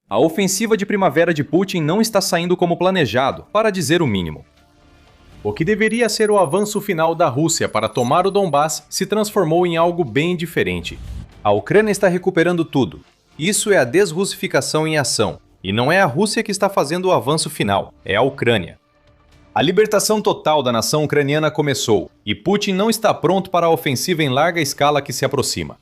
A ofensiva de primavera de Putin não está saindo como planejado, para dizer o mínimo. O que deveria ser o avanço final da Rússia para tomar o Donbass se transformou em algo bem diferente. A Ucrânia está recuperando tudo. Isso é a desrussificação em ação. E não é a Rússia que está fazendo o avanço final, é a Ucrânia. A libertação total da nação ucraniana começou, e Putin não está pronto para a ofensiva em larga escala que se aproxima.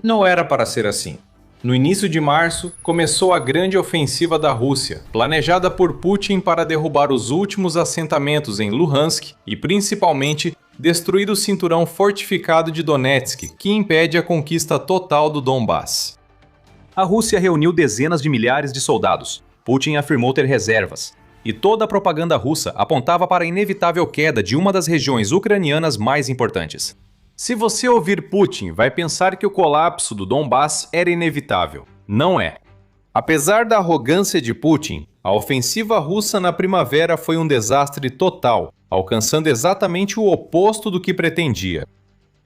Não era para ser assim. No início de março, começou a grande ofensiva da Rússia, planejada por Putin para derrubar os últimos assentamentos em Luhansk e, principalmente, destruir o cinturão fortificado de Donetsk, que impede a conquista total do Donbass. A Rússia reuniu dezenas de milhares de soldados. Putin afirmou ter reservas. E toda a propaganda russa apontava para a inevitável queda de uma das regiões ucranianas mais importantes. Se você ouvir Putin, vai pensar que o colapso do Donbass era inevitável. Não é. Apesar da arrogância de Putin, a ofensiva russa na primavera foi um desastre total, alcançando exatamente o oposto do que pretendia.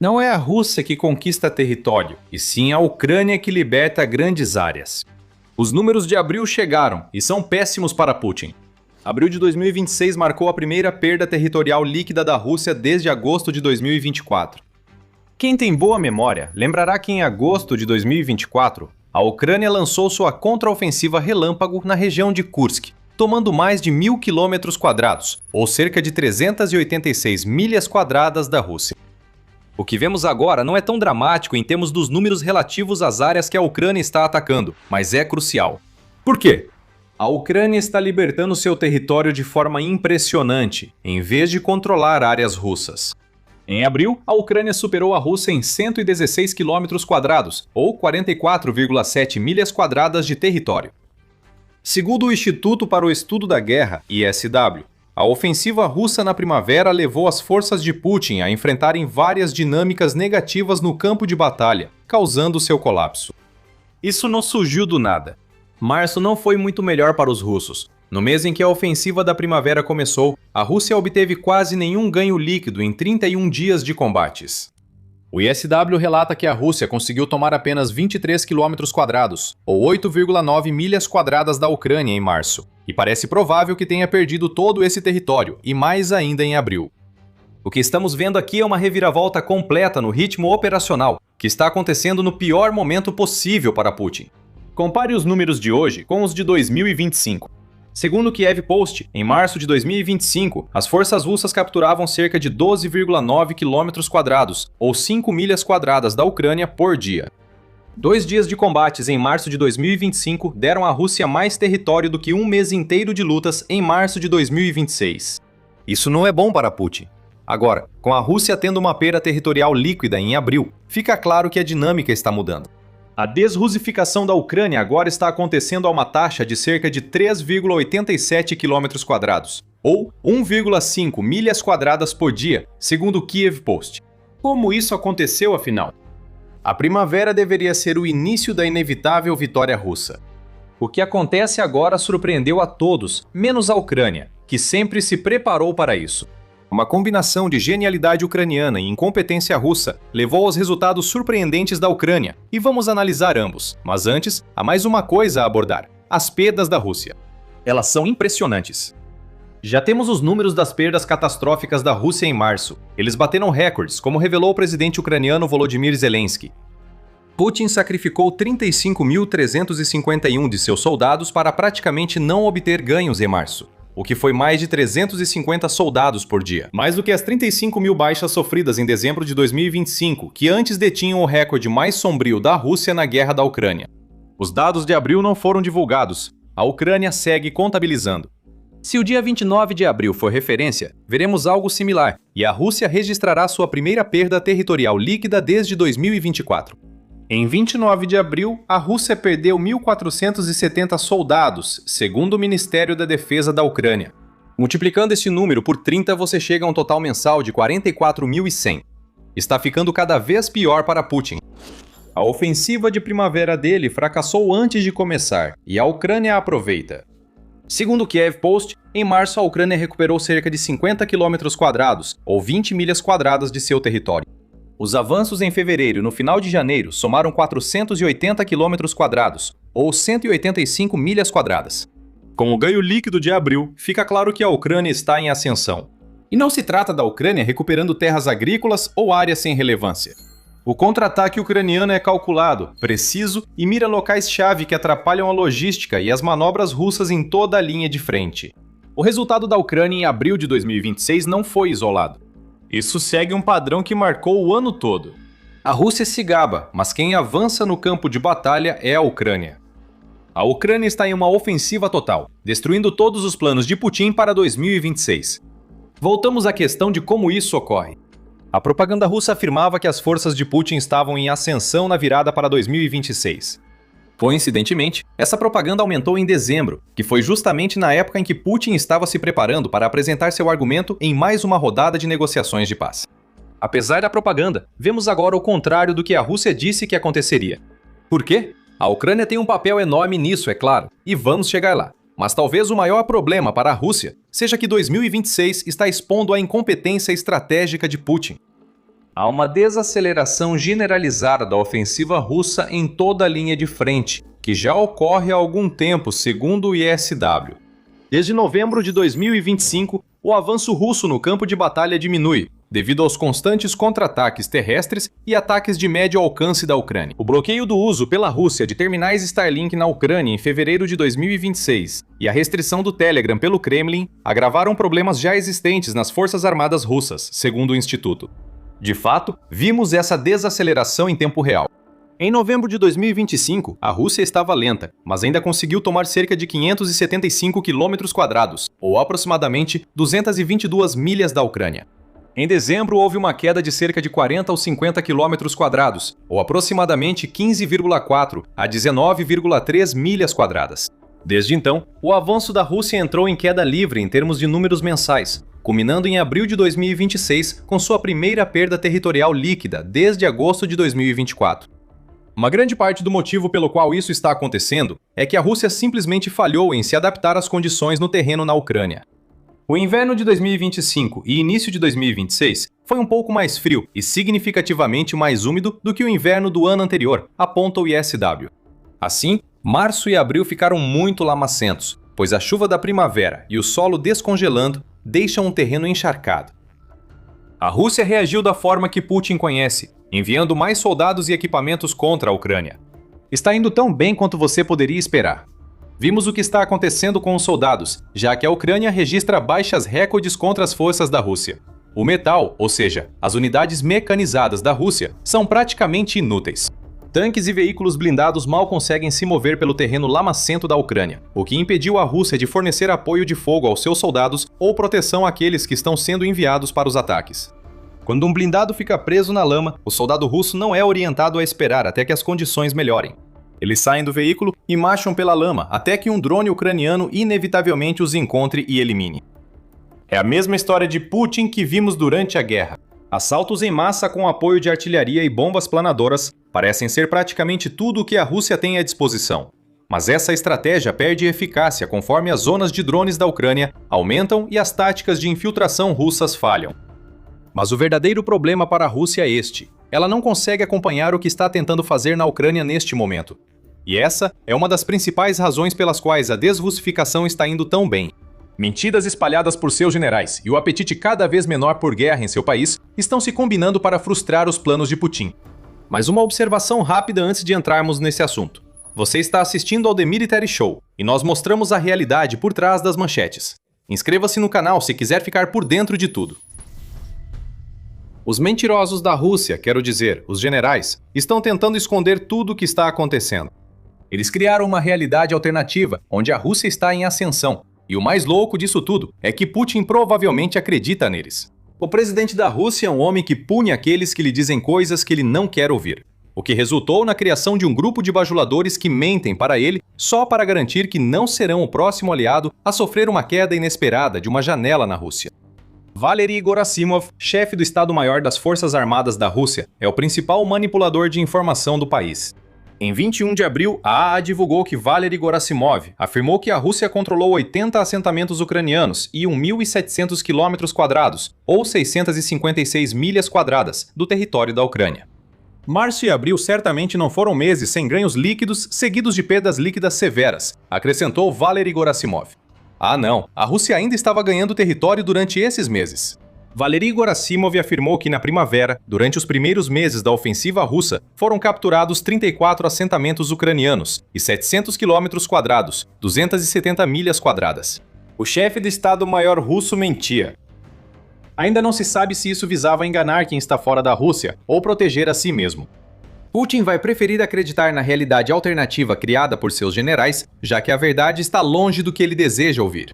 Não é a Rússia que conquista território, e sim a Ucrânia que liberta grandes áreas. Os números de abril chegaram e são péssimos para Putin. Abril de 2026 marcou a primeira perda territorial líquida da Rússia desde agosto de 2024. Quem tem boa memória lembrará que em agosto de 2024, a Ucrânia lançou sua contraofensiva relâmpago na região de Kursk, tomando mais de 1.000 km², ou cerca de 386 milhas quadradas da Rússia. O que vemos agora não é tão dramático em termos dos números relativos às áreas que a Ucrânia está atacando, mas é crucial. Por quê? A Ucrânia está libertando seu território de forma impressionante, em vez de controlar áreas russas. Em abril, a Ucrânia superou a Rússia em 116 km², ou 44,7 milhas quadradas de território. Segundo o Instituto para o Estudo da Guerra, ISW, a ofensiva russa na primavera levou as forças de Putin a enfrentarem várias dinâmicas negativas no campo de batalha, causando seu colapso. Isso não surgiu do nada. Março não foi muito melhor para os russos. No mês em que a ofensiva da primavera começou, a Rússia obteve quase nenhum ganho líquido em 31 dias de combates. O ISW relata que a Rússia conseguiu tomar apenas 23 km², ou 8,9 milhas quadradas da Ucrânia em março, e parece provável que tenha perdido todo esse território, e mais ainda em abril. O que estamos vendo aqui é uma reviravolta completa no ritmo operacional, que está acontecendo no pior momento possível para Putin. Compare os números de hoje com os de 2025. Segundo o Kiev Post, em março de 2025, as forças russas capturavam cerca de 12,9 km², ou 5 milhas quadradas da Ucrânia por dia. 2 dias de combates em março de 2025 deram à Rússia mais território do que um mês inteiro de lutas em março de 2026. Isso não é bom para Putin. Agora, com a Rússia tendo uma perda territorial líquida em abril, fica claro que a dinâmica está mudando. A desrussificação da Ucrânia agora está acontecendo a uma taxa de cerca de 3,87 km², ou 1,5 milhas quadradas por dia, segundo o Kiev Post. Como isso aconteceu, afinal? A primavera deveria ser o início da inevitável vitória russa. O que acontece agora surpreendeu a todos, menos a Ucrânia, que sempre se preparou para isso. Uma combinação de genialidade ucraniana e incompetência russa levou aos resultados surpreendentes da Ucrânia, e vamos analisar ambos. Mas antes, há mais uma coisa a abordar: as perdas da Rússia. Elas são impressionantes. Já temos os números das perdas catastróficas da Rússia em março. Eles bateram recordes, como revelou o presidente ucraniano Volodymyr Zelensky. Putin sacrificou 35.351 de seus soldados para praticamente não obter ganhos em março, o que foi mais de 350 soldados por dia, mais do que as 35 mil baixas sofridas em dezembro de 2025, que antes detinham o recorde mais sombrio da Rússia na guerra da Ucrânia. Os dados de abril não foram divulgados. A Ucrânia segue contabilizando. Se o dia 29 de abril for referência, veremos algo similar, e a Rússia registrará sua primeira perda territorial líquida desde 2024. Em 29 de abril, a Rússia perdeu 1.470 soldados, segundo o Ministério da Defesa da Ucrânia. Multiplicando esse número por 30, você chega a um total mensal de 44.100. Está ficando cada vez pior para Putin. A ofensiva de primavera dele fracassou antes de começar, e a Ucrânia aproveita. Segundo o Kiev Post, em março a Ucrânia recuperou cerca de 50 km², ou 20 milhas quadradas de seu território. Os avanços em fevereiro e no final de janeiro somaram 480 km², ou 185 milhas quadradas. Com o ganho líquido de abril, fica claro que a Ucrânia está em ascensão. E não se trata da Ucrânia recuperando terras agrícolas ou áreas sem relevância. O contra-ataque ucraniano é calculado, preciso e mira locais-chave que atrapalham a logística e as manobras russas em toda a linha de frente. O resultado da Ucrânia em abril de 2026 não foi isolado. Isso segue um padrão que marcou o ano todo. A Rússia se gaba, mas quem avança no campo de batalha é a Ucrânia. A Ucrânia está em uma ofensiva total, destruindo todos os planos de Putin para 2026. Voltamos à questão de como isso ocorre. A propaganda russa afirmava que as forças de Putin estavam em ascensão na virada para 2026. Coincidentemente, essa propaganda aumentou em dezembro, que foi justamente na época em que Putin estava se preparando para apresentar seu argumento em mais uma rodada de negociações de paz. Apesar da propaganda, vemos agora o contrário do que a Rússia disse que aconteceria. Por quê? A Ucrânia tem um papel enorme nisso, é claro, e vamos chegar lá. Mas talvez o maior problema para a Rússia seja que 2026 está expondo a incompetência estratégica de Putin. Há uma desaceleração generalizada da ofensiva russa em toda a linha de frente, que já ocorre há algum tempo, segundo o ISW. Desde novembro de 2025, o avanço russo no campo de batalha diminui, devido aos constantes contra-ataques terrestres e ataques de médio alcance da Ucrânia. O bloqueio do uso pela Rússia de terminais Starlink na Ucrânia em fevereiro de 2026 e a restrição do Telegram pelo Kremlin agravaram problemas já existentes nas Forças Armadas russas, segundo o Instituto. De fato, vimos essa desaceleração em tempo real. Em novembro de 2025, a Rússia estava lenta, mas ainda conseguiu tomar cerca de 575 km², ou aproximadamente 222 milhas da Ucrânia. Em dezembro, houve uma queda de cerca de 40 ou 50 km², ou aproximadamente 15,4 a 19,3 milhas quadradas. Desde então, o avanço da Rússia entrou em queda livre em termos de números mensais, culminando em abril de 2026 com sua primeira perda territorial líquida desde agosto de 2024. Uma grande parte do motivo pelo qual isso está acontecendo é que a Rússia simplesmente falhou em se adaptar às condições no terreno na Ucrânia. O inverno de 2025 e início de 2026 foi um pouco mais frio e significativamente mais úmido do que o inverno do ano anterior, aponta o ISW. Assim, março e abril ficaram muito lamacentos, pois a chuva da primavera e o solo descongelando deixam um terreno encharcado. A Rússia reagiu da forma que Putin conhece, enviando mais soldados e equipamentos contra a Ucrânia. Está indo tão bem quanto você poderia esperar. Vimos o que está acontecendo com os soldados, já que a Ucrânia registra baixas recordes contra as forças da Rússia. O metal, ou seja, as unidades mecanizadas da Rússia, são praticamente inúteis. Tanques e veículos blindados mal conseguem se mover pelo terreno lamacento da Ucrânia, o que impediu a Rússia de fornecer apoio de fogo aos seus soldados ou proteção àqueles que estão sendo enviados para os ataques. Quando um blindado fica preso na lama, o soldado russo não é orientado a esperar até que as condições melhorem. Eles saem do veículo e marcham pela lama até que um drone ucraniano inevitavelmente os encontre e elimine. É a mesma história de Putin que vimos durante a guerra. Assaltos em massa com apoio de artilharia e bombas planadoras parecem ser praticamente tudo o que a Rússia tem à disposição. Mas essa estratégia perde eficácia conforme as zonas de drones da Ucrânia aumentam e as táticas de infiltração russas falham. Mas o verdadeiro problema para a Rússia é este. Ela não consegue acompanhar o que está tentando fazer na Ucrânia neste momento. E essa é uma das principais razões pelas quais a desrussificação está indo tão bem. Mentiras espalhadas por seus generais e o apetite cada vez menor por guerra em seu país estão se combinando para frustrar os planos de Putin. Mas uma observação rápida antes de entrarmos nesse assunto. Você está assistindo ao The Military Show e nós mostramos a realidade por trás das manchetes. Inscreva-se no canal se quiser ficar por dentro de tudo. Os mentirosos da Rússia, quero dizer, os generais, estão tentando esconder tudo o que está acontecendo. Eles criaram uma realidade alternativa, onde a Rússia está em ascensão, e o mais louco disso tudo é que Putin provavelmente acredita neles. O presidente da Rússia é um homem que pune aqueles que lhe dizem coisas que ele não quer ouvir, o que resultou na criação de um grupo de bajuladores que mentem para ele só para garantir que não serão o próximo aliado a sofrer uma queda inesperada de uma janela na Rússia. Valery Gerasimov, chefe do Estado-Maior das Forças Armadas da Rússia, é o principal manipulador de informação do país. Em 21 de abril, a AA divulgou que Valery Gerasimov afirmou que a Rússia controlou 80 assentamentos ucranianos e 1.700 km², ou 656 milhas quadradas, do território da Ucrânia. Março e abril certamente não foram meses sem ganhos líquidos seguidos de perdas líquidas severas, acrescentou Valery Gerasimov. Ah não, a Rússia ainda estava ganhando território durante esses meses. Valery Gerasimov afirmou que na primavera, durante os primeiros meses da ofensiva russa, foram capturados 34 assentamentos ucranianos e 700 quilômetros quadrados, 270 milhas quadradas. O chefe de Estado-Maior russo mentia. Ainda não se sabe se isso visava enganar quem está fora da Rússia ou proteger a si mesmo. Putin vai preferir acreditar na realidade alternativa criada por seus generais, já que a verdade está longe do que ele deseja ouvir.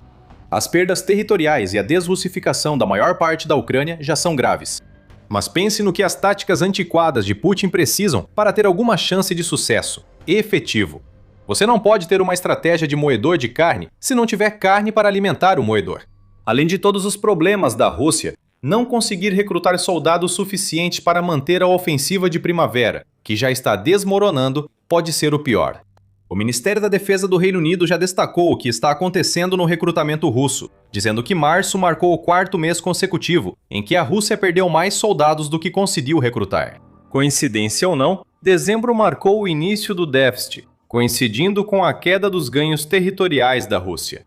As perdas territoriais e a desrussificação da maior parte da Ucrânia já são graves. Mas pense no que as táticas antiquadas de Putin precisam para ter alguma chance de sucesso efetivo. Você não pode ter uma estratégia de moedor de carne se não tiver carne para alimentar o moedor. Além de todos os problemas da Rússia, não conseguir recrutar soldados suficientes para manter a ofensiva de primavera, que já está desmoronando, pode ser o pior. O Ministério da Defesa do Reino Unido já destacou o que está acontecendo no recrutamento russo, dizendo que março marcou o quarto mês consecutivo em que a Rússia perdeu mais soldados do que conseguiu recrutar. Coincidência ou não, dezembro marcou o início do déficit, coincidindo com a queda dos ganhos territoriais da Rússia.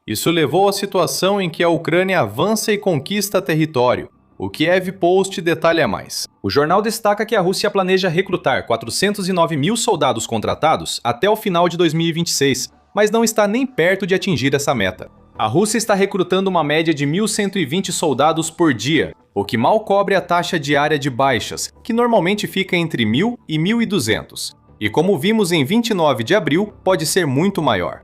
Isso levou à situação em que a Ucrânia avança e conquista território. O Kiev Post detalha mais. O jornal destaca que a Rússia planeja recrutar 409 mil soldados contratados até o final de 2026, mas não está nem perto de atingir essa meta. A Rússia está recrutando uma média de 1.120 soldados por dia, o que mal cobre a taxa diária de baixas, que normalmente fica entre 1.000 e 1.200. E como vimos em 29 de abril, pode ser muito maior.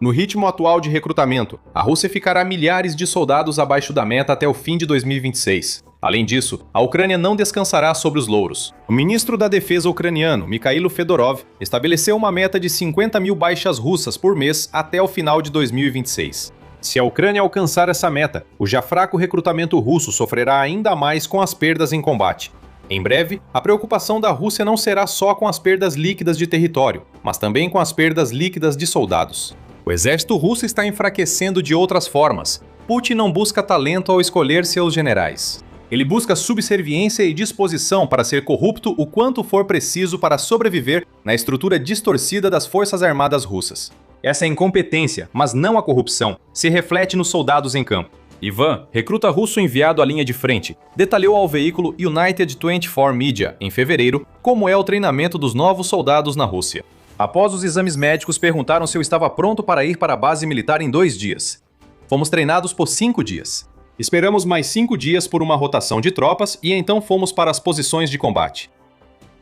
No ritmo atual de recrutamento, a Rússia ficará milhares de soldados abaixo da meta até o fim de 2026. Além disso, a Ucrânia não descansará sobre os louros. O ministro da Defesa ucraniano, Mikhailo Fedorov, estabeleceu uma meta de 50 mil baixas russas por mês até o final de 2026. Se a Ucrânia alcançar essa meta, o já fraco recrutamento russo sofrerá ainda mais com as perdas em combate. Em breve, a preocupação da Rússia não será só com as perdas líquidas de território, mas também com as perdas líquidas de soldados. O exército russo está enfraquecendo de outras formas. Putin não busca talento ao escolher seus generais. Ele busca subserviência e disposição para ser corrupto o quanto for preciso para sobreviver na estrutura distorcida das forças armadas russas. Essa incompetência, mas não a corrupção, se reflete nos soldados em campo. Ivan, recruta russo enviado à linha de frente, detalhou ao veículo United 24 Media, em fevereiro, como é o treinamento dos novos soldados na Rússia. Após os exames médicos, perguntaram se eu estava pronto para ir para a base militar em 2 dias. Fomos treinados por 5 dias. Esperamos mais 5 dias por uma rotação de tropas e então fomos para as posições de combate.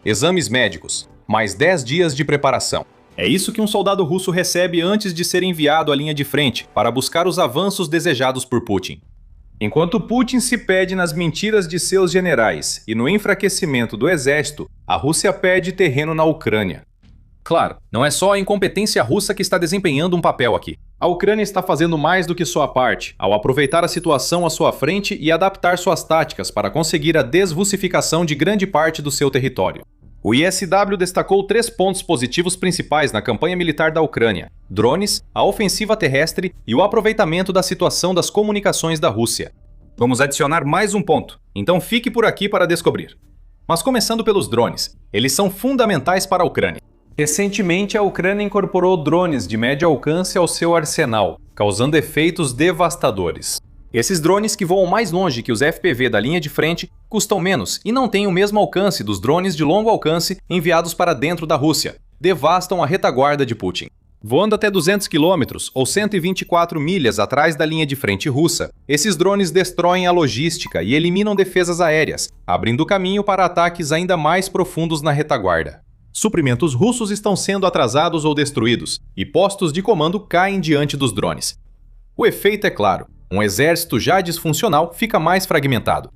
Exames médicos, mais 10 dias de preparação. É isso que um soldado russo recebe antes de ser enviado à linha de frente para buscar os avanços desejados por Putin. Enquanto Putin se perde nas mentiras de seus generais e no enfraquecimento do exército, a Rússia perde terreno na Ucrânia. Claro, não é só a incompetência russa que está desempenhando um papel aqui. A Ucrânia está fazendo mais do que sua parte, ao aproveitar a situação à sua frente e adaptar suas táticas para conseguir a desrussificação de grande parte do seu território. O ISW destacou 3 pontos positivos principais na campanha militar da Ucrânia: drones, a ofensiva terrestre e o aproveitamento da situação das comunicações da Rússia. Vamos adicionar mais um ponto, então fique por aqui para descobrir. Mas começando pelos drones, eles são fundamentais para a Ucrânia. Recentemente, a Ucrânia incorporou drones de médio alcance ao seu arsenal, causando efeitos devastadores. Esses drones, que voam mais longe que os FPV da linha de frente, custam menos e não têm o mesmo alcance dos drones de longo alcance enviados para dentro da Rússia. Devastam a retaguarda de Putin. Voando até 200 km ou 124 milhas atrás da linha de frente russa, esses drones destroem a logística e eliminam defesas aéreas, abrindo caminho para ataques ainda mais profundos na retaguarda. Suprimentos russos estão sendo atrasados ou destruídos, e postos de comando caem diante dos drones. O efeito é claro: um exército já disfuncional fica mais fragmentado.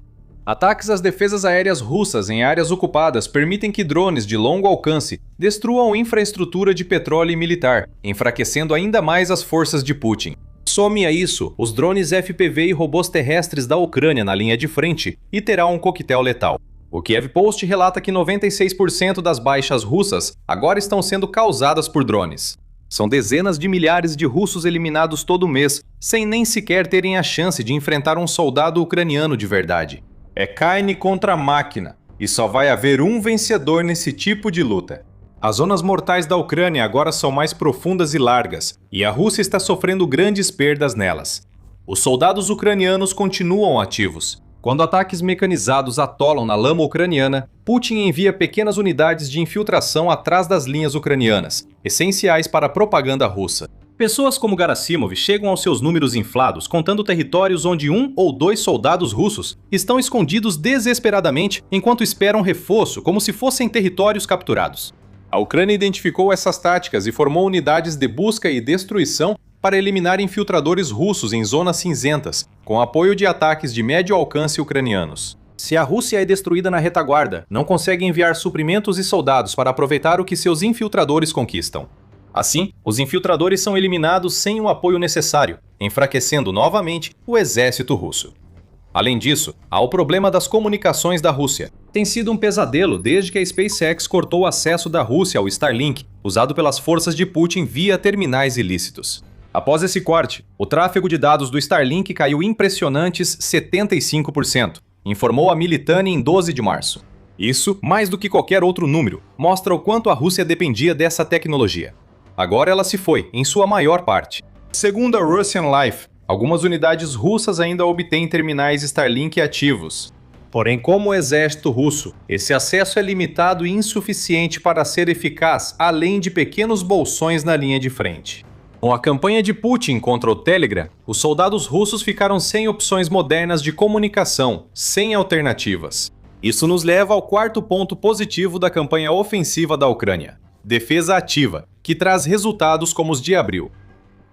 Ataques às defesas aéreas russas em áreas ocupadas permitem que drones de longo alcance destruam infraestrutura de petróleo e militar, enfraquecendo ainda mais as forças de Putin. Some a isso os drones FPV e robôs terrestres da Ucrânia na linha de frente e terá um coquetel letal. O Kiev Post relata que 96% das baixas russas agora estão sendo causadas por drones. São dezenas de milhares de russos eliminados todo mês, sem nem sequer terem a chance de enfrentar um soldado ucraniano de verdade. É carne contra máquina, e só vai haver um vencedor nesse tipo de luta. As zonas mortais da Ucrânia agora são mais profundas e largas, e a Rússia está sofrendo grandes perdas nelas. Os soldados ucranianos continuam ativos. Quando ataques mecanizados atolam na lama ucraniana, Putin envia pequenas unidades de infiltração atrás das linhas ucranianas, essenciais para a propaganda russa. Pessoas como Gerasimov chegam aos seus números inflados, contando territórios onde 1 ou 2 soldados russos estão escondidos desesperadamente enquanto esperam reforço, como se fossem territórios capturados. A Ucrânia identificou essas táticas e formou unidades de busca e destruição para eliminar infiltradores russos em zonas cinzentas, com apoio de ataques de médio alcance ucranianos. Se a Rússia é destruída na retaguarda, não consegue enviar suprimentos e soldados para aproveitar o que seus infiltradores conquistam. Assim, os infiltradores são eliminados sem o apoio necessário, enfraquecendo novamente o exército russo. Além disso, há o problema das comunicações da Rússia. Tem sido um pesadelo desde que a SpaceX cortou o acesso da Rússia ao Starlink, usado pelas forças de Putin via terminais ilícitos. Após esse corte, o tráfego de dados do Starlink caiu impressionantes 75%, informou a Militani em 12 de março. Isso, mais do que qualquer outro número, mostra o quanto a Rússia dependia dessa tecnologia. Agora ela se foi, em sua maior parte. Segundo a Russian Life, algumas unidades russas ainda obtêm terminais Starlink ativos. Porém, como o exército russo, esse acesso é limitado e insuficiente para ser eficaz, além de pequenos bolsões na linha de frente. Com a campanha de Putin contra o Telegram, os soldados russos ficaram sem opções modernas de comunicação, sem alternativas. Isso nos leva ao quarto ponto positivo da campanha ofensiva da Ucrânia: defesa ativa, que traz resultados como os de abril.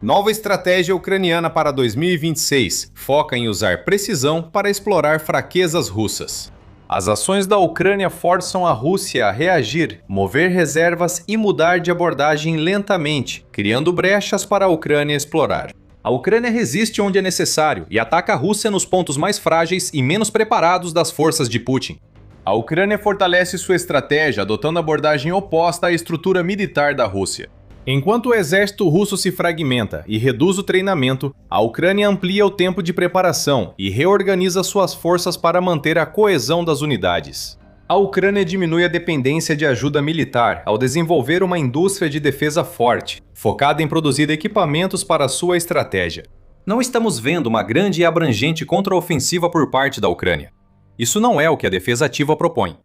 Nova estratégia ucraniana para 2026 foca em usar precisão para explorar fraquezas russas. As ações da Ucrânia forçam a Rússia a reagir, mover reservas e mudar de abordagem lentamente, criando brechas para a Ucrânia explorar. A Ucrânia resiste onde é necessário e ataca a Rússia nos pontos mais frágeis e menos preparados das forças de Putin. A Ucrânia fortalece sua estratégia adotando a abordagem oposta à estrutura militar da Rússia. Enquanto o exército russo se fragmenta e reduz o treinamento, a Ucrânia amplia o tempo de preparação e reorganiza suas forças para manter a coesão das unidades. A Ucrânia diminui a dependência de ajuda militar ao desenvolver uma indústria de defesa forte, focada em produzir equipamentos para sua estratégia. Não estamos vendo uma grande e abrangente contraofensiva por parte da Ucrânia. Isso não é o que a defesa ativa propõe.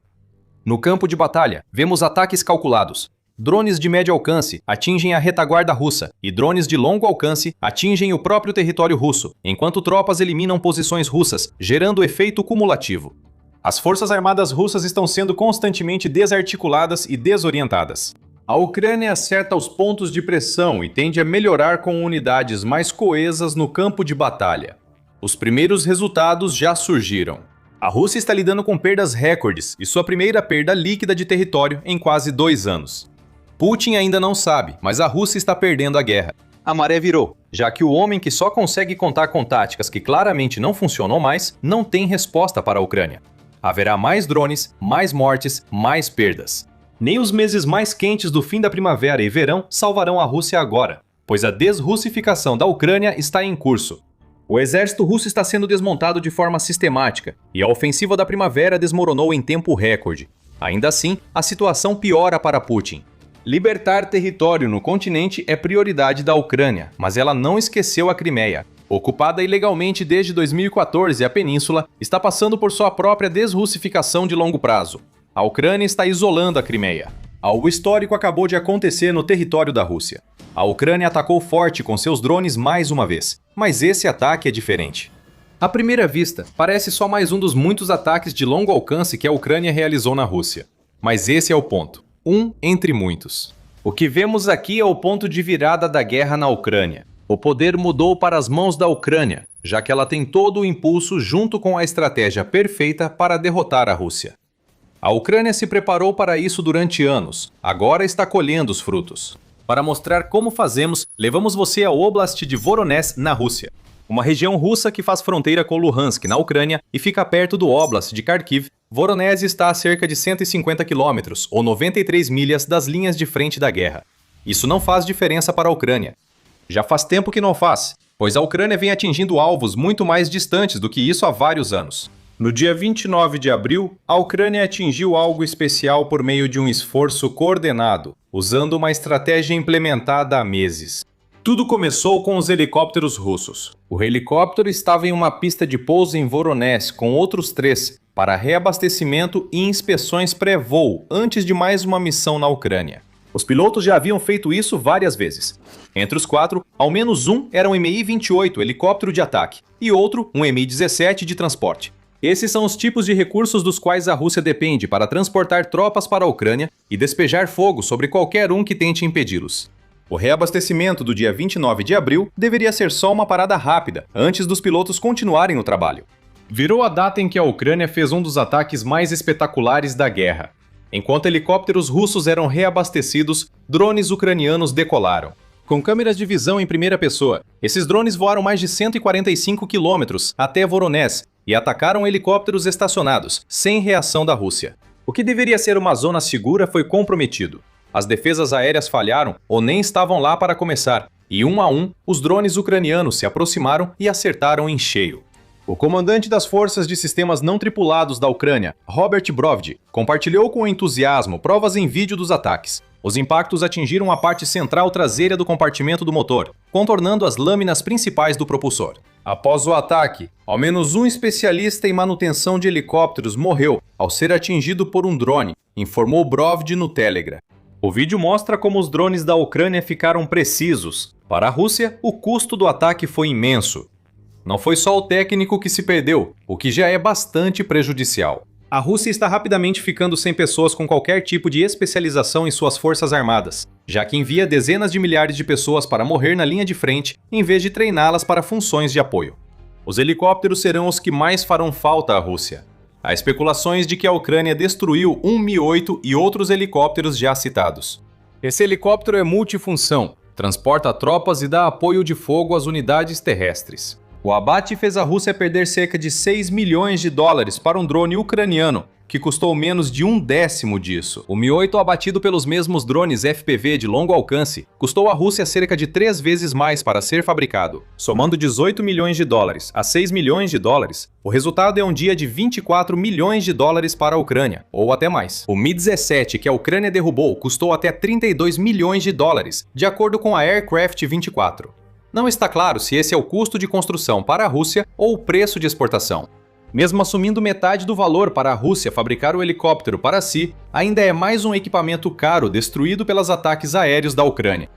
No campo de batalha, vemos ataques calculados. Drones de médio alcance atingem a retaguarda russa e drones de longo alcance atingem o próprio território russo, enquanto tropas eliminam posições russas, gerando efeito cumulativo. As forças armadas russas estão sendo constantemente desarticuladas e desorientadas. A Ucrânia acerta os pontos de pressão e tende a melhorar com unidades mais coesas no campo de batalha. Os primeiros resultados já surgiram. A Rússia está lidando com perdas recordes e sua primeira perda líquida de território em quase 2 anos. Putin ainda não sabe, mas a Rússia está perdendo a guerra. A maré virou, já que o homem que só consegue contar com táticas que claramente não funcionam mais, não tem resposta para a Ucrânia. Haverá mais drones, mais mortes, mais perdas. Nem os meses mais quentes do fim da primavera e verão salvarão a Rússia agora, pois a desrussificação da Ucrânia está em curso. O exército russo está sendo desmontado de forma sistemática, e a ofensiva da primavera desmoronou em tempo recorde. Ainda assim, a situação piora para Putin. Libertar território no continente é prioridade da Ucrânia, mas ela não esqueceu a Crimeia. Ocupada ilegalmente desde 2014, a península está passando por sua própria desrussificação de longo prazo. A Ucrânia está isolando a Crimeia. Algo histórico acabou de acontecer no território da Rússia. A Ucrânia atacou forte com seus drones mais uma vez, mas esse ataque é diferente. À primeira vista, parece só mais um dos muitos ataques de longo alcance que a Ucrânia realizou na Rússia. Mas esse é o ponto. Um entre muitos. O que vemos aqui é o ponto de virada da guerra na Ucrânia. O poder mudou para as mãos da Ucrânia, já que ela tem todo o impulso junto com a estratégia perfeita para derrotar a Rússia. A Ucrânia se preparou para isso durante anos, agora está colhendo os frutos. Para mostrar como fazemos, levamos você ao Oblast de Voronezh, na Rússia. Uma região russa que faz fronteira com Luhansk, na Ucrânia, e fica perto do Oblast de Kharkiv. Voronezh está a cerca de 150 quilômetros, ou 93 milhas, das linhas de frente da guerra. Isso não faz diferença para a Ucrânia. Já faz tempo que não faz, pois a Ucrânia vem atingindo alvos muito mais distantes do que isso há vários anos. No dia 29 de abril, a Ucrânia atingiu algo especial por meio de um esforço coordenado, usando uma estratégia implementada há meses. Tudo começou com os helicópteros russos. O helicóptero estava em uma pista de pouso em Voronezh com outros 3, para reabastecimento e inspeções pré-voo antes de mais uma missão na Ucrânia. Os pilotos já haviam feito isso várias vezes. Entre os 4, ao menos um era um Mi-28 helicóptero de ataque e outro um Mi-17 de transporte. Esses são os tipos de recursos dos quais a Rússia depende para transportar tropas para a Ucrânia e despejar fogo sobre qualquer um que tente impedi-los. O reabastecimento do dia 29 de abril deveria ser só uma parada rápida, antes dos pilotos continuarem o trabalho. Virou a data em que a Ucrânia fez um dos ataques mais espetaculares da guerra. Enquanto helicópteros russos eram reabastecidos, drones ucranianos decolaram. Com câmeras de visão em primeira pessoa, esses drones voaram mais de 145 quilômetros até Voronezh e atacaram helicópteros estacionados, sem reação da Rússia. O que deveria ser uma zona segura foi comprometido. As defesas aéreas falharam ou nem estavam lá para começar, e um a um, os drones ucranianos se aproximaram e acertaram em cheio. O comandante das forças de sistemas não tripulados da Ucrânia, Robert Brovdi, compartilhou com entusiasmo provas em vídeo dos ataques. Os impactos atingiram a parte central traseira do compartimento do motor, contornando as lâminas principais do propulsor. Após o ataque, ao menos um especialista em manutenção de helicópteros morreu ao ser atingido por um drone, informou Brovdi no Telegram. O vídeo mostra como os drones da Ucrânia ficaram precisos. Para a Rússia, o custo do ataque foi imenso. Não foi só o técnico que se perdeu, o que já é bastante prejudicial. A Rússia está rapidamente ficando sem pessoas com qualquer tipo de especialização em suas forças armadas, já que envia dezenas de milhares de pessoas para morrer na linha de frente, em vez de treiná-las para funções de apoio. Os helicópteros serão os que mais farão falta à Rússia. Há especulações de que a Ucrânia destruiu um Mi-8 e outros helicópteros já citados. Esse helicóptero é multifunção, transporta tropas e dá apoio de fogo às unidades terrestres. O abate fez a Rússia perder cerca de 6 milhões de dólares para um drone ucraniano, que custou menos de 1/10 disso. O Mi-8, abatido pelos mesmos drones FPV de longo alcance, custou à Rússia cerca de 3 vezes mais para ser fabricado. Somando 18 milhões de dólares a 6 milhões de dólares, o resultado é um dia de 24 milhões de dólares para a Ucrânia, ou até mais. O Mi-17, que a Ucrânia derrubou, custou até 32 milhões de dólares, de acordo com a Aircraft 24. Não está claro se esse é o custo de construção para a Rússia ou o preço de exportação. Mesmo assumindo metade do valor para a Rússia fabricar o helicóptero para si, ainda é mais um equipamento caro destruído pelos ataques aéreos da Ucrânia.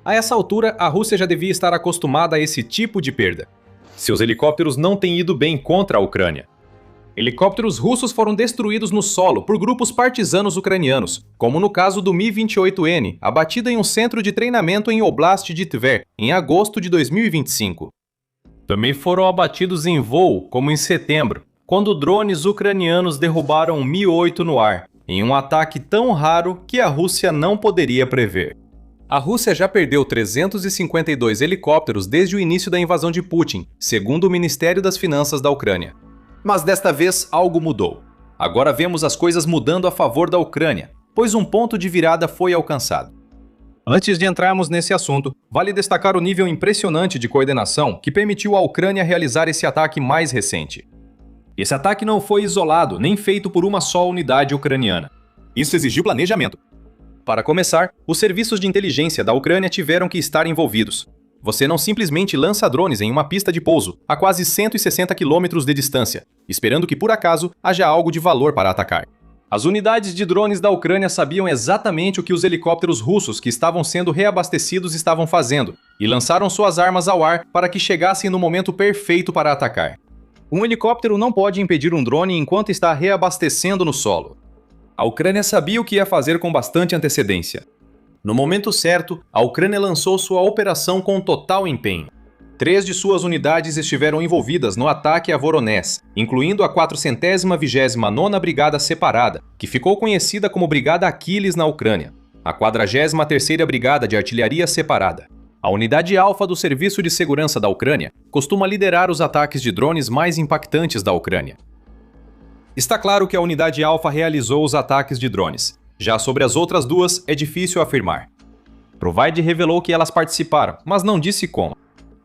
A essa altura, a Rússia já devia estar acostumada a esse tipo de perda. Seus helicópteros não têm ido bem contra a Ucrânia. Helicópteros russos foram destruídos no solo por grupos partisanos ucranianos, como no caso do Mi-28N, abatido em um centro de treinamento em Oblast de Tver, em agosto de 2025. Também foram abatidos em voo, como em setembro, quando drones ucranianos derrubaram um Mi-8 no ar, em um ataque tão raro que a Rússia não poderia prever. A Rússia já perdeu 352 helicópteros desde o início da invasão de Putin, segundo o Ministério das Finanças da Ucrânia. Mas desta vez algo mudou. Agora vemos as coisas mudando a favor da Ucrânia, pois um ponto de virada foi alcançado. Antes de entrarmos nesse assunto, vale destacar o nível impressionante de coordenação que permitiu à Ucrânia realizar esse ataque mais recente. Esse ataque não foi isolado, nem feito por uma só unidade ucraniana. Isso exigiu planejamento. Para começar, os serviços de inteligência da Ucrânia tiveram que estar envolvidos. Você não simplesmente lança drones em uma pista de pouso a quase 160 km de distância, esperando que por acaso haja algo de valor para atacar. As unidades de drones da Ucrânia sabiam exatamente o que os helicópteros russos que estavam sendo reabastecidos estavam fazendo e lançaram suas armas ao ar para que chegassem no momento perfeito para atacar. Um helicóptero não pode impedir um drone enquanto está reabastecendo no solo. A Ucrânia sabia o que ia fazer com bastante antecedência. No momento certo, a Ucrânia lançou sua operação com total empenho. 3 de suas unidades estiveram envolvidas no ataque a Voronezh, incluindo a 429ª Brigada Separada, que ficou conhecida como Brigada Aquiles na Ucrânia, a 43ª Brigada de Artilharia Separada. A unidade alfa do Serviço de Segurança da Ucrânia costuma liderar os ataques de drones mais impactantes da Ucrânia. Está claro que a unidade alfa realizou os ataques de drones. Já sobre as outras duas, é difícil afirmar. Provide revelou que elas participaram, mas não disse como.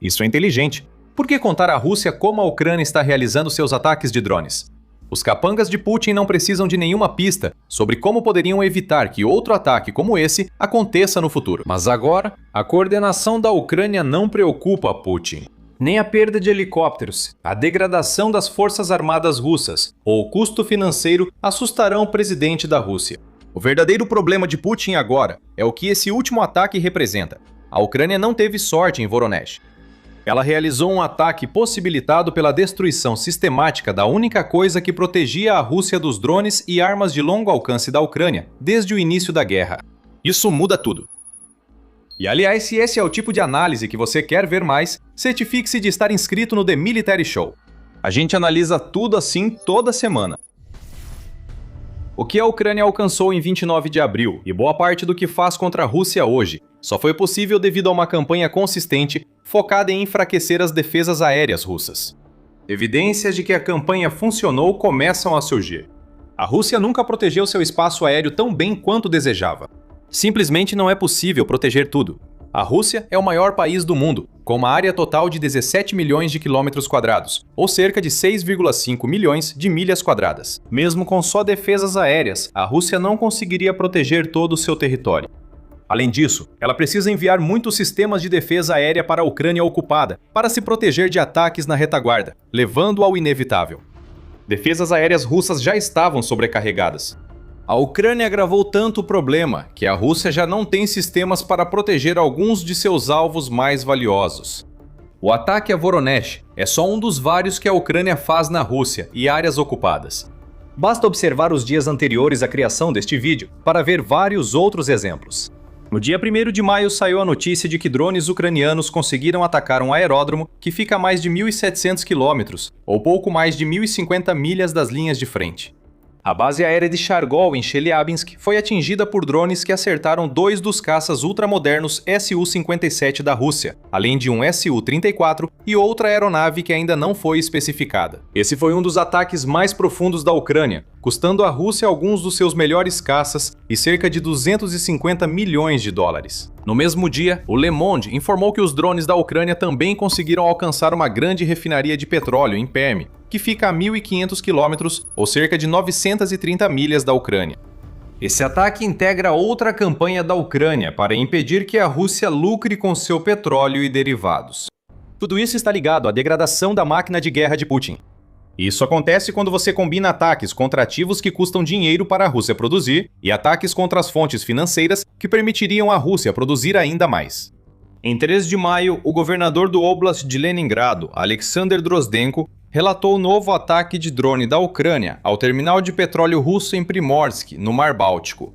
Isso é inteligente. Por que contar à Rússia como a Ucrânia está realizando seus ataques de drones? Os capangas de Putin não precisam de nenhuma pista sobre como poderiam evitar que outro ataque como esse aconteça no futuro. Mas agora, a coordenação da Ucrânia não preocupa Putin. Nem a perda de helicópteros, a degradação das forças armadas russas ou o custo financeiro assustarão o presidente da Rússia. O verdadeiro problema de Putin agora é o que esse último ataque representa. A Ucrânia não teve sorte em Voronezh. Ela realizou um ataque possibilitado pela destruição sistemática da única coisa que protegia a Rússia dos drones e armas de longo alcance da Ucrânia desde o início da guerra. Isso muda tudo. E aliás, se esse é o tipo de análise que você quer ver mais, certifique-se de estar inscrito no The Military Show. A gente analisa tudo assim toda semana. O que a Ucrânia alcançou em 29 de abril e boa parte do que faz contra a Rússia hoje só foi possível devido a uma campanha consistente focada em enfraquecer as defesas aéreas russas. Evidências de que a campanha funcionou começam a surgir. A Rússia nunca protegeu seu espaço aéreo tão bem quanto desejava. Simplesmente não é possível proteger tudo. A Rússia é o maior país do mundo, com uma área total de 17 milhões de quilômetros quadrados, ou cerca de 6,5 milhões de milhas quadradas. Mesmo com só defesas aéreas, a Rússia não conseguiria proteger todo o seu território. Além disso, ela precisa enviar muitos sistemas de defesa aérea para a Ucrânia ocupada, para se proteger de ataques na retaguarda, levando ao inevitável. Defesas aéreas russas já estavam sobrecarregadas. A Ucrânia agravou tanto o problema que a Rússia já não tem sistemas para proteger alguns de seus alvos mais valiosos. O ataque a Voronezh é só um dos vários que a Ucrânia faz na Rússia e áreas ocupadas. Basta observar os dias anteriores à criação deste vídeo para ver vários outros exemplos. No dia 1º de maio saiu a notícia de que drones ucranianos conseguiram atacar um aeródromo que fica a mais de 1.700 quilômetros, ou pouco mais de 1.050 milhas das linhas de frente. A base aérea de Chargol, em Chelyabinsk, foi atingida por drones que acertaram 2 dos caças ultramodernos Su-57 da Rússia, além de um Su-34 e outra aeronave que ainda não foi especificada. Esse foi um dos ataques mais profundos da Ucrânia, custando à Rússia alguns dos seus melhores caças e cerca de 250 milhões de dólares. No mesmo dia, o Le Monde informou que os drones da Ucrânia também conseguiram alcançar uma grande refinaria de petróleo em Perm, que fica a 1.500 quilômetros, ou cerca de 930 milhas da Ucrânia. Esse ataque integra outra campanha da Ucrânia para impedir que a Rússia lucre com seu petróleo e derivados. Tudo isso está ligado à degradação da máquina de guerra de Putin. Isso acontece quando você combina ataques contra ativos que custam dinheiro para a Rússia produzir e ataques contra as fontes financeiras que permitiriam à Rússia produzir ainda mais. Em 3 de maio, o governador do Oblast de Leningrado, Alexander Drozdenko, relatou o novo ataque de drone da Ucrânia ao terminal de petróleo russo em Primorsk, no Mar Báltico.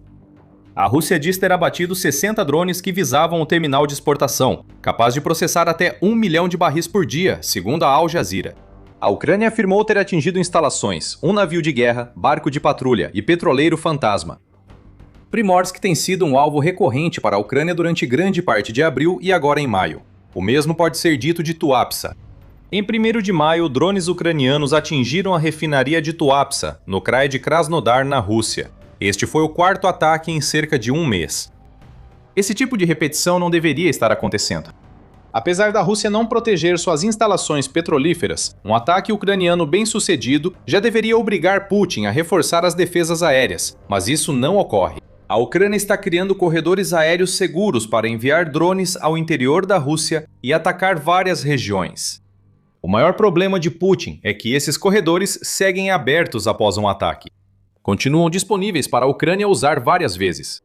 A Rússia diz ter abatido 60 drones que visavam o terminal de exportação, capaz de processar até 1 milhão de barris por dia, segundo a Al Jazeera. A Ucrânia afirmou ter atingido instalações, um navio de guerra, barco de patrulha e petroleiro fantasma. Primorsk tem sido um alvo recorrente para a Ucrânia durante grande parte de abril e agora em maio. O mesmo pode ser dito de Tuapsa. Em 1º de maio, drones ucranianos atingiram a refinaria de Tuapsa, no Krai de Krasnodar, na Rússia. Este foi o 4º ataque em cerca de um mês. Esse tipo de repetição não deveria estar acontecendo. Apesar da Rússia não proteger suas instalações petrolíferas, um ataque ucraniano bem-sucedido já deveria obrigar Putin a reforçar as defesas aéreas, mas isso não ocorre. A Ucrânia está criando corredores aéreos seguros para enviar drones ao interior da Rússia e atacar várias regiões. O maior problema de Putin é que esses corredores seguem abertos após um ataque. Continuam disponíveis para a Ucrânia usar várias vezes.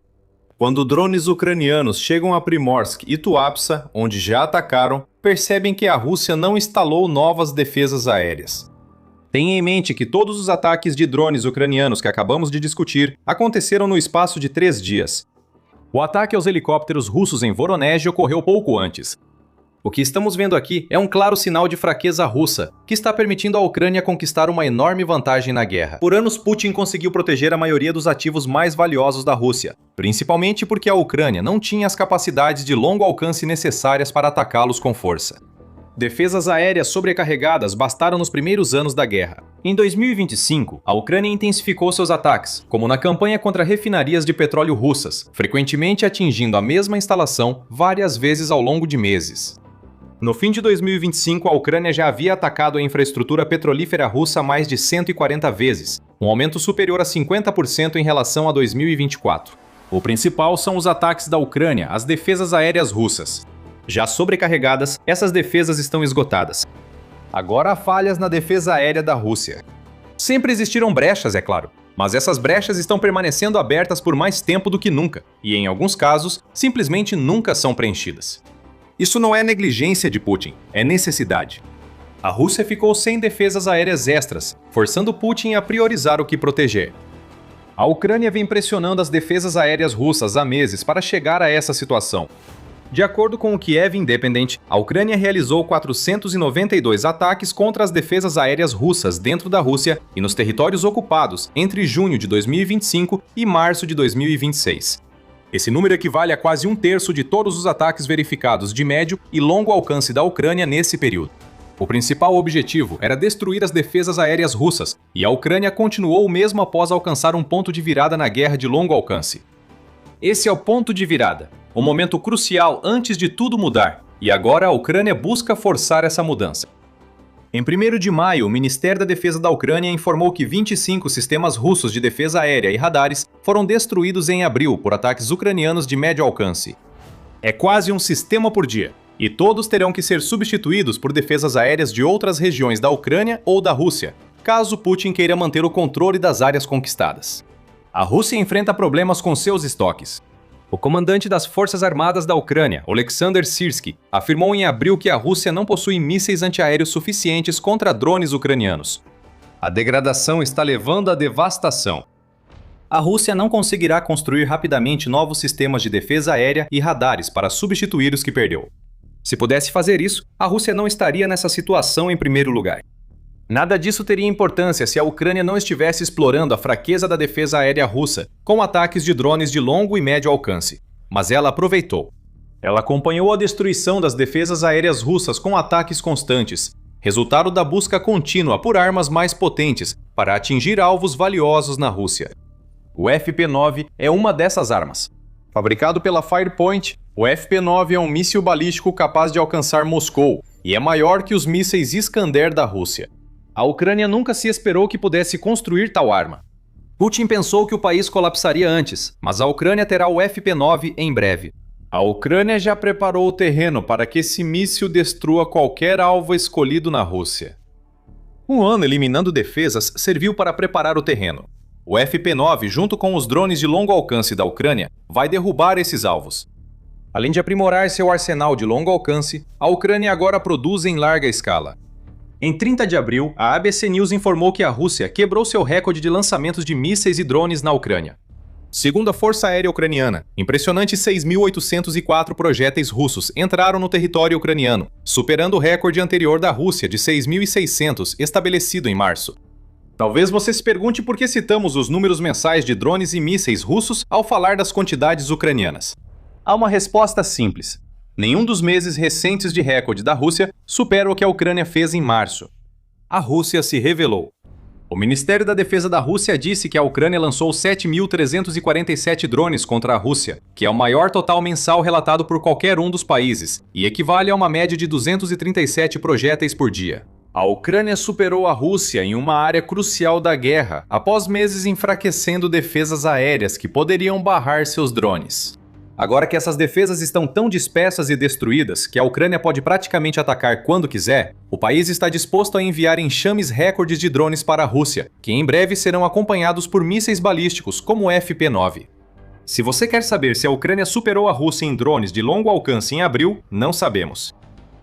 Quando drones ucranianos chegam a Primorsk e Tuapsa, onde já atacaram, percebem que a Rússia não instalou novas defesas aéreas. Tenha em mente que todos os ataques de drones ucranianos que acabamos de discutir aconteceram no espaço de 3 dias. O ataque aos helicópteros russos em Voronezh ocorreu pouco antes. O que estamos vendo aqui é um claro sinal de fraqueza russa, que está permitindo à Ucrânia conquistar uma enorme vantagem na guerra. Por anos, Putin conseguiu proteger a maioria dos ativos mais valiosos da Rússia, principalmente porque a Ucrânia não tinha as capacidades de longo alcance necessárias para atacá-los com força. Defesas aéreas sobrecarregadas bastaram nos primeiros anos da guerra. Em 2025, a Ucrânia intensificou seus ataques, como na campanha contra refinarias de petróleo russas, frequentemente atingindo a mesma instalação várias vezes ao longo de meses. No fim de 2025, a Ucrânia já havia atacado a infraestrutura petrolífera russa mais de 140 vezes, um aumento superior a 50% em relação a 2024. O principal são os ataques da Ucrânia às defesas aéreas russas. Já sobrecarregadas, essas defesas estão esgotadas. Agora há falhas na defesa aérea da Rússia. Sempre existiram brechas, é claro, mas essas brechas estão permanecendo abertas por mais tempo do que nunca, e em alguns casos, simplesmente nunca são preenchidas. Isso não é negligência de Putin, é necessidade. A Rússia ficou sem defesas aéreas extras, forçando Putin a priorizar o que proteger. A Ucrânia vem pressionando as defesas aéreas russas há meses para chegar a essa situação. De acordo com o Kiev Independent, a Ucrânia realizou 492 ataques contra as defesas aéreas russas dentro da Rússia e nos territórios ocupados entre junho de 2025 e março de 2026. Esse número equivale a quase um terço de todos os ataques verificados de médio e longo alcance da Ucrânia nesse período. O principal objetivo era destruir as defesas aéreas russas, e a Ucrânia continuou mesmo após alcançar um ponto de virada na guerra de longo alcance. Esse é o ponto de virada, o momento crucial antes de tudo mudar, e agora a Ucrânia busca forçar essa mudança. Em 1º de maio, o Ministério da Defesa da Ucrânia informou que 25 sistemas russos de defesa aérea e radares foram destruídos em abril por ataques ucranianos de médio alcance. É quase um sistema por dia, e todos terão que ser substituídos por defesas aéreas de outras regiões da Ucrânia ou da Rússia, caso Putin queira manter o controle das áreas conquistadas. A Rússia enfrenta problemas com seus estoques. O comandante das Forças Armadas da Ucrânia, Oleksandr Syrskyi, afirmou em abril que a Rússia não possui mísseis antiaéreos suficientes contra drones ucranianos. A degradação está levando à devastação. A Rússia não conseguirá construir rapidamente novos sistemas de defesa aérea e radares para substituir os que perdeu. Se pudesse fazer isso, a Rússia não estaria nessa situação em primeiro lugar. Nada disso teria importância se a Ucrânia não estivesse explorando a fraqueza da defesa aérea russa, com ataques de drones de longo e médio alcance. Mas ela aproveitou. Ela acompanhou a destruição das defesas aéreas russas com ataques constantes, resultado da busca contínua por armas mais potentes para atingir alvos valiosos na Rússia. O FP-9 é uma dessas armas. Fabricado pela Firepoint, o FP-9 é um míssil balístico capaz de alcançar Moscou e é maior que os mísseis Iskander da Rússia. A Ucrânia nunca se esperou que pudesse construir tal arma. Putin pensou que o país colapsaria antes, mas a Ucrânia terá o FP-9 em breve. A Ucrânia já preparou o terreno para que esse míssil destrua qualquer alvo escolhido na Rússia. Um ano eliminando defesas serviu para preparar o terreno. O FP-9, junto com os drones de longo alcance da Ucrânia, vai derrubar esses alvos. Além de aprimorar seu arsenal de longo alcance, a Ucrânia agora produz em larga escala. Em 30 de abril, a ABC News informou que a Rússia quebrou seu recorde de lançamentos de mísseis e drones na Ucrânia. Segundo a Força Aérea Ucraniana, impressionantes 6.804 projéteis russos entraram no território ucraniano, superando o recorde anterior da Rússia de 6.600, estabelecido em março. Talvez você se pergunte por que citamos os números mensais de drones e mísseis russos ao falar das quantidades ucranianas. Há uma resposta simples. Nenhum dos meses recentes de recorde da Rússia supera o que a Ucrânia fez em março. A Rússia se revelou. O Ministério da Defesa da Rússia disse que a Ucrânia lançou 7.347 drones contra a Rússia, que é o maior total mensal relatado por qualquer um dos países, e equivale a uma média de 237 projéteis por dia. A Ucrânia superou a Rússia em uma área crucial da guerra, após meses enfraquecendo defesas aéreas que poderiam barrar seus drones. Agora que essas defesas estão tão dispersas e destruídas que a Ucrânia pode praticamente atacar quando quiser, o país está disposto a enviar enxames recordes de drones para a Rússia, que em breve serão acompanhados por mísseis balísticos como o FP-9. Se você quer saber se a Ucrânia superou a Rússia em drones de longo alcance em abril, não sabemos.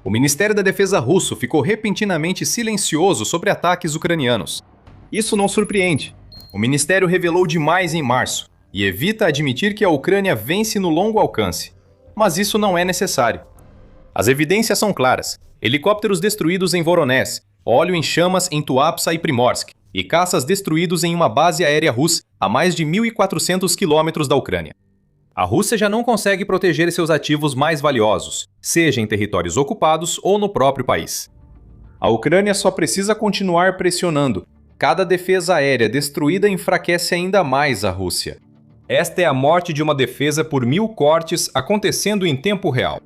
O Ministério da Defesa russo ficou repentinamente silencioso sobre ataques ucranianos. Isso não surpreende. O ministério revelou demais em março e evita admitir que a Ucrânia vence no longo alcance. Mas isso não é necessário. As evidências são claras. Helicópteros destruídos em Voronezh, óleo em chamas em Tuapsa e Primorsk, e caças destruídos em uma base aérea russa a mais de 1.400 quilômetros da Ucrânia. A Rússia já não consegue proteger seus ativos mais valiosos, seja em territórios ocupados ou no próprio país. A Ucrânia só precisa continuar pressionando. Cada defesa aérea destruída enfraquece ainda mais a Rússia. Esta é a morte de uma defesa por 1000 cortes acontecendo em tempo real.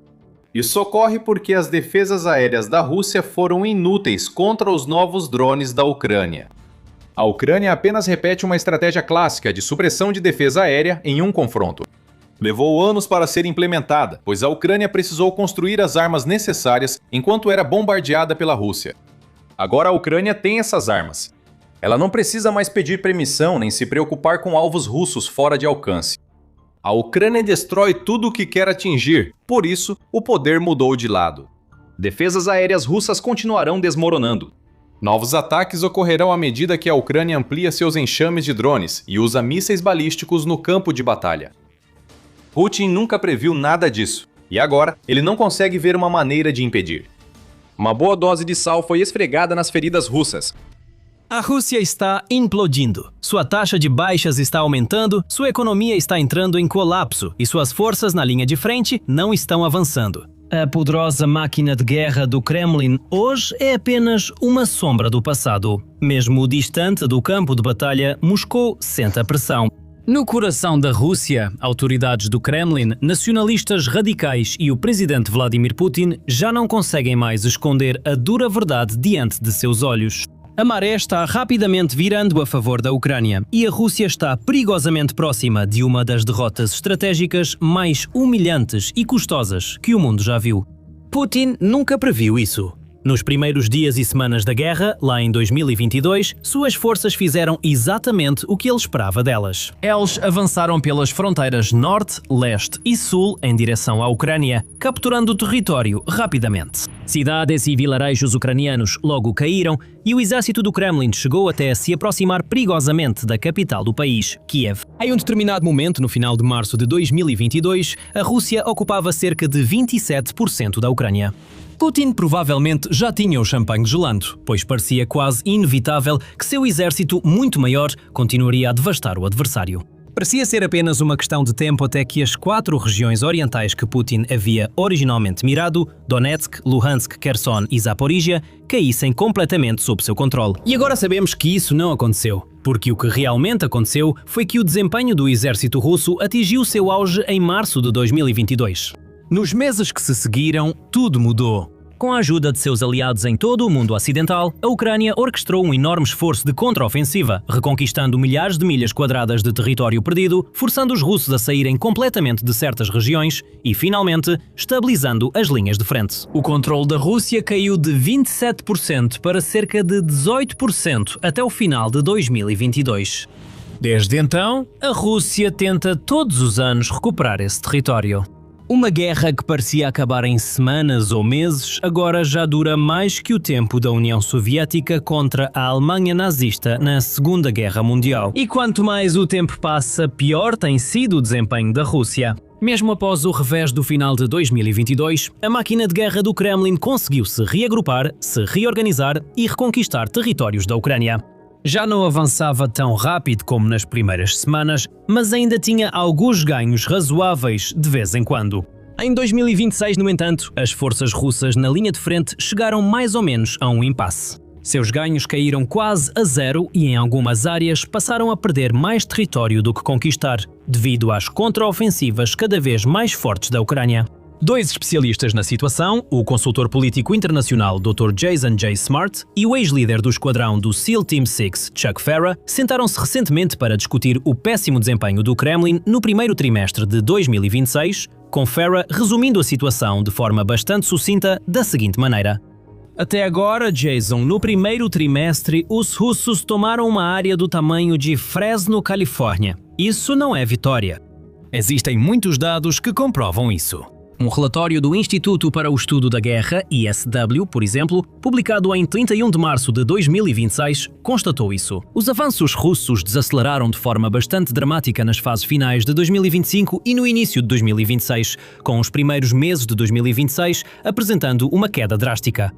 Isso ocorre porque as defesas aéreas da Rússia foram inúteis contra os novos drones da Ucrânia. A Ucrânia apenas repete uma estratégia clássica de supressão de defesa aérea em um confronto. Levou anos para ser implementada, pois a Ucrânia precisou construir as armas necessárias enquanto era bombardeada pela Rússia. Agora a Ucrânia tem essas armas. Ela não precisa mais pedir permissão nem se preocupar com alvos russos fora de alcance. A Ucrânia destrói tudo o que quer atingir, por isso, o poder mudou de lado. Defesas aéreas russas continuarão desmoronando. Novos ataques ocorrerão à medida que a Ucrânia amplia seus enxames de drones e usa mísseis balísticos no campo de batalha. Putin nunca previu nada disso, e agora ele não consegue ver uma maneira de impedir. Uma boa dose de sal foi esfregada nas feridas russas. A Rússia está implodindo. Sua taxa de baixas está aumentando, sua economia está entrando em colapso e suas forças na linha de frente não estão avançando. A poderosa máquina de guerra do Kremlin hoje é apenas uma sombra do passado. Mesmo distante do campo de batalha, Moscou sente a pressão. No coração da Rússia, autoridades do Kremlin, nacionalistas radicais e o presidente Vladimir Putin já não conseguem mais esconder a dura verdade diante de seus olhos. A maré está rapidamente virando a favor da Ucrânia e a Rússia está perigosamente próxima de uma das derrotas estratégicas mais humilhantes e custosas que o mundo já viu. Putin nunca previu isso. Nos primeiros dias e semanas da guerra, lá em 2022, suas forças fizeram exatamente o que ele esperava delas. Eles avançaram pelas fronteiras norte, leste e sul em direção à Ucrânia, capturando o território rapidamente. Cidades e vilarejos ucranianos logo caíram e o exército do Kremlin chegou até a se aproximar perigosamente da capital do país, Kiev. Em um determinado momento, no final de março de 2022, a Rússia ocupava cerca de 27% da Ucrânia. Putin provavelmente já tinha o champanhe gelando, pois parecia quase inevitável que seu exército muito maior continuaria a devastar o adversário. Parecia ser apenas uma questão de tempo até que as 4 regiões orientais que Putin havia originalmente mirado, Donetsk, Luhansk, Kherson e Zaporizhia, caíssem completamente sob seu controle. E agora sabemos que isso não aconteceu, porque o que realmente aconteceu foi que o desempenho do exército russo atingiu seu auge em março de 2022. Nos meses que se seguiram, tudo mudou. Com a ajuda de seus aliados em todo o mundo ocidental, a Ucrânia orquestrou um enorme esforço de contraofensiva, reconquistando milhares de milhas quadradas de território perdido, forçando os russos a saírem completamente de certas regiões e, finalmente, estabilizando as linhas de frente. O controle da Rússia caiu de 27% para cerca de 18% até o final de 2022. Desde então, a Rússia tenta todos os anos recuperar esse território. Uma guerra que parecia acabar em semanas ou meses, agora já dura mais que o tempo da União Soviética contra a Alemanha nazista na Segunda Guerra Mundial. E quanto mais o tempo passa, pior tem sido o desempenho da Rússia. Mesmo após o revés do final de 2022, a máquina de guerra do Kremlin conseguiu se reagrupar, se reorganizar e reconquistar territórios da Ucrânia. Já não avançava tão rápido como nas primeiras semanas, mas ainda tinha alguns ganhos razoáveis de vez em quando. Em 2026, no entanto, as forças russas na linha de frente chegaram mais ou menos a um impasse. Seus ganhos caíram quase a zero e em algumas áreas passaram a perder mais território do que conquistar, devido às contraofensivas cada vez mais fortes da Ucrânia. 2 especialistas na situação, o consultor político internacional Dr. Jason J. Smart e o ex-líder do esquadrão do SEAL Team 6, Chuck Farah, sentaram-se recentemente para discutir o péssimo desempenho do Kremlin no primeiro trimestre de 2026, com Farah resumindo a situação de forma bastante sucinta da seguinte maneira. Até agora, Jason, no primeiro trimestre, os russos tomaram uma área do tamanho de Fresno, Califórnia. Isso não é vitória. Existem muitos dados que comprovam isso. Um relatório do Instituto para o Estudo da Guerra, ISW, por exemplo, publicado em 31 de março de 2026, constatou isso. Os avanços russos desaceleraram de forma bastante dramática nas fases finais de 2025 e no início de 2026, com os primeiros meses de 2026 apresentando uma queda drástica.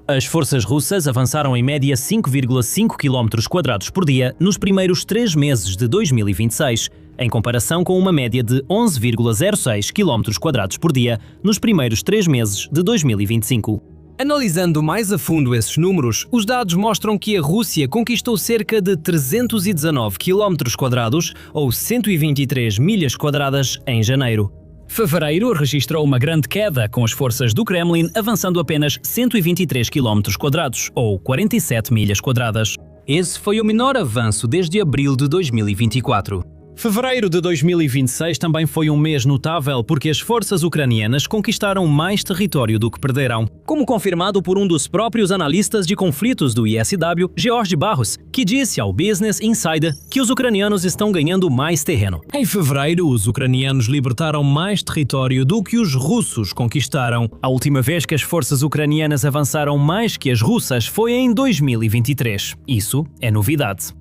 As forças russas avançaram em média 5,5 km² por dia nos primeiros 3 meses de 2026, em comparação com uma média de 11,06 km² por dia nos primeiros 3 meses de 2025. Analisando mais a fundo esses números, os dados mostram que a Rússia conquistou cerca de 319 km² ou 123 milhas quadradas em janeiro. Fevereiro registrou uma grande queda, com as forças do Kremlin avançando apenas 123 km², ou 47 milhas quadradas. Esse foi o menor avanço desde abril de 2024. Fevereiro de 2026 também foi um mês notável porque as forças ucranianas conquistaram mais território do que perderam, como confirmado por um dos próprios analistas de conflitos do ISW, George Barros, que disse ao Business Insider que os ucranianos estão ganhando mais terreno. Em fevereiro, os ucranianos libertaram mais território do que os russos conquistaram. A última vez que as forças ucranianas avançaram mais que as russas foi em 2023. Isso é novidade.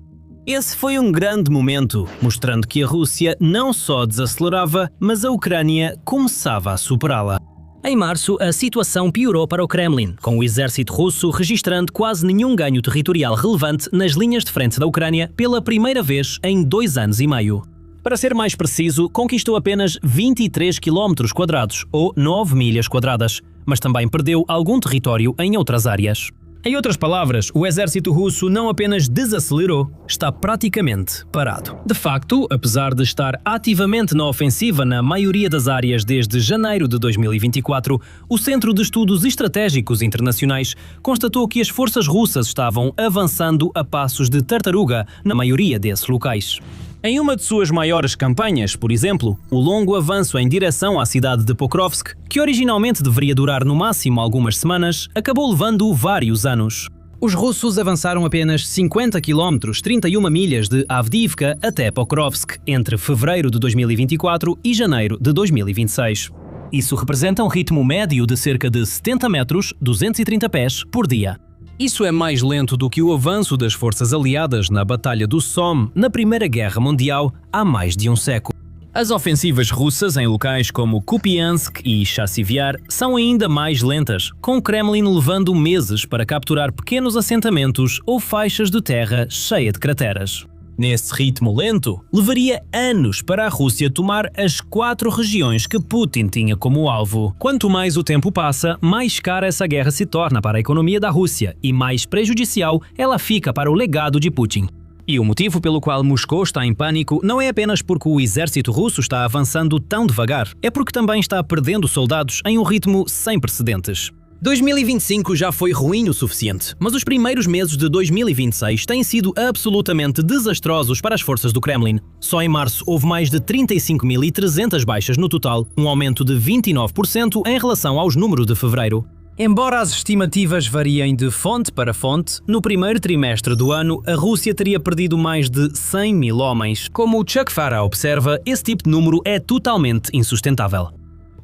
Esse foi um grande momento, mostrando que a Rússia não só desacelerava, mas a Ucrânia começava a superá-la. Em março, a situação piorou para o Kremlin, com o exército russo registrando quase nenhum ganho territorial relevante nas linhas de frente da Ucrânia pela primeira vez em 2 anos e meio. Para ser mais preciso, conquistou apenas 23 km², ou 9 milhas quadradas, mas também perdeu algum território em outras áreas. Em outras palavras, o exército russo não apenas desacelerou, está praticamente parado. De facto, apesar de estar ativamente na ofensiva na maioria das áreas desde janeiro de 2024, o Centro de Estudos Estratégicos Internacionais constatou que as forças russas estavam avançando a passos de tartaruga na maioria desses locais. Em uma de suas maiores campanhas, por exemplo, o longo avanço em direção à cidade de Pokrovsk, que originalmente deveria durar no máximo algumas semanas, acabou levando vários anos. Os russos avançaram apenas 50 km, 31 milhas de Avdiivka até Pokrovsk, entre fevereiro de 2024 e janeiro de 2026. Isso representa um ritmo médio de cerca de 70 metros, 230 pés, por dia. Isso é mais lento do que o avanço das forças aliadas na Batalha do Somme na Primeira Guerra Mundial há mais de um século. As ofensivas russas em locais como Kupiansk e Chassivyar são ainda mais lentas, com o Kremlin levando meses para capturar pequenos assentamentos ou faixas de terra cheia de crateras. Nesse ritmo lento, levaria anos para a Rússia tomar as 4 regiões que Putin tinha como alvo. Quanto mais o tempo passa, mais cara essa guerra se torna para a economia da Rússia e mais prejudicial ela fica para o legado de Putin. E o motivo pelo qual Moscou está em pânico não é apenas porque o exército russo está avançando tão devagar, é porque também está perdendo soldados em um ritmo sem precedentes. 2025 já foi ruim o suficiente, mas os primeiros meses de 2026 têm sido absolutamente desastrosos para as forças do Kremlin. Só em março houve mais de 35.300 baixas no total, um aumento de 29% em relação aos números de fevereiro. Embora as estimativas variem de fonte para fonte, no primeiro trimestre do ano a Rússia teria perdido mais de 100 mil homens. Como o Chuck Farah observa, esse tipo de número é totalmente insustentável.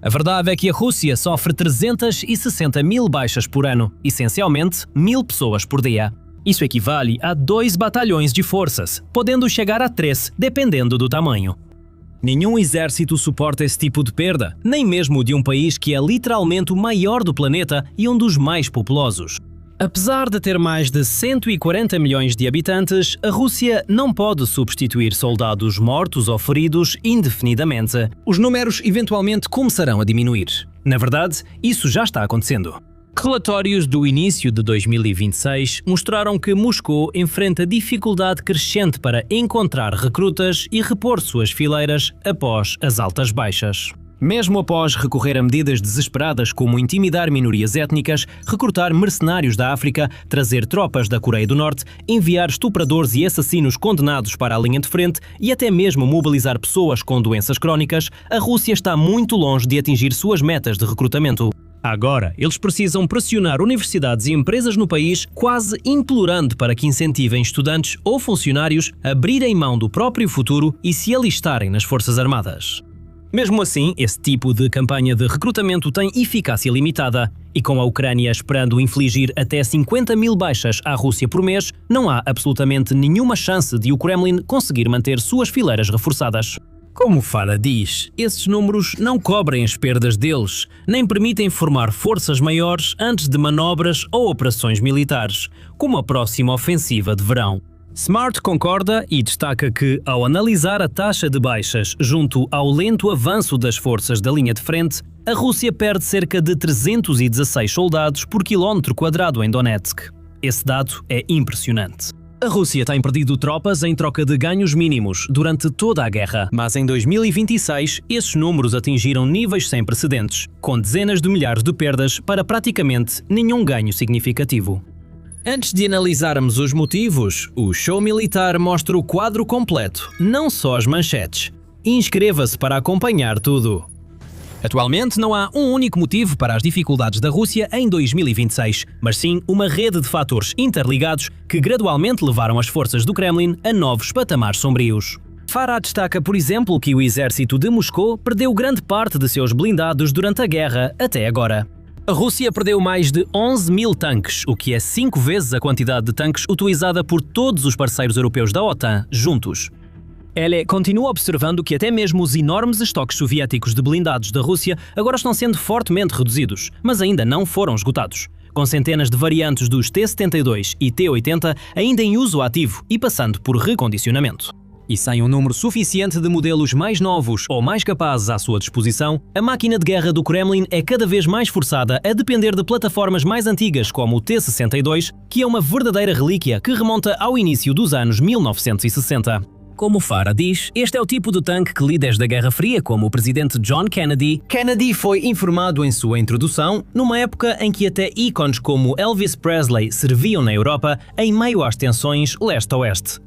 A verdade é que a Rússia sofre 360 mil baixas por ano, essencialmente 1.000 pessoas por dia. Isso equivale a 2 batalhões de forças, podendo chegar a 3, dependendo do tamanho. Nenhum exército suporta esse tipo de perda, nem mesmo de um país que é literalmente o maior do planeta e um dos mais populosos. Apesar de ter mais de 140 milhões de habitantes, a Rússia não pode substituir soldados mortos ou feridos indefinidamente. Os números eventualmente começarão a diminuir. Na verdade, isso já está acontecendo. Relatórios do início de 2026 mostraram que Moscou enfrenta dificuldade crescente para encontrar recrutas e repor suas fileiras após as altas baixas. Mesmo após recorrer a medidas desesperadas como intimidar minorias étnicas, recrutar mercenários da África, trazer tropas da Coreia do Norte, enviar estupradores e assassinos condenados para a linha de frente e até mesmo mobilizar pessoas com doenças crónicas, a Rússia está muito longe de atingir suas metas de recrutamento. Agora, eles precisam pressionar universidades e empresas no país, quase implorando para que incentivem estudantes ou funcionários a abrirem mão do próprio futuro e se alistarem nas Forças Armadas. Mesmo assim, esse tipo de campanha de recrutamento tem eficácia limitada, e com a Ucrânia esperando infligir até 50 mil baixas à Rússia por mês, não há absolutamente nenhuma chance de o Kremlin conseguir manter suas fileiras reforçadas. Como Farah diz, esses números não cobrem as perdas deles, nem permitem formar forças maiores antes de manobras ou operações militares, como a próxima ofensiva de verão. Smart concorda e destaca que, ao analisar a taxa de baixas junto ao lento avanço das forças da linha de frente, a Rússia perde cerca de 316 soldados por quilómetro quadrado em Donetsk. Esse dado é impressionante. A Rússia tem perdido tropas em troca de ganhos mínimos durante toda a guerra, mas em 2026 esses números atingiram níveis sem precedentes, com dezenas de milhares de perdas para praticamente nenhum ganho significativo. Antes de analisarmos os motivos, o show militar mostra o quadro completo, não só as manchetes. Inscreva-se para acompanhar tudo. Atualmente não há um único motivo para as dificuldades da Rússia em 2026, mas sim uma rede de fatores interligados que gradualmente levaram as forças do Kremlin a novos patamares sombrios. Farah destaca, por exemplo, que o exército de Moscou perdeu grande parte de seus blindados durante a guerra até agora. A Rússia perdeu mais de 11 mil tanques, o que é 5 vezes a quantidade de tanques utilizada por todos os parceiros europeus da OTAN juntos. Ele continua observando que até mesmo os enormes estoques soviéticos de blindados da Rússia agora estão sendo fortemente reduzidos, mas ainda não foram esgotados, com centenas de variantes dos T-72 e T-80 ainda em uso ativo e passando por recondicionamento. E sem um número suficiente de modelos mais novos ou mais capazes à sua disposição, a máquina de guerra do Kremlin é cada vez mais forçada a depender de plataformas mais antigas como o T-62, que é uma verdadeira relíquia que remonta ao início dos anos 1960. Como Farah diz, este é o tipo de tanque que líderes da Guerra Fria, como o presidente John Kennedy foi informado em sua introdução, numa época em que até ícones como Elvis Presley serviam na Europa em meio às tensões leste-oeste.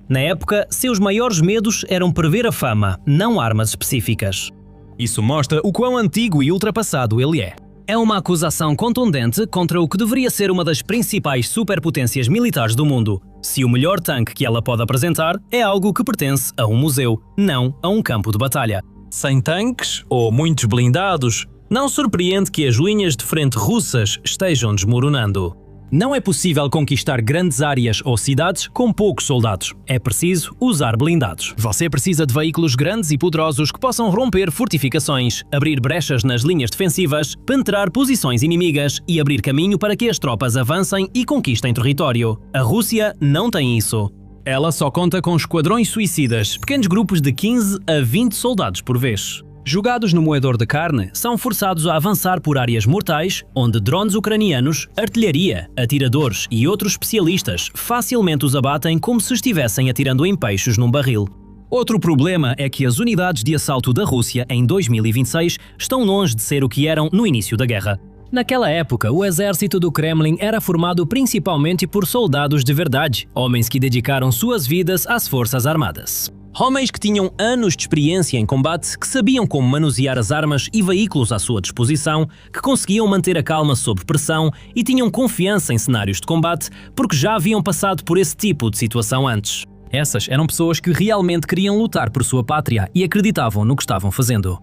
Na época, seus maiores medos eram prever a fama, não armas específicas. Isso mostra o quão antigo e ultrapassado ele é. É uma acusação contundente contra o que deveria ser uma das principais superpotências militares do mundo, se o melhor tanque que ela pode apresentar é algo que pertence a um museu, não a um campo de batalha. Sem tanques, ou muitos blindados, não surpreende que as linhas de frente russas estejam desmoronando. Não é possível conquistar grandes áreas ou cidades com poucos soldados. É preciso usar blindados. Você precisa de veículos grandes e poderosos que possam romper fortificações, abrir brechas nas linhas defensivas, penetrar posições inimigas e abrir caminho para que as tropas avancem e conquistem território. A Rússia não tem isso. Ela só conta com esquadrões suicidas, pequenos grupos de 15 a 20 soldados por vez. Jogados no moedor de carne, são forçados a avançar por áreas mortais, onde drones ucranianos, artilharia, atiradores e outros especialistas facilmente os abatem como se estivessem atirando em peixes num barril. Outro problema é que as unidades de assalto da Rússia em 2026 estão longe de ser o que eram no início da guerra. Naquela época, o exército do Kremlin era formado principalmente por soldados de verdade, homens que dedicaram suas vidas às forças armadas. Homens que tinham anos de experiência em combate, que sabiam como manusear as armas e veículos à sua disposição, que conseguiam manter a calma sob pressão e tinham confiança em cenários de combate porque já haviam passado por esse tipo de situação antes. Essas eram pessoas que realmente queriam lutar por sua pátria e acreditavam no que estavam fazendo.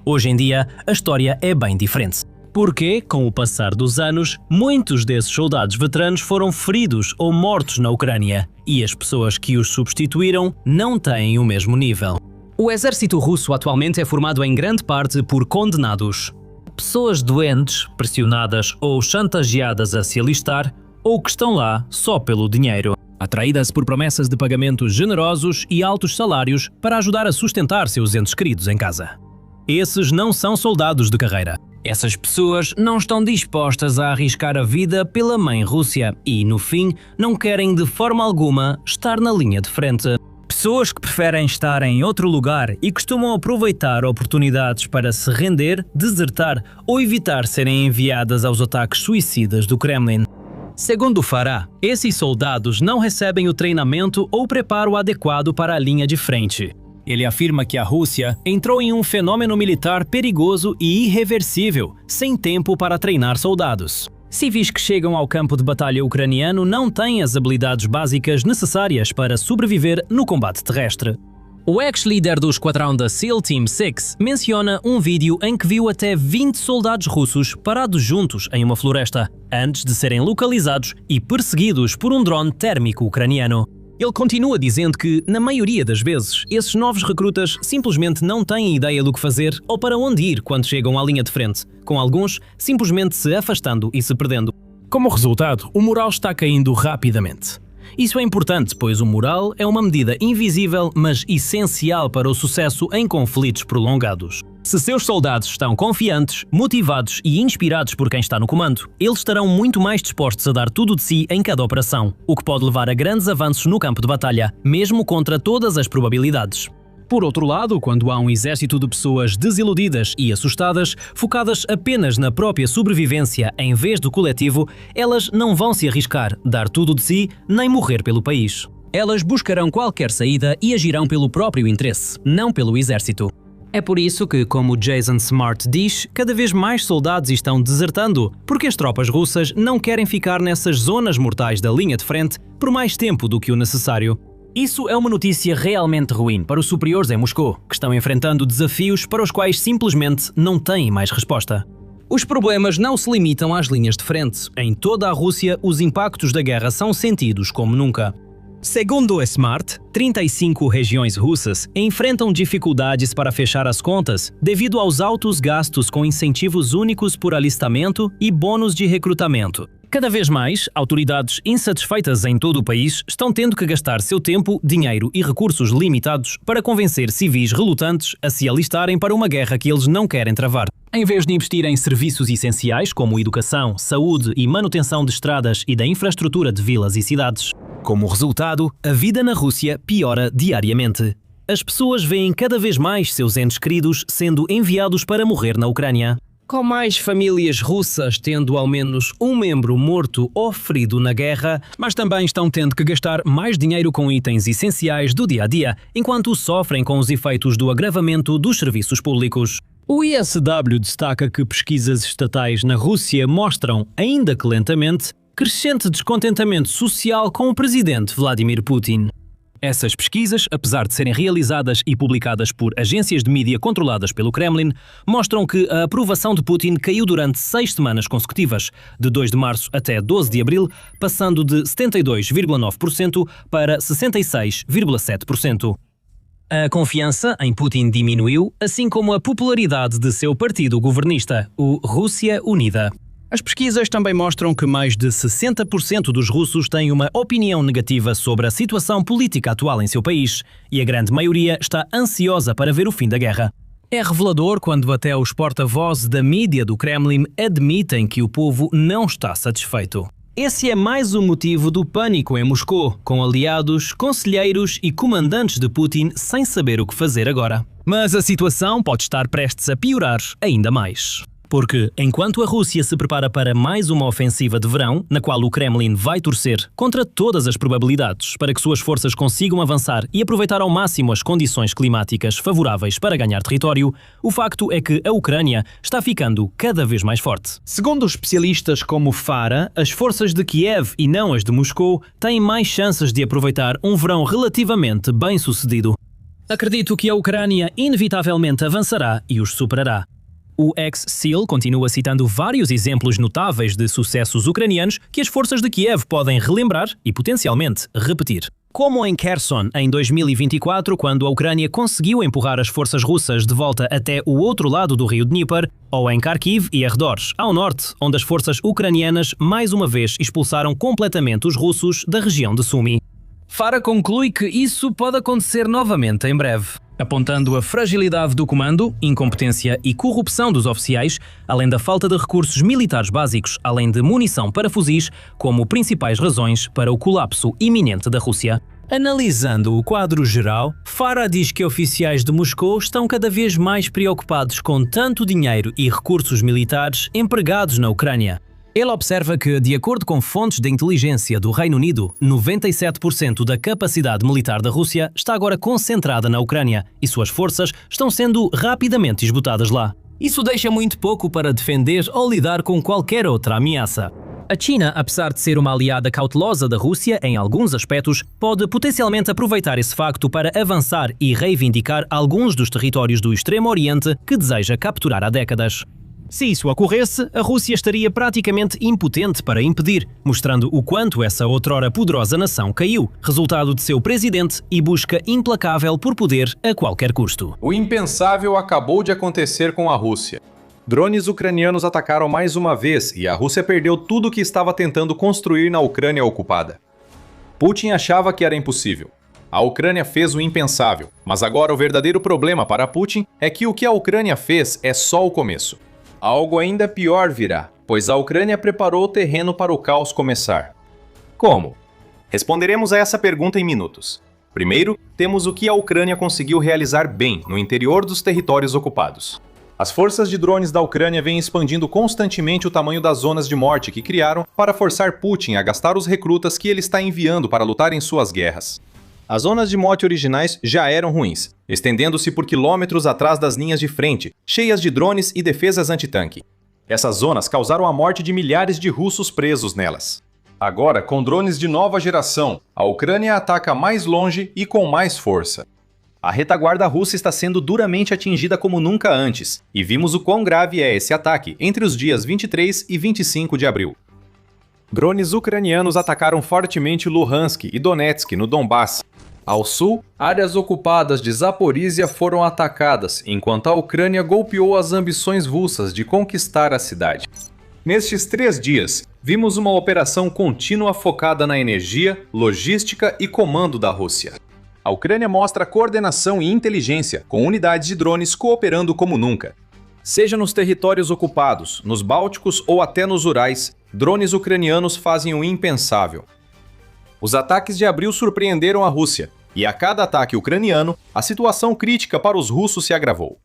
Hoje em dia, a história é bem diferente. Porque, com o passar dos anos, muitos desses soldados veteranos foram feridos ou mortos na Ucrânia, e as pessoas que os substituíram não têm o mesmo nível. O exército russo atualmente é formado em grande parte por condenados. Pessoas doentes, pressionadas ou chantageadas a se alistar, ou que estão lá só pelo dinheiro, atraídas por promessas de pagamentos generosos e altos salários para ajudar a sustentar seus entes queridos em casa. Esses não são soldados de carreira. Essas pessoas não estão dispostas a arriscar a vida pela mãe Rússia e, no fim, não querem de forma alguma estar na linha de frente. Pessoas que preferem estar em outro lugar e costumam aproveitar oportunidades para se render, desertar ou evitar serem enviadas aos ataques suicidas do Kremlin. Segundo Farah, esses soldados não recebem o treinamento ou preparo adequado para a linha de frente. Ele afirma que a Rússia entrou em um fenômeno militar perigoso e irreversível, sem tempo para treinar soldados. Civis que chegam ao campo de batalha ucraniano não têm as habilidades básicas necessárias para sobreviver no combate terrestre. O ex-líder do esquadrão da SEAL Team 6 menciona um vídeo em que viu até 20 soldados russos parados juntos em uma floresta, antes de serem localizados e perseguidos por um drone térmico ucraniano. Ele continua dizendo que, na maioria das vezes, esses novos recrutas simplesmente não têm ideia do que fazer ou para onde ir quando chegam à linha de frente, com alguns simplesmente se afastando e se perdendo. Como resultado, o moral está caindo rapidamente. Isso é importante, pois o moral é uma medida invisível, mas essencial para o sucesso em conflitos prolongados. Se seus soldados estão confiantes, motivados e inspirados por quem está no comando, eles estarão muito mais dispostos a dar tudo de si em cada operação, o que pode levar a grandes avanços no campo de batalha, mesmo contra todas as probabilidades. Por outro lado, quando há um exército de pessoas desiludidas e assustadas, focadas apenas na própria sobrevivência em vez do coletivo, elas não vão se arriscar, dar tudo de si, nem morrer pelo país. Elas buscarão qualquer saída e agirão pelo próprio interesse, não pelo exército. É por isso que, como Jason Smart diz, cada vez mais soldados estão desertando, porque as tropas russas não querem ficar nessas zonas mortais da linha de frente por mais tempo do que o necessário. Isso é uma notícia realmente ruim para os superiores em Moscou, que estão enfrentando desafios para os quais simplesmente não têm mais resposta. Os problemas não se limitam às linhas de frente. Em toda a Rússia, os impactos da guerra são sentidos como nunca. Segundo a Smart, 35 regiões russas enfrentam dificuldades para fechar as contas devido aos altos gastos com incentivos únicos por alistamento e bônus de recrutamento. Cada vez mais, autoridades insatisfeitas em todo o país estão tendo que gastar seu tempo, dinheiro e recursos limitados para convencer civis relutantes a se alistarem para uma guerra que eles não querem travar. Em vez de investir em serviços essenciais como educação, saúde e manutenção de estradas e da infraestrutura de vilas e cidades. Como resultado, a vida na Rússia piora diariamente. As pessoas veem cada vez mais seus entes queridos sendo enviados para morrer na Ucrânia. Com mais famílias russas tendo ao menos um membro morto ou ferido na guerra, mas também estão tendo que gastar mais dinheiro com itens essenciais do dia-a-dia, enquanto sofrem com os efeitos do agravamento dos serviços públicos. O ISW destaca que pesquisas estatais na Rússia mostram, ainda que lentamente, crescente descontentamento social com o presidente Vladimir Putin. Essas pesquisas, apesar de serem realizadas e publicadas por agências de mídia controladas pelo Kremlin, mostram que a aprovação de Putin caiu durante 6 semanas consecutivas, de 2 de março até 12 de abril, passando de 72,9% para 66,7%. A confiança em Putin diminuiu, assim como a popularidade de seu partido governista, o Rússia Unida. As pesquisas também mostram que mais de 60% dos russos têm uma opinião negativa sobre a situação política atual em seu país, e a grande maioria está ansiosa para ver o fim da guerra. É revelador quando até os porta-vozes da mídia do Kremlin admitem que o povo não está satisfeito. Esse é mais um motivo do pânico em Moscou, com aliados, conselheiros e comandantes de Putin sem saber o que fazer agora. Mas a situação pode estar prestes a piorar ainda mais. Porque, enquanto a Rússia se prepara para mais uma ofensiva de verão, na qual o Kremlin vai torcer contra todas as probabilidades para que suas forças consigam avançar e aproveitar ao máximo as condições climáticas favoráveis para ganhar território, o facto é que a Ucrânia está ficando cada vez mais forte. Segundo especialistas como Fara, as forças de Kiev e não as de Moscou têm mais chances de aproveitar um verão relativamente bem-sucedido. Acredito que a Ucrânia inevitavelmente avançará e os superará. O ex-SEAL continua citando vários exemplos notáveis de sucessos ucranianos que as forças de Kiev podem relembrar e potencialmente repetir. Como em Kherson, em 2024, quando a Ucrânia conseguiu empurrar as forças russas de volta até o outro lado do rio Dnieper, ou em Kharkiv e arredores, ao norte, onde as forças ucranianas mais uma vez expulsaram completamente os russos da região de Sumy. Fara conclui que isso pode acontecer novamente em breve, apontando a fragilidade do comando, incompetência e corrupção dos oficiais, além da falta de recursos militares básicos, além de munição para fuzis, como principais razões para o colapso iminente da Rússia. Analisando o quadro geral, Fara diz que oficiais de Moscou estão cada vez mais preocupados com tanto dinheiro e recursos militares empregados na Ucrânia. Ele observa que, de acordo com fontes de inteligência do Reino Unido, 97% da capacidade militar da Rússia está agora concentrada na Ucrânia e suas forças estão sendo rapidamente esgotadas lá. Isso deixa muito pouco para defender ou lidar com qualquer outra ameaça. A China, apesar de ser uma aliada cautelosa da Rússia em alguns aspectos, pode potencialmente aproveitar esse facto para avançar e reivindicar alguns dos territórios do Extremo Oriente que deseja capturar há décadas. Se isso ocorresse, a Rússia estaria praticamente impotente para impedir, mostrando o quanto essa outrora poderosa nação caiu, resultado de seu presidente e busca implacável por poder a qualquer custo. O impensável acabou de acontecer com a Rússia. Drones ucranianos atacaram mais uma vez e a Rússia perdeu tudo o que estava tentando construir na Ucrânia ocupada. Putin achava que era impossível. A Ucrânia fez o impensável, mas agora o verdadeiro problema para Putin é que o que a Ucrânia fez é só o começo. Algo ainda pior virá, pois a Ucrânia preparou o terreno para o caos começar. Como? Responderemos a essa pergunta em minutos. Primeiro, temos o que a Ucrânia conseguiu realizar bem no interior dos territórios ocupados. As forças de drones da Ucrânia vêm expandindo constantemente o tamanho das zonas de morte que criaram para forçar Putin a gastar os recrutas que ele está enviando para lutar em suas guerras. As zonas de morte originais já eram ruins, estendendo-se por quilômetros atrás das linhas de frente, cheias de drones e defesas antitanque. Essas zonas causaram a morte de milhares de russos presos nelas. Agora, com drones de nova geração, a Ucrânia ataca mais longe e com mais força. A retaguarda russa está sendo duramente atingida como nunca antes, e vimos o quão grave é esse ataque entre os dias 23 e 25 de abril. Drones ucranianos atacaram fortemente Luhansk e Donetsk, no Donbass. Ao sul, áreas ocupadas de Zaporísia foram atacadas, enquanto a Ucrânia golpeou as ambições russas de conquistar a cidade. Nestes 3 dias, vimos uma operação contínua focada na energia, logística e comando da Rússia. A Ucrânia mostra coordenação e inteligência, com unidades de drones cooperando como nunca. Seja nos territórios ocupados, nos Bálticos ou até nos Urais, drones ucranianos fazem o impensável. Os ataques de abril surpreenderam a Rússia, e a cada ataque ucraniano, a situação crítica para os russos se agravou.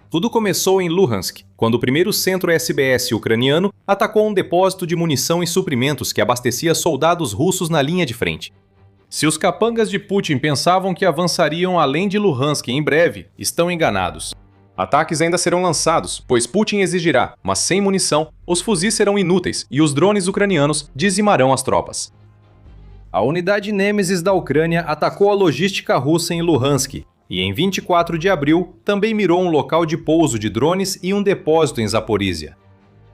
Tudo começou em Luhansk, quando o primeiro centro SBS ucraniano atacou um depósito de munição e suprimentos que abastecia soldados russos na linha de frente. Se os capangas de Putin pensavam que avançariam além de Luhansk em breve, estão enganados. Ataques ainda serão lançados, pois Putin exigirá, mas sem munição, os fuzis serão inúteis e os drones ucranianos dizimarão as tropas. A unidade Nemesis da Ucrânia atacou a logística russa em Luhansk, e em 24 de abril também mirou um local de pouso de drones e um depósito em Zaporísia.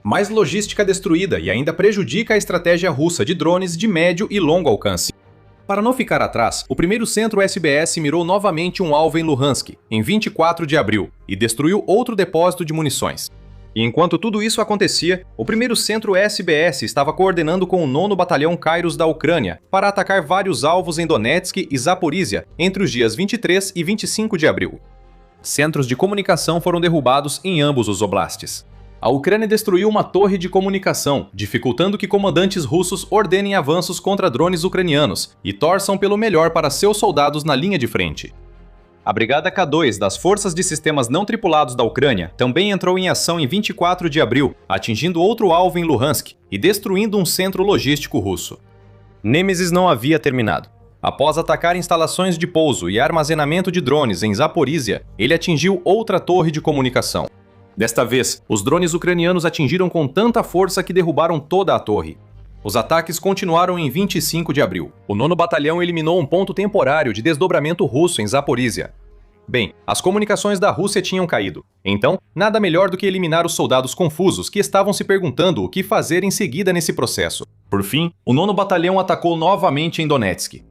Mais logística destruída e ainda prejudica a estratégia russa de drones de médio e longo alcance. Para não ficar atrás, o primeiro centro SBS mirou novamente um alvo em Luhansk, em 24 de abril, e destruiu outro depósito de munições. E enquanto tudo isso acontecia, o primeiro centro SBS estava coordenando com o 9º Batalhão Kairos da Ucrânia para atacar vários alvos em Donetsk e Zaporísia entre os dias 23 e 25 de abril. Centros de comunicação foram derrubados em ambos os oblastes. A Ucrânia destruiu uma torre de comunicação, dificultando que comandantes russos ordenem avanços contra drones ucranianos e torçam pelo melhor para seus soldados na linha de frente. A Brigada K2 das Forças de Sistemas Não Tripulados da Ucrânia também entrou em ação em 24 de abril, atingindo outro alvo em Luhansk e destruindo um centro logístico russo. Nemesis não havia terminado. Após atacar instalações de pouso e armazenamento de drones em Zaporísia, ele atingiu outra torre de comunicação. Desta vez, os drones ucranianos atingiram com tanta força que derrubaram toda a torre. Os ataques continuaram em 25 de abril. O 9º Batalhão eliminou um ponto temporário de desdobramento russo em Zaporísia. Bem, as comunicações da Rússia tinham caído. Então, nada melhor do que eliminar os soldados confusos que estavam se perguntando o que fazer em seguida nesse processo. Por fim, o 9º Batalhão atacou novamente em Donetsk.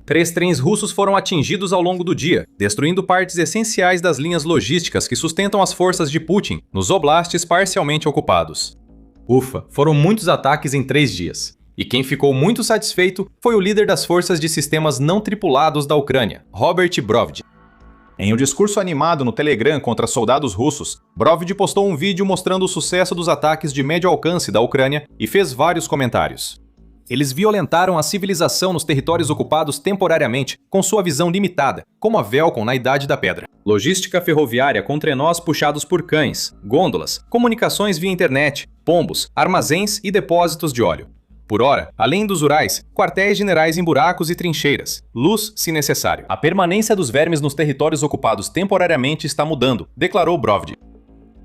3 trens russos foram atingidos ao longo do dia, destruindo partes essenciais das linhas logísticas que sustentam as forças de Putin nos oblastes parcialmente ocupados. Ufa, foram muitos ataques em 3 dias. E quem ficou muito satisfeito foi o líder das forças de sistemas não tripulados da Ucrânia, Robert Brovd. Em um discurso animado no Telegram contra soldados russos, Brovd postou um vídeo mostrando o sucesso dos ataques de médio alcance da Ucrânia e fez vários comentários. Eles violentaram a civilização nos territórios ocupados temporariamente, com sua visão limitada, como a Velcom na Idade da Pedra. Logística ferroviária com trenós puxados por cães, gôndolas, comunicações via internet, pombos, armazéns e depósitos de óleo. Por ora, além dos Urais, quartéis generais em buracos e trincheiras, luz se necessário. A permanência dos vermes nos territórios ocupados temporariamente está mudando, declarou Brovd.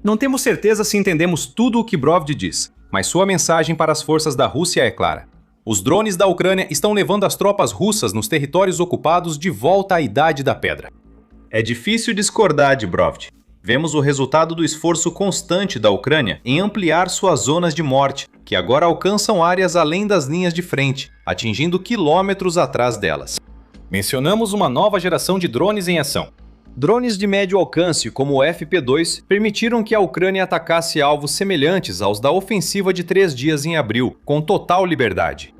Não temos certeza se entendemos tudo o que Brovd diz, mas sua mensagem para as forças da Rússia é clara. Os drones da Ucrânia estão levando as tropas russas nos territórios ocupados de volta à Idade da Pedra. É difícil discordar de Brovd. Vemos o resultado do esforço constante da Ucrânia em ampliar suas zonas de morte, que agora alcançam áreas além das linhas de frente, atingindo quilômetros atrás delas. Mencionamos uma nova geração de drones em ação. Drones de médio alcance, como o FP2, permitiram que a Ucrânia atacasse alvos semelhantes aos da ofensiva de 3 dias em abril, com total liberdade.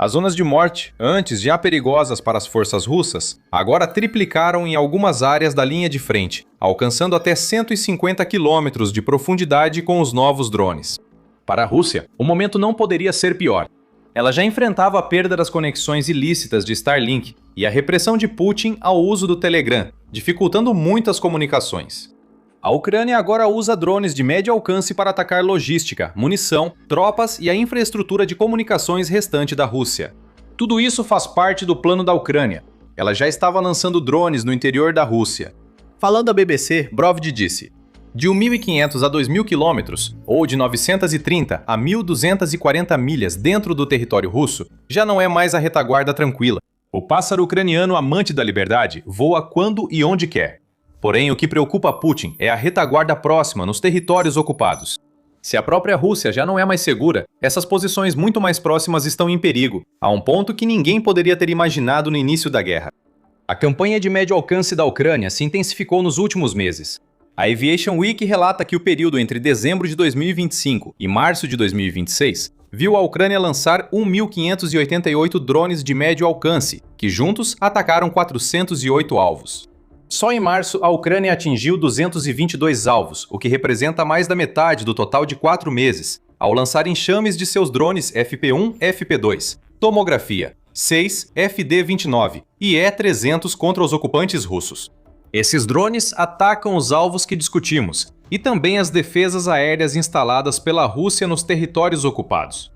As zonas de morte, antes já perigosas para as forças russas, agora triplicaram em algumas áreas da linha de frente, alcançando até 150 quilômetros de profundidade com os novos drones. Para a Rússia, o momento não poderia ser pior. Ela já enfrentava a perda das conexões ilícitas de Starlink e a repressão de Putin ao uso do Telegram, dificultando muito as comunicações. A Ucrânia agora usa drones de médio alcance para atacar logística, munição, tropas e a infraestrutura de comunicações restante da Rússia. Tudo isso faz parte do plano da Ucrânia. Ela já estava lançando drones no interior da Rússia. Falando à BBC, Brovd disse: de 1.500 a 2.000 quilômetros, ou de 930 a 1.240 milhas dentro do território russo, já não é mais a retaguarda tranquila. O pássaro ucraniano amante da liberdade voa quando e onde quer. Porém, o que preocupa Putin é a retaguarda próxima nos territórios ocupados. Se a própria Rússia já não é mais segura, essas posições muito mais próximas estão em perigo, a um ponto que ninguém poderia ter imaginado no início da guerra. A campanha de médio alcance da Ucrânia se intensificou nos últimos meses. A Aviation Week relata que o período entre dezembro de 2025 e março de 2026 viu a Ucrânia lançar 1.588 drones de médio alcance, que juntos atacaram 408 alvos. Só em março, a Ucrânia atingiu 222 alvos, o que representa mais da metade do total de 4 meses, ao lançar enxames de seus drones FP-1, FP-2, tomografia, 6, FD-29 e E-300 contra os ocupantes russos. Esses drones atacam os alvos que discutimos, e também as defesas aéreas instaladas pela Rússia nos territórios ocupados.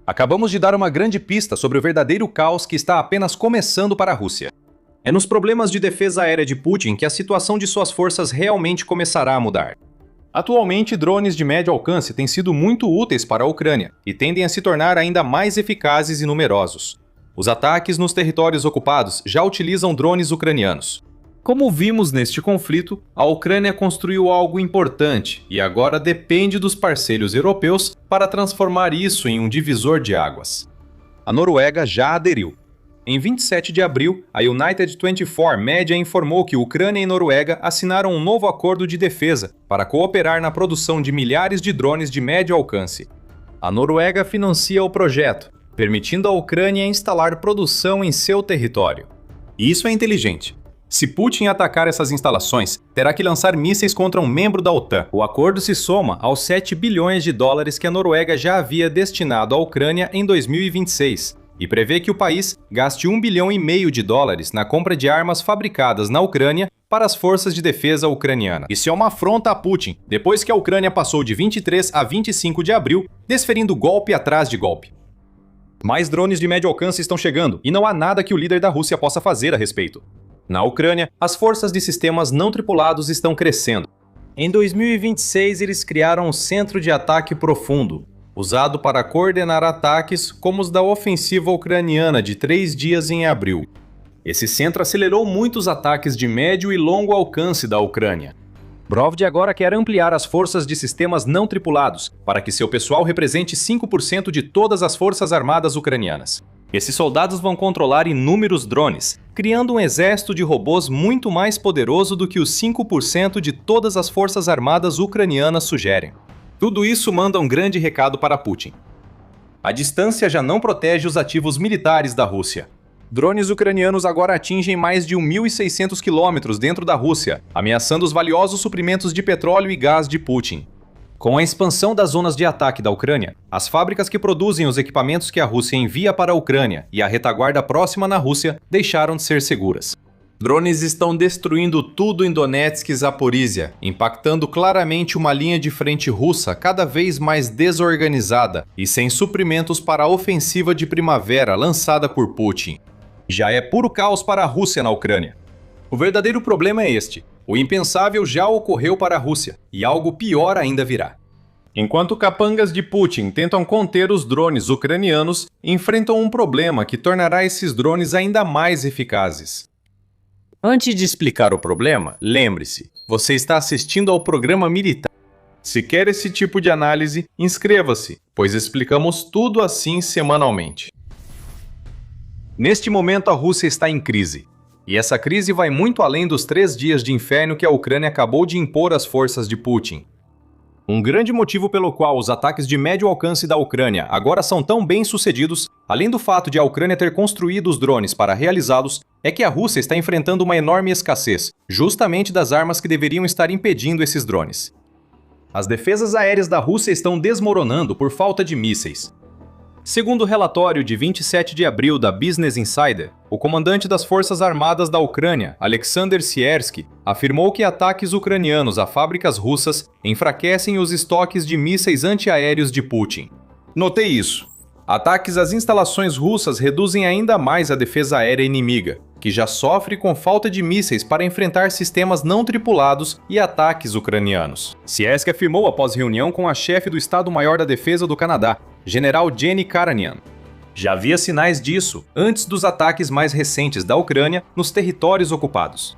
Acabamos de dar uma grande pista sobre o verdadeiro caos que está apenas começando para a Rússia. É nos problemas de defesa aérea de Putin que a situação de suas forças realmente começará a mudar. Atualmente, drones de médio alcance têm sido muito úteis para a Ucrânia e tendem a se tornar ainda mais eficazes e numerosos. Os ataques nos territórios ocupados já utilizam drones ucranianos. Como vimos neste conflito, a Ucrânia construiu algo importante e agora depende dos parceiros europeus para transformar isso em um divisor de águas. A Noruega já aderiu. Em 27 de abril, a United 24 Media informou que Ucrânia e Noruega assinaram um novo acordo de defesa para cooperar na produção de milhares de drones de médio alcance. A Noruega financia o projeto, permitindo à Ucrânia instalar produção em seu território. E isso é inteligente. Se Putin atacar essas instalações, terá que lançar mísseis contra um membro da OTAN. O acordo se soma aos 7 bilhões de dólares que a Noruega já havia destinado à Ucrânia em 2026 e prevê que o país gaste 1,5 bilhão de dólares na compra de armas fabricadas na Ucrânia para as forças de defesa ucranianas. Isso é uma afronta a Putin, depois que a Ucrânia passou de 23 a 25 de abril, desferindo golpe atrás de golpe. Mais drones de médio alcance estão chegando e não há nada que o líder da Rússia possa fazer a respeito. Na Ucrânia, as forças de sistemas não tripulados estão crescendo. Em 2026, eles criaram um centro de ataque profundo, usado para coordenar ataques como os da ofensiva ucraniana de 3 dias em abril. Esse centro acelerou muitos ataques de médio e longo alcance da Ucrânia. Brovd agora quer ampliar as forças de sistemas não tripulados, para que seu pessoal represente 5% de todas as forças armadas ucranianas. Esses soldados vão controlar inúmeros drones, criando um exército de robôs muito mais poderoso do que os 5% de todas as forças armadas ucranianas sugerem. Tudo isso manda um grande recado para Putin. A distância já não protege os ativos militares da Rússia. Drones ucranianos agora atingem mais de 1.600 quilômetros dentro da Rússia, ameaçando os valiosos suprimentos de petróleo e gás de Putin. Com a expansão das zonas de ataque da Ucrânia, as fábricas que produzem os equipamentos que a Rússia envia para a Ucrânia e a retaguarda próxima na Rússia deixaram de ser seguras. Drones estão destruindo tudo em Donetsk e Zaporizhia, impactando claramente uma linha de frente russa cada vez mais desorganizada e sem suprimentos para a ofensiva de primavera lançada por Putin. Já é puro caos para a Rússia na Ucrânia. O verdadeiro problema é este. O impensável já ocorreu para a Rússia, e algo pior ainda virá. Enquanto capangas de Putin tentam conter os drones ucranianos, enfrentam um problema que tornará esses drones ainda mais eficazes. Antes de explicar o problema, lembre-se, você está assistindo ao programa militar. Se quer esse tipo de análise, inscreva-se, pois explicamos tudo assim semanalmente. Neste momento, a Rússia está em crise. E essa crise vai muito além dos 3 dias de inferno que a Ucrânia acabou de impor às forças de Putin. Um grande motivo pelo qual os ataques de médio alcance da Ucrânia agora são tão bem-sucedidos, Além do fato de a Ucrânia ter construído os drones para realizá-los, é que a Rússia está enfrentando uma enorme escassez, justamente das armas que deveriam estar impedindo esses drones. As defesas aéreas da Rússia estão desmoronando por falta de mísseis. Segundo o relatório de 27 de abril da Business Insider, o comandante das Forças Armadas da Ucrânia, Alexander Siersky, afirmou que ataques ucranianos a fábricas russas enfraquecem os estoques de mísseis antiaéreos de Putin. Notei isso. Ataques às instalações russas reduzem ainda mais a defesa aérea inimiga, que já sofre com falta de mísseis para enfrentar sistemas não tripulados e ataques ucranianos. Siersky afirmou após reunião com a chefe do Estado-Maior da Defesa do Canadá, General Jenny Karanian. Já havia sinais disso antes dos ataques mais recentes da Ucrânia nos territórios ocupados.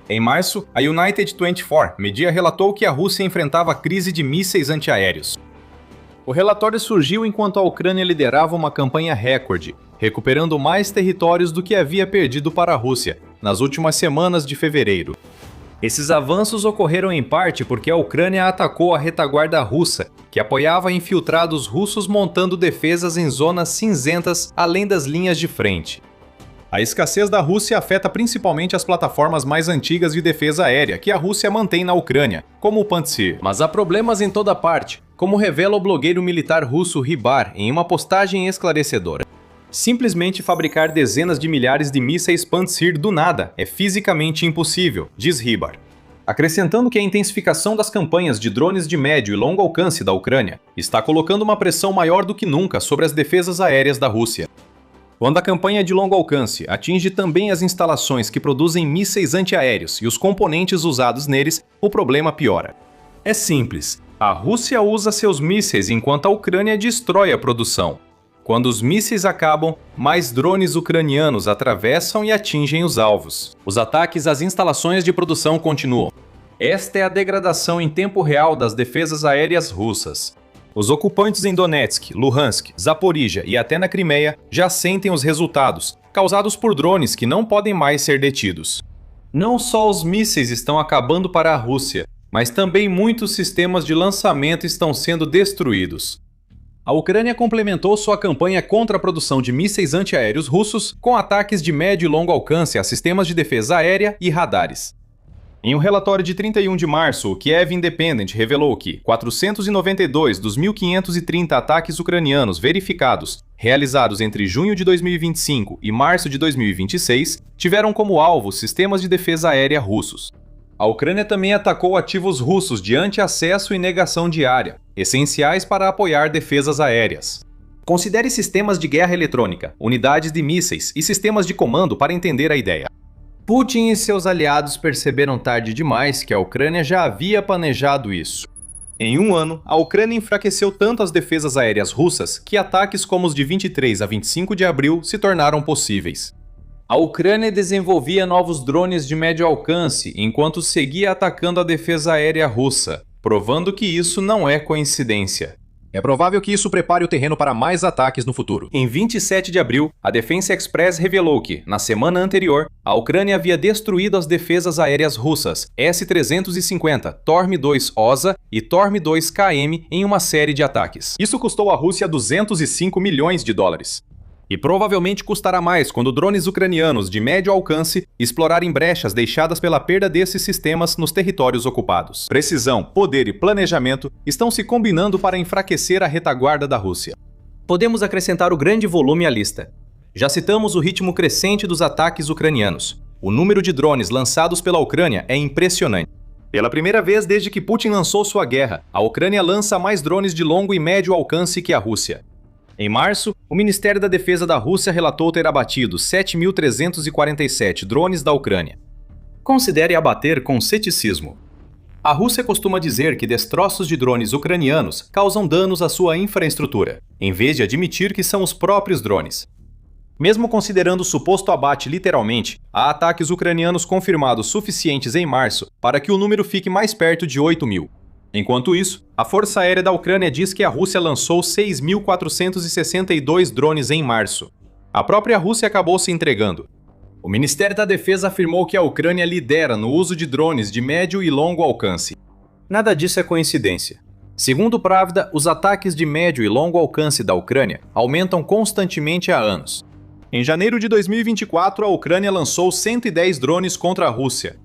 Em março, a United 24 Media relatou que a Rússia enfrentava crise de mísseis antiaéreos. O relatório surgiu enquanto a Ucrânia liderava uma campanha recorde, recuperando mais territórios do que havia perdido para a Rússia nas últimas semanas de fevereiro. Esses avanços ocorreram em parte porque a Ucrânia atacou a retaguarda russa, que apoiava infiltrados russos montando defesas em zonas cinzentas além das linhas de frente. A escassez da Rússia afeta principalmente as plataformas mais antigas de defesa aérea que a Rússia mantém na Ucrânia, como o Pantsir. Mas há problemas em toda parte, como revela o blogueiro militar russo Rybar em uma postagem esclarecedora. Simplesmente fabricar dezenas de milhares de mísseis Pantsir do nada é fisicamente impossível, diz Rybar. Acrescentando que a intensificação das campanhas de drones de médio e longo alcance da Ucrânia está colocando uma pressão maior do que nunca sobre as defesas aéreas da Rússia. Quando a campanha de longo alcance atinge também as instalações que produzem mísseis antiaéreos e os componentes usados neles, o problema piora. É simples. A Rússia usa seus mísseis enquanto a Ucrânia destrói a produção. Quando os mísseis acabam, mais drones ucranianos atravessam e atingem os alvos. Os ataques às instalações de produção continuam. Esta é a degradação em tempo real das defesas aéreas russas. Os ocupantes em Donetsk, Luhansk, Zaporizhia e até na Crimeia já sentem os resultados, causados por drones que não podem mais ser detidos. Não só os mísseis estão acabando para a Rússia, mas também muitos sistemas de lançamento estão sendo destruídos. A Ucrânia complementou sua campanha contra a produção de mísseis antiaéreos russos com ataques de médio e longo alcance a sistemas de defesa aérea e radares. Em um relatório de 31 de março, o Kiev Independent revelou que 492 dos 1.530 ataques ucranianos verificados, realizados entre junho de 2025 e março de 2026, tiveram como alvo sistemas de defesa aérea russos. A Ucrânia também atacou ativos russos de anti-acesso e negação de área, essenciais para apoiar defesas aéreas. Considere sistemas de guerra eletrônica, unidades de mísseis e sistemas de comando para entender a ideia. Putin e seus aliados perceberam tarde demais que a Ucrânia já havia planejado isso. Em um ano, a Ucrânia enfraqueceu tanto as defesas aéreas russas que ataques como os de 23 a 25 de abril se tornaram possíveis. A Ucrânia desenvolvia novos drones de médio alcance enquanto seguia atacando a defesa aérea russa, provando que isso não é coincidência. É provável que isso prepare o terreno para mais ataques no futuro. Em 27 de abril, a Defense Express revelou que, na semana anterior, a Ucrânia havia destruído as defesas aéreas russas S-350, Torm-2 OSA e Torm-2 KM em uma série de ataques. Isso custou à Rússia 205 milhões de dólares. E provavelmente custará mais quando drones ucranianos de médio alcance explorarem brechas deixadas pela perda desses sistemas nos territórios ocupados. Precisão, poder e planejamento estão se combinando para enfraquecer a retaguarda da Rússia. Podemos acrescentar o grande volume à lista. Já citamos o ritmo crescente dos ataques ucranianos. O número de drones lançados pela Ucrânia é impressionante. Pela primeira vez desde que Putin lançou sua guerra, a Ucrânia lança mais drones de longo e médio alcance que a Rússia. Em março, o Ministério da Defesa da Rússia relatou ter abatido 7.347 drones da Ucrânia. Considere abater com ceticismo. A Rússia costuma dizer que destroços de drones ucranianos causam danos à sua infraestrutura, em vez de admitir que são os próprios drones. Mesmo considerando o suposto abate literalmente, há ataques ucranianos confirmados suficientes em março para que o número fique mais perto de 8.000. Enquanto isso, a Força Aérea da Ucrânia diz que a Rússia lançou 6.462 drones em março. A própria Rússia acabou se entregando. O Ministério da Defesa afirmou que a Ucrânia lidera no uso de drones de médio e longo alcance. Nada disso é coincidência. Segundo Pravda, os ataques de médio e longo alcance da Ucrânia aumentam constantemente há anos. Em janeiro de 2024, a Ucrânia lançou 110 drones contra a Rússia.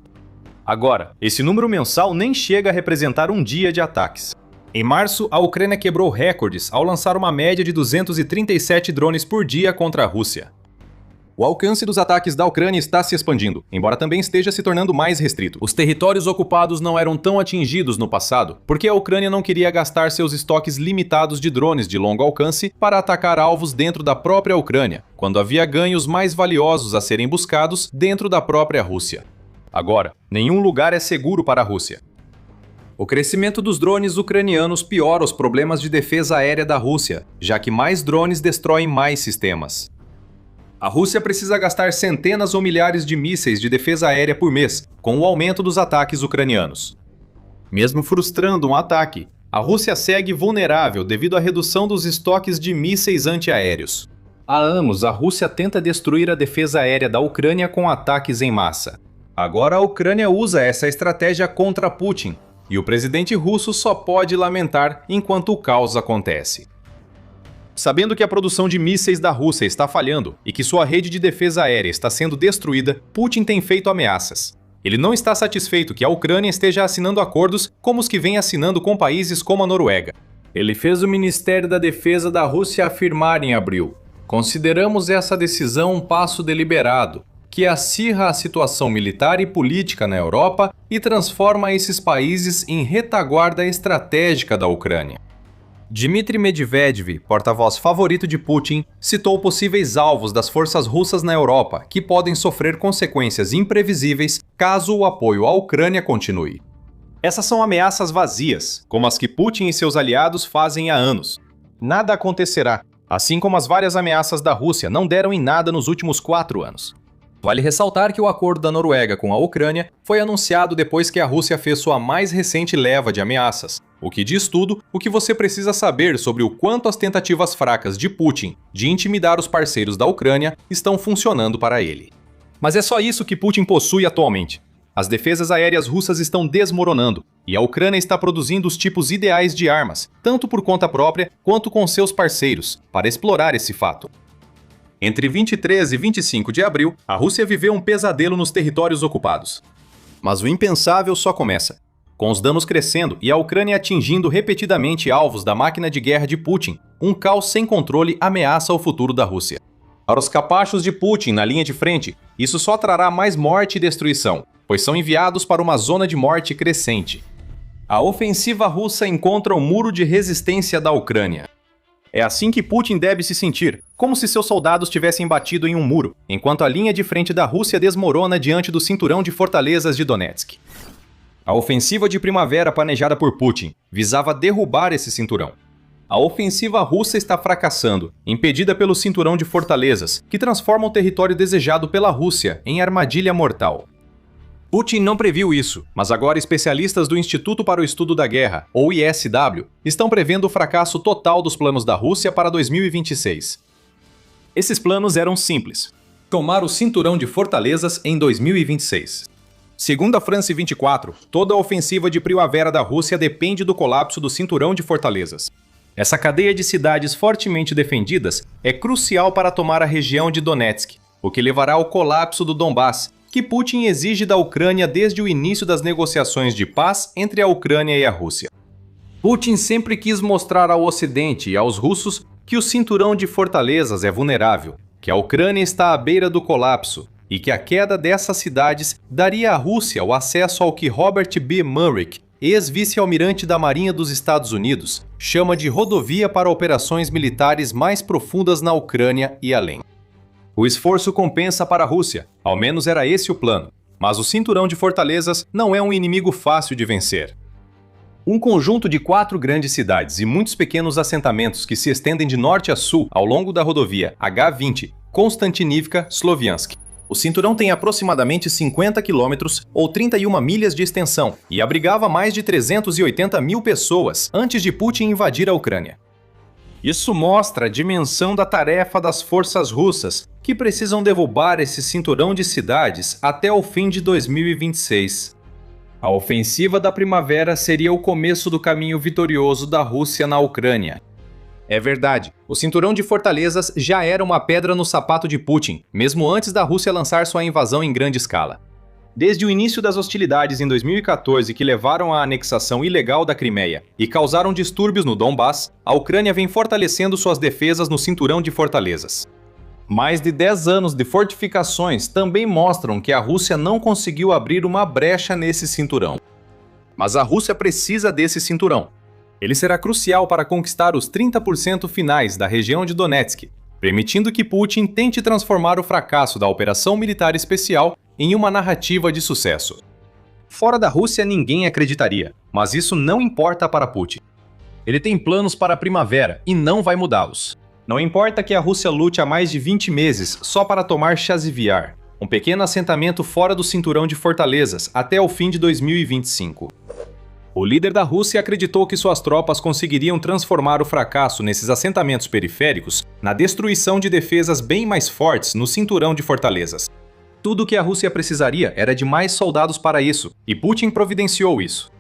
Agora, esse número mensal nem chega a representar um dia de ataques. Em março, a Ucrânia quebrou recordes ao lançar uma média de 237 drones por dia contra a Rússia. O alcance dos ataques da Ucrânia está se expandindo, embora também esteja se tornando mais restrito. Os territórios ocupados não eram tão atingidos no passado, porque a Ucrânia não queria gastar seus estoques limitados de drones de longo alcance para atacar alvos dentro da própria Ucrânia, quando havia ganhos mais valiosos a serem buscados dentro da própria Rússia. Agora, nenhum lugar é seguro para a Rússia. O crescimento dos drones ucranianos piora os problemas de defesa aérea da Rússia, já que mais drones destroem mais sistemas. A Rússia precisa gastar centenas ou milhares de mísseis de defesa aérea por mês, com o aumento dos ataques ucranianos. Mesmo frustrando um ataque, a Rússia segue vulnerável devido à redução dos estoques de mísseis antiaéreos. Há anos, a Rússia tenta destruir a defesa aérea da Ucrânia com ataques em massa. Agora a Ucrânia usa essa estratégia contra Putin, e o presidente russo só pode lamentar enquanto o caos acontece. Sabendo que a produção de mísseis da Rússia está falhando e que sua rede de defesa aérea está sendo destruída, Putin tem feito ameaças. Ele não está satisfeito que a Ucrânia esteja assinando acordos como os que vem assinando com países como a Noruega. Ele fez o Ministério da Defesa da Rússia afirmar em abril: "Consideramos essa decisão um passo deliberado, que acirra a situação militar e política na Europa e transforma esses países em retaguarda estratégica da Ucrânia." Dmitry Medvedev, porta-voz favorito de Putin, citou possíveis alvos das forças russas na Europa que podem sofrer consequências imprevisíveis caso o apoio à Ucrânia continue. Essas são ameaças vazias, como as que Putin e seus aliados fazem há anos. Nada acontecerá, assim como as várias ameaças da Rússia não deram em nada nos últimos 4 anos. Vale ressaltar que o acordo da Noruega com a Ucrânia foi anunciado depois que a Rússia fez sua mais recente leva de ameaças, o que diz tudo o que você precisa saber sobre o quanto as tentativas fracas de Putin de intimidar os parceiros da Ucrânia estão funcionando para ele. Mas é só isso que Putin possui atualmente. As defesas aéreas russas estão desmoronando, e a Ucrânia está produzindo os tipos ideais de armas, tanto por conta própria quanto com seus parceiros, para explorar esse fato. Entre 23 e 25 de abril, a Rússia viveu um pesadelo nos territórios ocupados. Mas o impensável só começa. Com os danos crescendo e a Ucrânia atingindo repetidamente alvos da máquina de guerra de Putin, um caos sem controle ameaça o futuro da Rússia. Para os capachos de Putin na linha de frente, isso só trará mais morte e destruição, pois são enviados para uma zona de morte crescente. A ofensiva russa encontra o muro de resistência da Ucrânia. É assim que Putin deve se sentir, como se seus soldados tivessem batido em um muro, enquanto a linha de frente da Rússia desmorona diante do cinturão de fortalezas de Donetsk. A ofensiva de primavera planejada por Putin visava derrubar esse cinturão. A ofensiva russa está fracassando, impedida pelo cinturão de fortalezas, que transforma o território desejado pela Rússia em armadilha mortal. Putin não previu isso, mas agora especialistas do Instituto para o Estudo da Guerra, ou ISW, estão prevendo o fracasso total dos planos da Rússia para 2026. Esses planos eram simples: tomar o cinturão de fortalezas em 2026. Segundo a France 24, toda a ofensiva de primavera da Rússia depende do colapso do cinturão de fortalezas. Essa cadeia de cidades fortemente defendidas é crucial para tomar a região de Donetsk, o que levará ao colapso do Donbass, que Putin exige da Ucrânia desde o início das negociações de paz entre a Ucrânia e a Rússia. Putin sempre quis mostrar ao Ocidente e aos russos que o cinturão de fortalezas é vulnerável, que a Ucrânia está à beira do colapso e que a queda dessas cidades daria à Rússia o acesso ao que Robert B. Murrick, ex-vice-almirante da Marinha dos Estados Unidos, chama de rodovia para operações militares mais profundas na Ucrânia e além. O esforço compensa para a Rússia, ao menos era esse o plano, mas o cinturão de fortalezas não é um inimigo fácil de vencer. Um conjunto de 4 grandes cidades e muitos pequenos assentamentos que se estendem de norte a sul ao longo da rodovia H20 Konstantinivka-Sloviansk. O cinturão tem aproximadamente 50 quilômetros ou 31 milhas de extensão e abrigava mais de 380 mil pessoas antes de Putin invadir a Ucrânia. Isso mostra a dimensão da tarefa das forças russas, que precisam derrubar esse cinturão de cidades até o fim de 2026. A ofensiva da primavera seria o começo do caminho vitorioso da Rússia na Ucrânia. É verdade, o cinturão de fortalezas já era uma pedra no sapato de Putin, mesmo antes da Rússia lançar sua invasão em grande escala. Desde o início das hostilidades em 2014, que levaram à anexação ilegal da Crimeia e causaram distúrbios no Donbass, a Ucrânia vem fortalecendo suas defesas no cinturão de fortalezas. Mais de 10 anos de fortificações também mostram que a Rússia não conseguiu abrir uma brecha nesse cinturão. Mas a Rússia precisa desse cinturão. Ele será crucial para conquistar os 30% finais da região de Donetsk, permitindo que Putin tente transformar o fracasso da operação militar especial em uma narrativa de sucesso. Fora da Rússia ninguém acreditaria, mas isso não importa para Putin. Ele tem planos para a primavera e não vai mudá-los. Não importa que a Rússia lute há mais de 20 meses só para tomar Chazivyar, um pequeno assentamento fora do cinturão de fortalezas, até o fim de 2025. O líder da Rússia acreditou que suas tropas conseguiriam transformar o fracasso nesses assentamentos periféricos na destruição de defesas bem mais fortes no cinturão de fortalezas. Tudo o que a Rússia precisaria era de mais soldados para isso, e Putin providenciou isso.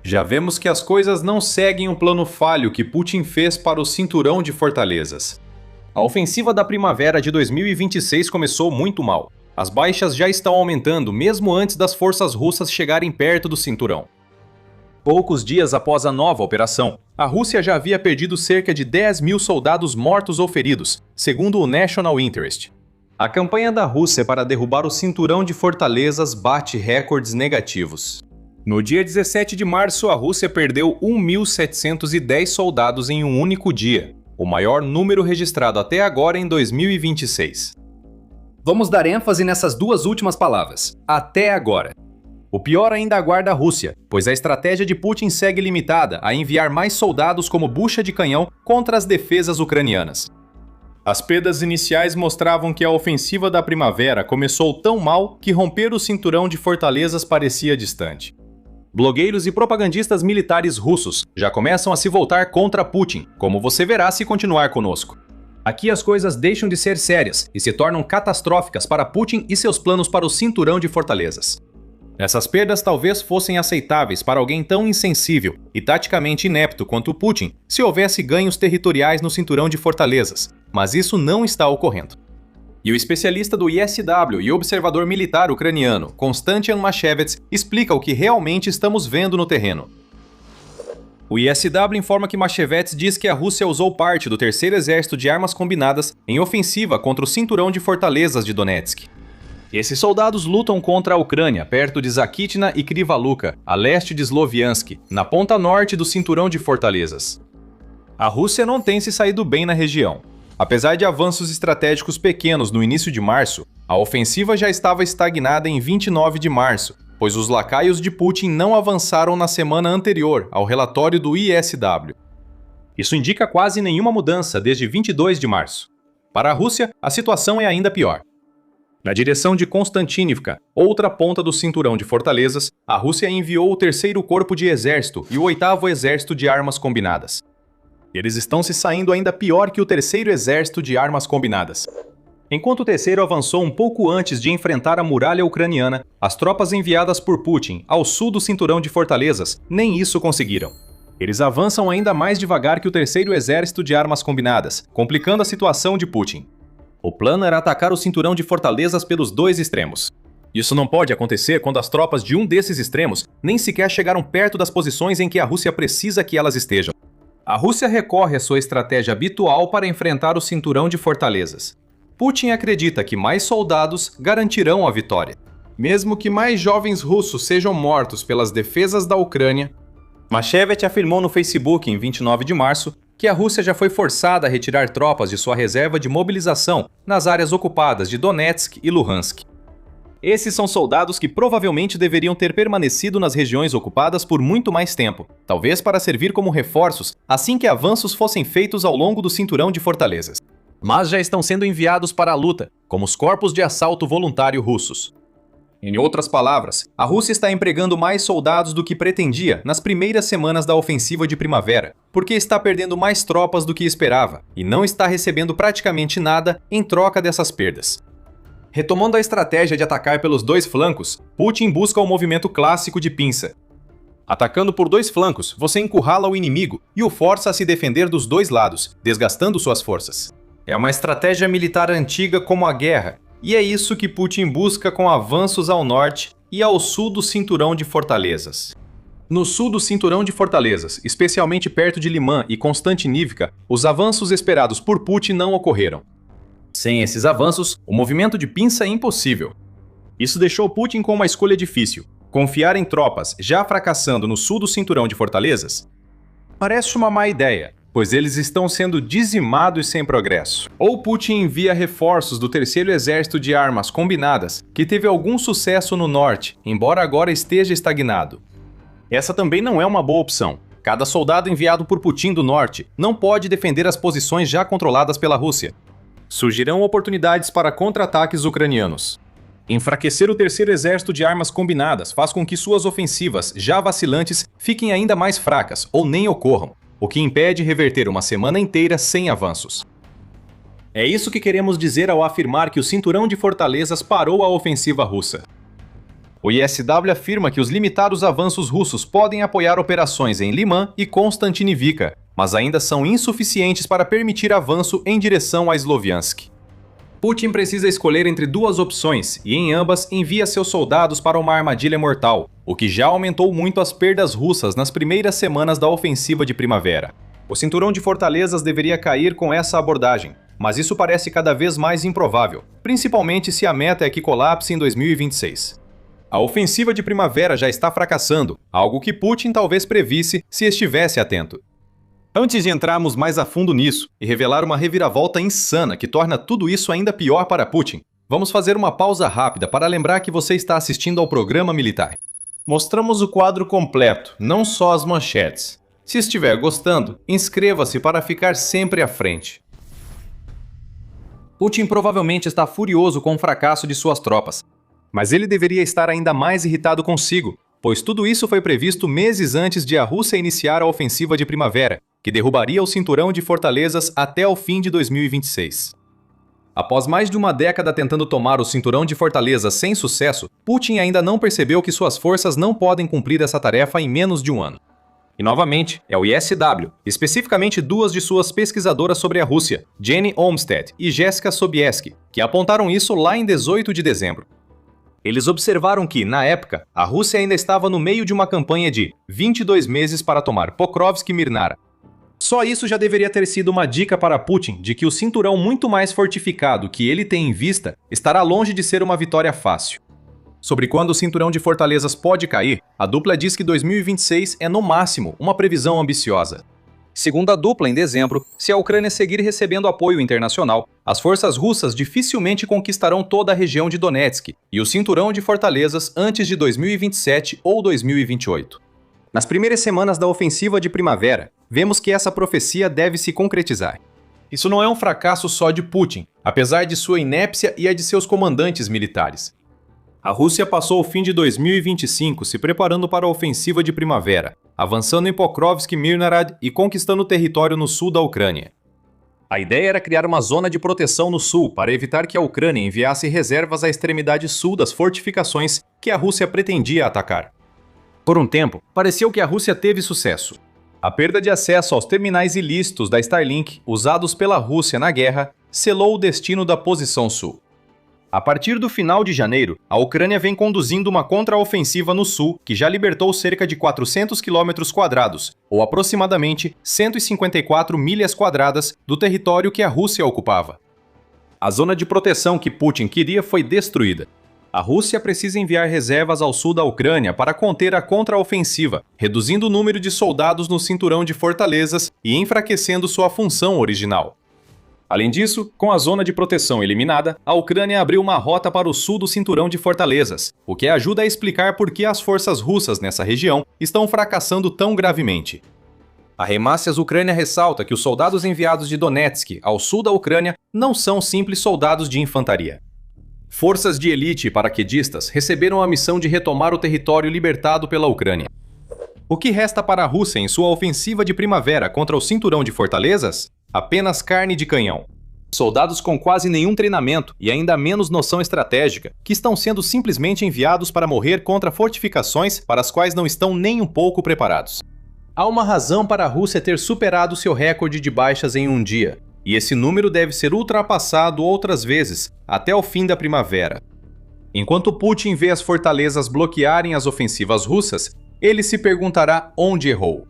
Já vemos que as coisas não seguem o plano falho que Putin fez para o cinturão de fortalezas. A ofensiva da primavera de 2026 começou muito mal. As baixas já estão aumentando mesmo antes das forças russas chegarem perto do cinturão. Poucos dias após a nova operação, a Rússia já havia perdido cerca de 10 mil soldados mortos ou feridos, segundo o National Interest. A campanha da Rússia para derrubar o cinturão de fortalezas bate recordes negativos. No dia 17 de março, a Rússia perdeu 1.710 soldados em um único dia, o maior número registrado até agora em 2026. Vamos dar ênfase nessas duas últimas palavras, até agora. O pior ainda aguarda a Rússia, pois a estratégia de Putin segue limitada a enviar mais soldados como bucha de canhão contra as defesas ucranianas. As perdas iniciais mostravam que a ofensiva da primavera começou tão mal que romper o cinturão de fortalezas parecia distante. Blogueiros e propagandistas militares russos já começam a se voltar contra Putin, como você verá se continuar conosco. Aqui as coisas deixam de ser sérias e se tornam catastróficas para Putin e seus planos para o cinturão de fortalezas. Essas perdas talvez fossem aceitáveis para alguém tão insensível e taticamente inepto quanto Putin se houvesse ganhos territoriais no cinturão de fortalezas, mas isso não está ocorrendo. E o especialista do ISW e observador militar ucraniano, Konstantin Mashevets, explica o que realmente estamos vendo no terreno. O ISW informa que Mashevets diz que a Rússia usou parte do terceiro exército de armas combinadas em ofensiva contra o cinturão de fortalezas de Donetsk. Esses soldados lutam contra a Ucrânia, perto de Zakitna e Krivaluka, a leste de Sloviansk, na ponta norte do cinturão de fortalezas. A Rússia não tem se saído bem na região. Apesar de avanços estratégicos pequenos no início de março, a ofensiva já estava estagnada em 29 de março, pois os lacaios de Putin não avançaram na semana anterior ao relatório do ISW. Isso indica quase nenhuma mudança desde 22 de março. Para a Rússia, a situação é ainda pior. Na direção de Konstantinivka, outra ponta do cinturão de fortalezas, a Rússia enviou o 3º Corpo de Exército e o 8º Exército de Armas Combinadas. Eles estão se saindo ainda pior que o 3º Exército de Armas Combinadas. Enquanto o 3º avançou um pouco antes de enfrentar a muralha ucraniana, as tropas enviadas por Putin ao sul do cinturão de fortalezas nem isso conseguiram. Eles avançam ainda mais devagar que o 3º Exército de Armas Combinadas, complicando a situação de Putin. O plano era atacar o cinturão de fortalezas pelos dois extremos. Isso não pode acontecer quando as tropas de um desses extremos nem sequer chegaram perto das posições em que a Rússia precisa que elas estejam. A Rússia recorre à sua estratégia habitual para enfrentar o cinturão de fortalezas. Putin acredita que mais soldados garantirão a vitória. Mesmo que mais jovens russos sejam mortos pelas defesas da Ucrânia, Mashevets afirmou no Facebook em 29 de março que a Rússia já foi forçada a retirar tropas de sua reserva de mobilização nas áreas ocupadas de Donetsk e Luhansk. Esses são soldados que provavelmente deveriam ter permanecido nas regiões ocupadas por muito mais tempo, talvez para servir como reforços assim que avanços fossem feitos ao longo do cinturão de fortalezas. Mas já estão sendo enviados para a luta, como os corpos de assalto voluntário russos. Em outras palavras, a Rússia está empregando mais soldados do que pretendia nas primeiras semanas da ofensiva de primavera, porque está perdendo mais tropas do que esperava e não está recebendo praticamente nada em troca dessas perdas. Retomando a estratégia de atacar pelos dois flancos, Putin busca o movimento clássico de pinça. Atacando por dois flancos, você encurrala o inimigo e o força a se defender dos dois lados, desgastando suas forças. É uma estratégia militar antiga como a guerra, e é isso que Putin busca com avanços ao norte e ao sul do cinturão de fortalezas. No sul do cinturão de fortalezas, especialmente perto de Liman e Konstantinivka, os avanços esperados por Putin não ocorreram. Sem esses avanços, o movimento de pinça é impossível. Isso deixou Putin com uma escolha difícil: confiar em tropas já fracassando no sul do cinturão de fortalezas? Parece uma má ideia, pois eles estão sendo dizimados sem progresso. Ou Putin envia reforços do terceiro exército de armas combinadas, que teve algum sucesso no norte, embora agora esteja estagnado. Essa também não é uma boa opção. Cada soldado enviado por Putin do norte não pode defender as posições já controladas pela Rússia. Surgirão oportunidades para contra-ataques ucranianos. Enfraquecer o terceiro exército de armas combinadas faz com que suas ofensivas, já vacilantes, fiquem ainda mais fracas ou nem ocorram, o que impede reverter uma semana inteira sem avanços. É isso que queremos dizer ao afirmar que o cinturão de fortalezas parou a ofensiva russa. O ISW afirma que os limitados avanços russos podem apoiar operações em Liman e Konstantinivka, mas ainda são insuficientes para permitir avanço em direção a Sloviansk. Putin precisa escolher entre duas opções e, em ambas, envia seus soldados para uma armadilha mortal, o que já aumentou muito as perdas russas nas primeiras semanas da ofensiva de primavera. O cinturão de fortalezas deveria cair com essa abordagem, mas isso parece cada vez mais improvável, principalmente se a meta é que colapse em 2026. A ofensiva de primavera já está fracassando, algo que Putin talvez previsse se estivesse atento. Antes de entrarmos mais a fundo nisso e revelar uma reviravolta insana que torna tudo isso ainda pior para Putin, vamos fazer uma pausa rápida para lembrar que você está assistindo ao programa militar. Mostramos o quadro completo, não só as manchetes. Se estiver gostando, inscreva-se para ficar sempre à frente. Putin provavelmente está furioso com o fracasso de suas tropas, mas ele deveria estar ainda mais irritado consigo, pois tudo isso foi previsto meses antes de a Rússia iniciar a ofensiva de primavera, que derrubaria o cinturão de fortalezas até o fim de 2026. Após mais de uma década tentando tomar o cinturão de fortalezas sem sucesso, Putin ainda não percebeu que suas forças não podem cumprir essa tarefa em menos de um ano. E novamente, é o ISW, especificamente duas de suas pesquisadoras sobre a Rússia, Jenny Olmstead e Jessica Sobieski, que apontaram isso lá em 18 de dezembro. Eles observaram que, na época, a Rússia ainda estava no meio de uma campanha de 22 meses para tomar Pokrovsk e Mirnara. Só isso já deveria ter sido uma dica para Putin de que o cinturão muito mais fortificado que ele tem em vista estará longe de ser uma vitória fácil. Sobre quando o cinturão de fortalezas pode cair, a dupla diz que 2026 é no máximo uma previsão ambiciosa. Segundo a dupla, em dezembro, se a Ucrânia seguir recebendo apoio internacional, as forças russas dificilmente conquistarão toda a região de Donetsk e o cinturão de fortalezas antes de 2027 ou 2028. Nas primeiras semanas da ofensiva de primavera, vemos que essa profecia deve se concretizar. Isso não é um fracasso só de Putin, apesar de sua inépcia e a de seus comandantes militares. A Rússia passou o fim de 2025 se preparando para a ofensiva de primavera, avançando em Pokrovsk e Mirnarad e conquistando território no sul da Ucrânia. A ideia era criar uma zona de proteção no sul para evitar que a Ucrânia enviasse reservas à extremidade sul das fortificações que a Rússia pretendia atacar. Por um tempo, pareceu que a Rússia teve sucesso. A perda de acesso aos terminais ilícitos da Starlink, usados pela Rússia na guerra, selou o destino da posição sul. A partir do final de janeiro, a Ucrânia vem conduzindo uma contraofensiva no sul que já libertou cerca de 400 km², ou aproximadamente 154 milhas quadradas, do território que a Rússia ocupava. A zona de proteção que Putin queria foi destruída. A Rússia precisa enviar reservas ao sul da Ucrânia para conter a contraofensiva, reduzindo o número de soldados no cinturão de fortalezas e enfraquecendo sua função original. Além disso, com a zona de proteção eliminada, a Ucrânia abriu uma rota para o sul do cinturão de fortalezas, o que ajuda a explicar por que as forças russas nessa região estão fracassando tão gravemente. A Remácias Ucrânia ressalta que os soldados enviados de Donetsk ao sul da Ucrânia não são simples soldados de infantaria. Forças de elite e paraquedistas receberam a missão de retomar o território libertado pela Ucrânia. O que resta para a Rússia em sua ofensiva de primavera contra o cinturão de fortalezas? Apenas carne de canhão. Soldados com quase nenhum treinamento e ainda menos noção estratégica, que estão sendo simplesmente enviados para morrer contra fortificações para as quais não estão nem um pouco preparados. Há uma razão para a Rússia ter superado seu recorde de baixas em um dia, e esse número deve ser ultrapassado outras vezes, até o fim da primavera. Enquanto Putin vê as fortalezas bloquearem as ofensivas russas, ele se perguntará onde errou.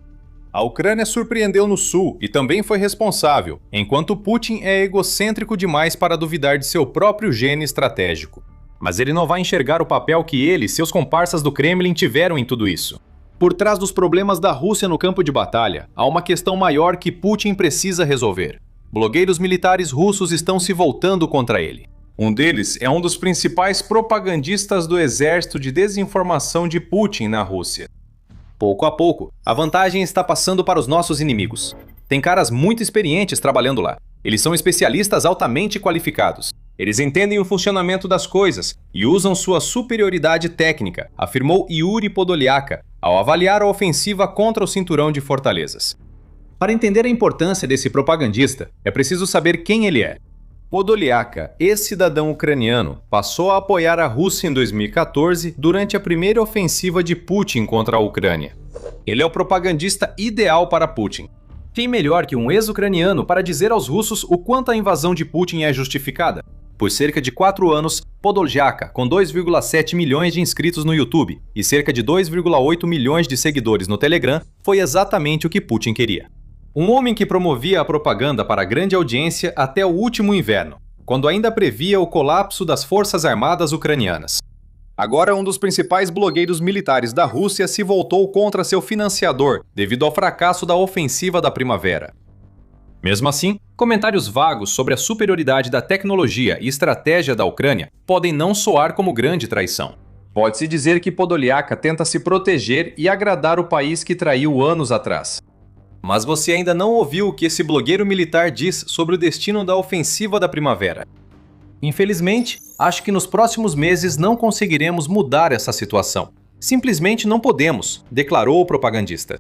A Ucrânia surpreendeu no sul e também foi responsável, enquanto Putin é egocêntrico demais para duvidar de seu próprio gene estratégico. Mas ele não vai enxergar o papel que ele e seus comparsas do Kremlin tiveram em tudo isso. Por trás dos problemas da Rússia no campo de batalha, há uma questão maior que Putin precisa resolver. Blogueiros militares russos estão se voltando contra ele. Um deles é um dos principais propagandistas do exército de desinformação de Putin na Rússia. Pouco a pouco, a vantagem está passando para os nossos inimigos. Tem caras muito experientes trabalhando lá. Eles são especialistas altamente qualificados. Eles entendem o funcionamento das coisas e usam sua superioridade técnica, afirmou Yuri Podolyak, ao avaliar a ofensiva contra o cinturão de fortalezas. Para entender a importância desse propagandista, é preciso saber quem ele é. Podolyak, ex-cidadão ucraniano, passou a apoiar a Rússia em 2014 durante a primeira ofensiva de Putin contra a Ucrânia. Ele é o propagandista ideal para Putin. Quem melhor que um ex-ucraniano para dizer aos russos o quanto a invasão de Putin é justificada? Por cerca de 4 anos, Podolyak, com 2,7 milhões de inscritos no YouTube e cerca de 2,8 milhões de seguidores no Telegram, foi exatamente o que Putin queria. Um homem que promovia a propaganda para a grande audiência até o último inverno, quando ainda previa o colapso das forças armadas ucranianas. Agora, um dos principais blogueiros militares da Rússia se voltou contra seu financiador devido ao fracasso da ofensiva da primavera. Mesmo assim, comentários vagos sobre a superioridade da tecnologia e estratégia da Ucrânia podem não soar como grande traição. Pode-se dizer que Podolyak tenta se proteger e agradar o país que traiu anos atrás. Mas você ainda não ouviu o que esse blogueiro militar diz sobre o destino da ofensiva da primavera. Infelizmente, acho que nos próximos meses não conseguiremos mudar essa situação. Simplesmente não podemos, declarou o propagandista.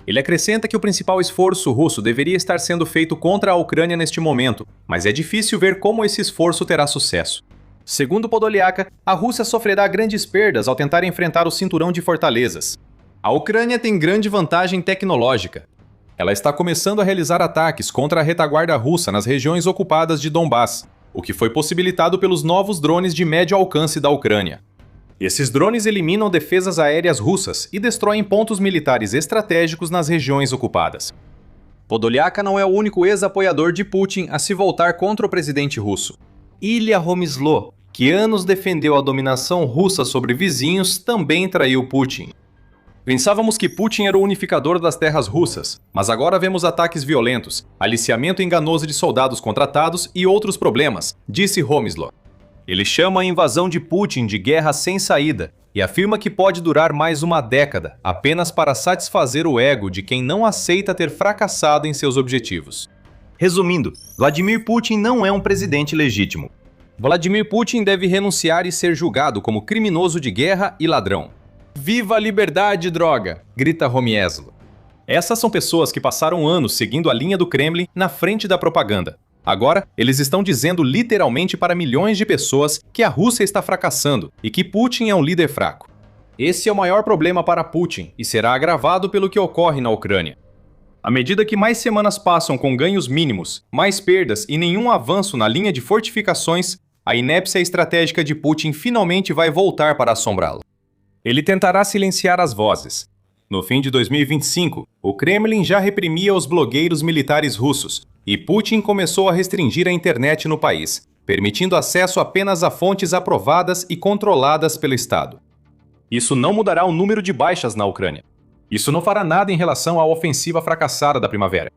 Ele acrescenta que o principal esforço russo deveria estar sendo feito contra a Ucrânia neste momento, mas é difícil ver como esse esforço terá sucesso. Segundo Podolyak, a Rússia sofrerá grandes perdas ao tentar enfrentar o cinturão de fortalezas. A Ucrânia tem grande vantagem tecnológica. Ela está começando a realizar ataques contra a retaguarda russa nas regiões ocupadas de Donbass, o que foi possibilitado pelos novos drones de médio alcance da Ucrânia. Esses drones eliminam defesas aéreas russas e destroem pontos militares estratégicos nas regiões ocupadas. Podolyak não é o único ex-apoiador de Putin a se voltar contra o presidente russo. Ilya Romislo, que anos defendeu a dominação russa sobre vizinhos, também traiu Putin. Pensávamos que Putin era o unificador das terras russas, mas agora vemos ataques violentos, aliciamento enganoso de soldados contratados e outros problemas, disse Romislo. Ele chama a invasão de Putin de guerra sem saída e afirma que pode durar mais uma década, apenas para satisfazer o ego de quem não aceita ter fracassado em seus objetivos. Resumindo, Vladimir Putin não é um presidente legítimo. Vladimir Putin deve renunciar e ser julgado como criminoso de guerra e ladrão. Viva a liberdade, droga! Grita Romieslo. Essas são pessoas que passaram anos seguindo a linha do Kremlin na frente da propaganda. Agora, eles estão dizendo literalmente para milhões de pessoas que a Rússia está fracassando e que Putin é um líder fraco. Esse é o maior problema para Putin e será agravado pelo que ocorre na Ucrânia. À medida que mais semanas passam com ganhos mínimos, mais perdas e nenhum avanço na linha de fortificações, a inépcia estratégica de Putin finalmente vai voltar para assombrá-lo. Ele tentará silenciar as vozes. No fim de 2025, o Kremlin já reprimia os blogueiros militares russos, e Putin começou a restringir a internet no país, permitindo acesso apenas a fontes aprovadas e controladas pelo Estado. Isso não mudará o número de baixas na Ucrânia. Isso não fará nada em relação à ofensiva fracassada da primavera.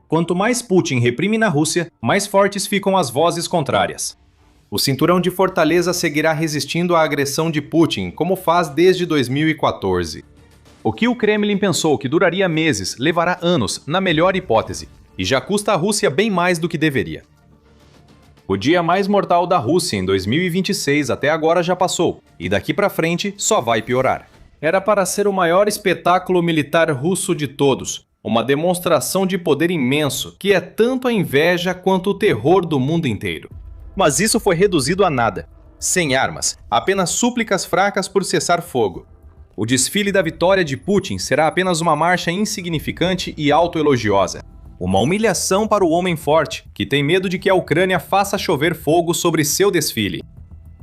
Quanto mais Putin reprime na Rússia, mais fortes ficam as vozes contrárias. O cinturão de fortaleza seguirá resistindo à agressão de Putin, como faz desde 2014. O que o Kremlin pensou que duraria meses, levará anos, na melhor hipótese, e já custa à Rússia bem mais do que deveria. O dia mais mortal da Rússia em 2026 até agora já passou, e daqui para frente só vai piorar. Era para ser o maior espetáculo militar russo de todos, Uma demonstração de poder imenso, que é tanto a inveja quanto o terror do mundo inteiro. Mas isso foi reduzido a nada. Sem armas, apenas súplicas fracas por cessar fogo. O desfile da vitória de Putin será apenas uma marcha insignificante e autoelogiosa. Uma humilhação para o homem forte, que tem medo de que a Ucrânia faça chover fogo sobre seu desfile.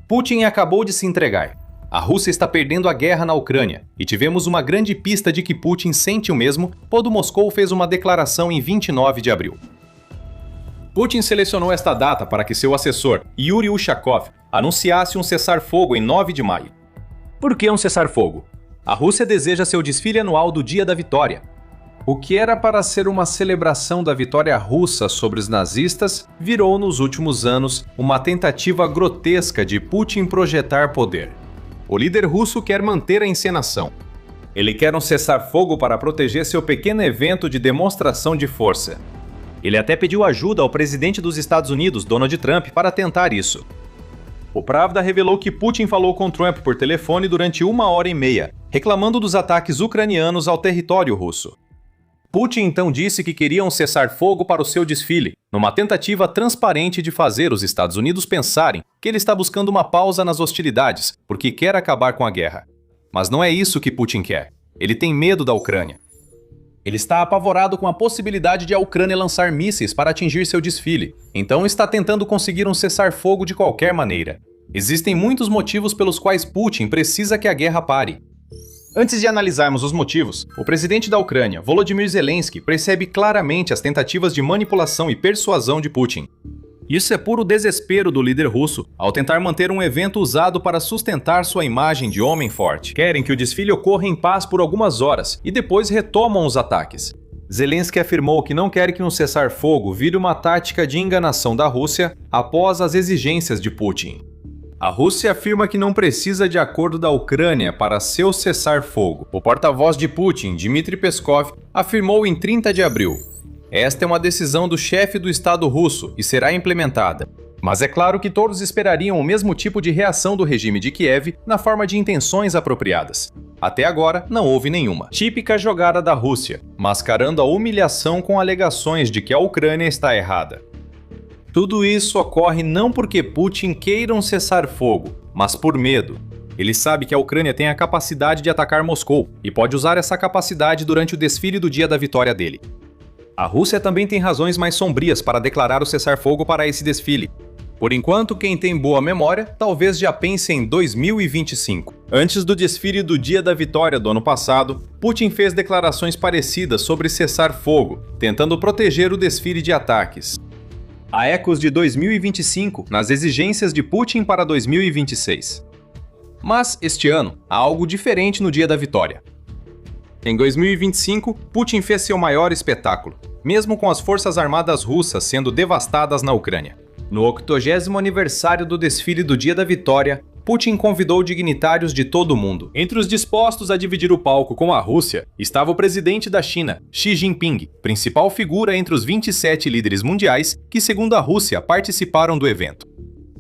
Putin acabou de se entregar. A Rússia está perdendo a guerra na Ucrânia, e tivemos uma grande pista de que Putin sente o mesmo quando Moscou fez uma declaração em 29 de abril. Putin selecionou esta data para que seu assessor, Yuri Ushakov, anunciasse um cessar-fogo em 9 de maio. Por que um cessar-fogo? A Rússia deseja seu desfile anual do Dia da Vitória. O que era para ser uma celebração da vitória russa sobre os nazistas, virou nos últimos anos uma tentativa grotesca de Putin projetar poder. O líder russo quer manter a encenação. Ele quer um cessar-fogo para proteger seu pequeno evento de demonstração de força. Ele até pediu ajuda ao presidente dos Estados Unidos, Donald Trump, para tentar isso. O Pravda revelou que Putin falou com Trump por telefone durante 1h30, reclamando dos ataques ucranianos ao território russo. Putin então disse que queria um cessar-fogo para o seu desfile, numa tentativa transparente de fazer os Estados Unidos pensarem que ele está buscando uma pausa nas hostilidades, porque quer acabar com a guerra. Mas não é isso que Putin quer. Ele tem medo da Ucrânia. Ele está apavorado com a possibilidade de a Ucrânia lançar mísseis para atingir seu desfile, então está tentando conseguir um cessar-fogo de qualquer maneira. Existem muitos motivos pelos quais Putin precisa que a guerra pare. Antes de analisarmos os motivos, o presidente da Ucrânia, Volodymyr Zelensky, percebe claramente as tentativas de manipulação e persuasão de Putin. Isso é puro desespero do líder russo, ao tentar manter um evento usado para sustentar sua imagem de homem forte. Querem que o desfile ocorra em paz por algumas horas e depois retomam os ataques. Zelensky afirmou que não quer que um cessar-fogo vire uma tática de enganação da Rússia após as exigências de Putin. A Rússia afirma que não precisa de acordo da Ucrânia para seu cessar-fogo. O porta-voz de Putin, Dmitry Peskov, afirmou em 30 de abril: "Esta é uma decisão do chefe do Estado russo e será implementada." Mas é claro que todos esperariam o mesmo tipo de reação do regime de Kiev na forma de intenções apropriadas. Até agora, não houve nenhuma. Típica jogada da Rússia, mascarando a humilhação com alegações de que a Ucrânia está errada. Tudo isso ocorre não porque Putin queira um cessar-fogo, mas por medo. Ele sabe que a Ucrânia tem a capacidade de atacar Moscou e pode usar essa capacidade durante o desfile do dia da vitória dele. A Rússia também tem razões mais sombrias para declarar o cessar-fogo para esse desfile. Por enquanto, quem tem boa memória talvez já pense em 2025. Antes do desfile do Dia da Vitória do ano passado, Putin fez declarações parecidas sobre cessar-fogo, tentando proteger o desfile de ataques. Há ecos de 2025 nas exigências de Putin para 2026. Mas, este ano, há algo diferente no Dia da Vitória. Em 2025, Putin fez seu maior espetáculo, mesmo com as forças armadas russas sendo devastadas na Ucrânia. No 80º aniversário do desfile do Dia da Vitória, Putin convidou dignitários de todo o mundo. Entre os dispostos a dividir o palco com a Rússia, estava o presidente da China, Xi Jinping, principal figura entre os 27 líderes mundiais que, segundo a Rússia, participaram do evento.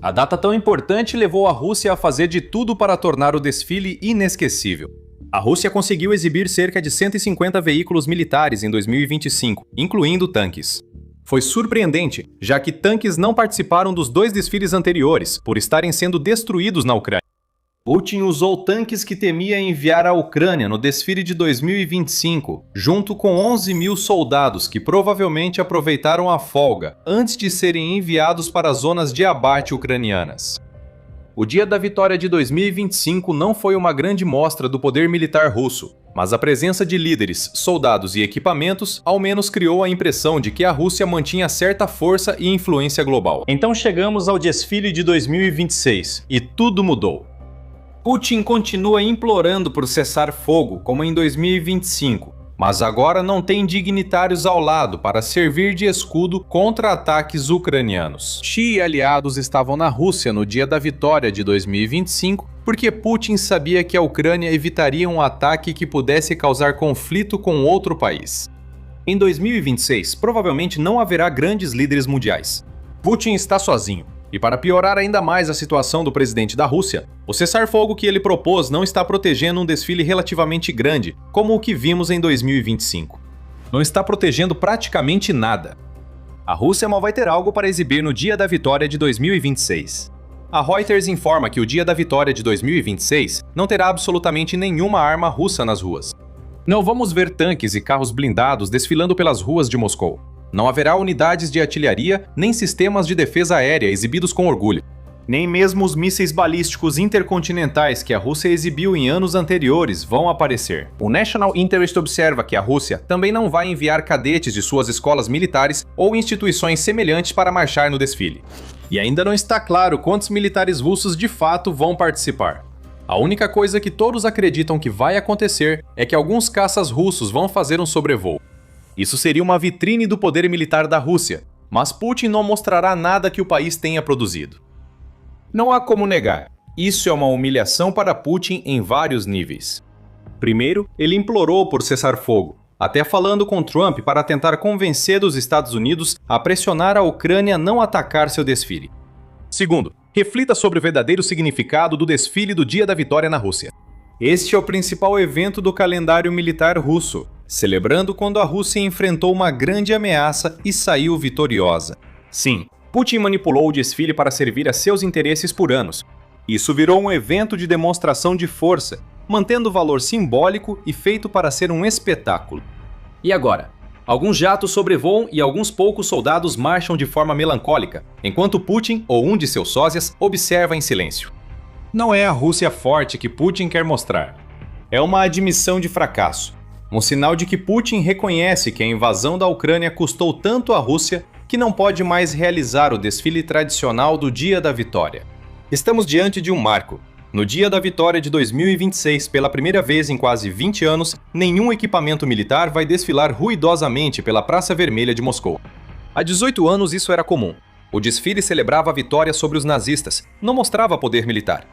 A data tão importante levou a Rússia a fazer de tudo para tornar o desfile inesquecível. A Rússia conseguiu exibir cerca de 150 veículos militares em 2025, incluindo tanques. Foi surpreendente, já que tanques não participaram dos 2 desfiles anteriores, por estarem sendo destruídos na Ucrânia. Putin usou tanques que temia enviar à Ucrânia no desfile de 2025, junto com 11 mil soldados que provavelmente aproveitaram a folga antes de serem enviados para as zonas de abate ucranianas. O Dia da Vitória de 2025 não foi uma grande mostra do poder militar russo, mas a presença de líderes, soldados e equipamentos ao menos criou a impressão de que a Rússia mantinha certa força e influência global. Então chegamos ao desfile de 2026 e tudo mudou. Putin continua implorando por cessar fogo como em 2025, mas agora não tem dignitários ao lado para servir de escudo contra ataques ucranianos. Xi e aliados estavam na Rússia no Dia da Vitória de 2025 porque Putin sabia que a Ucrânia evitaria um ataque que pudesse causar conflito com outro país. Em 2026, provavelmente não haverá grandes líderes mundiais. Putin está sozinho. E para piorar ainda mais a situação do presidente da Rússia, o cessar-fogo que ele propôs não está protegendo um desfile relativamente grande, como o que vimos em 2025. não está protegendo praticamente nada. A Rússia mal vai ter algo para exibir no Dia da Vitória de 2026. A Reuters informa que o Dia da Vitória de 2026 não terá absolutamente nenhuma arma russa nas ruas. Não vamos ver tanques e carros blindados desfilando pelas ruas de Moscou. Não haverá unidades de artilharia nem sistemas de defesa aérea exibidos com orgulho. Nem mesmo os mísseis balísticos intercontinentais que a Rússia exibiu em anos anteriores vão aparecer. O National Interest observa que a Rússia também não vai enviar cadetes de suas escolas militares ou instituições semelhantes para marchar no desfile. E ainda não está claro quantos militares russos de fato vão participar. A única coisa que todos acreditam que vai acontecer é que alguns caças russos vão fazer um sobrevoo. Isso seria uma vitrine do poder militar da Rússia, mas Putin não mostrará nada que o país tenha produzido. Não há como negar, isso é uma humilhação para Putin em vários níveis. Primeiro, ele implorou por cessar fogo, até falando com Trump para tentar convencer os Estados Unidos a pressionar a Ucrânia a não atacar seu desfile. Segundo, reflita sobre o verdadeiro significado do desfile do Dia da Vitória na Rússia. Este é o principal evento do calendário militar russo, celebrando quando a Rússia enfrentou uma grande ameaça e saiu vitoriosa. Sim, Putin manipulou o desfile para servir a seus interesses por anos. Isso virou um evento de demonstração de força, mantendo o valor simbólico e feito para ser um espetáculo. E agora? Alguns jatos sobrevoam e alguns poucos soldados marcham de forma melancólica, enquanto Putin ou um de seus sósias observa em silêncio. Não é a Rússia forte que Putin quer mostrar. É uma admissão de fracasso. Um sinal de que Putin reconhece que a invasão da Ucrânia custou tanto à Rússia que não pode mais realizar o desfile tradicional do Dia da Vitória. Estamos diante de um marco. No Dia da Vitória de 2026, pela primeira vez em quase 20 anos, nenhum equipamento militar vai desfilar ruidosamente pela Praça Vermelha de Moscou. Há 18 anos isso era comum. O desfile celebrava a vitória sobre os nazistas, não mostrava poder militar.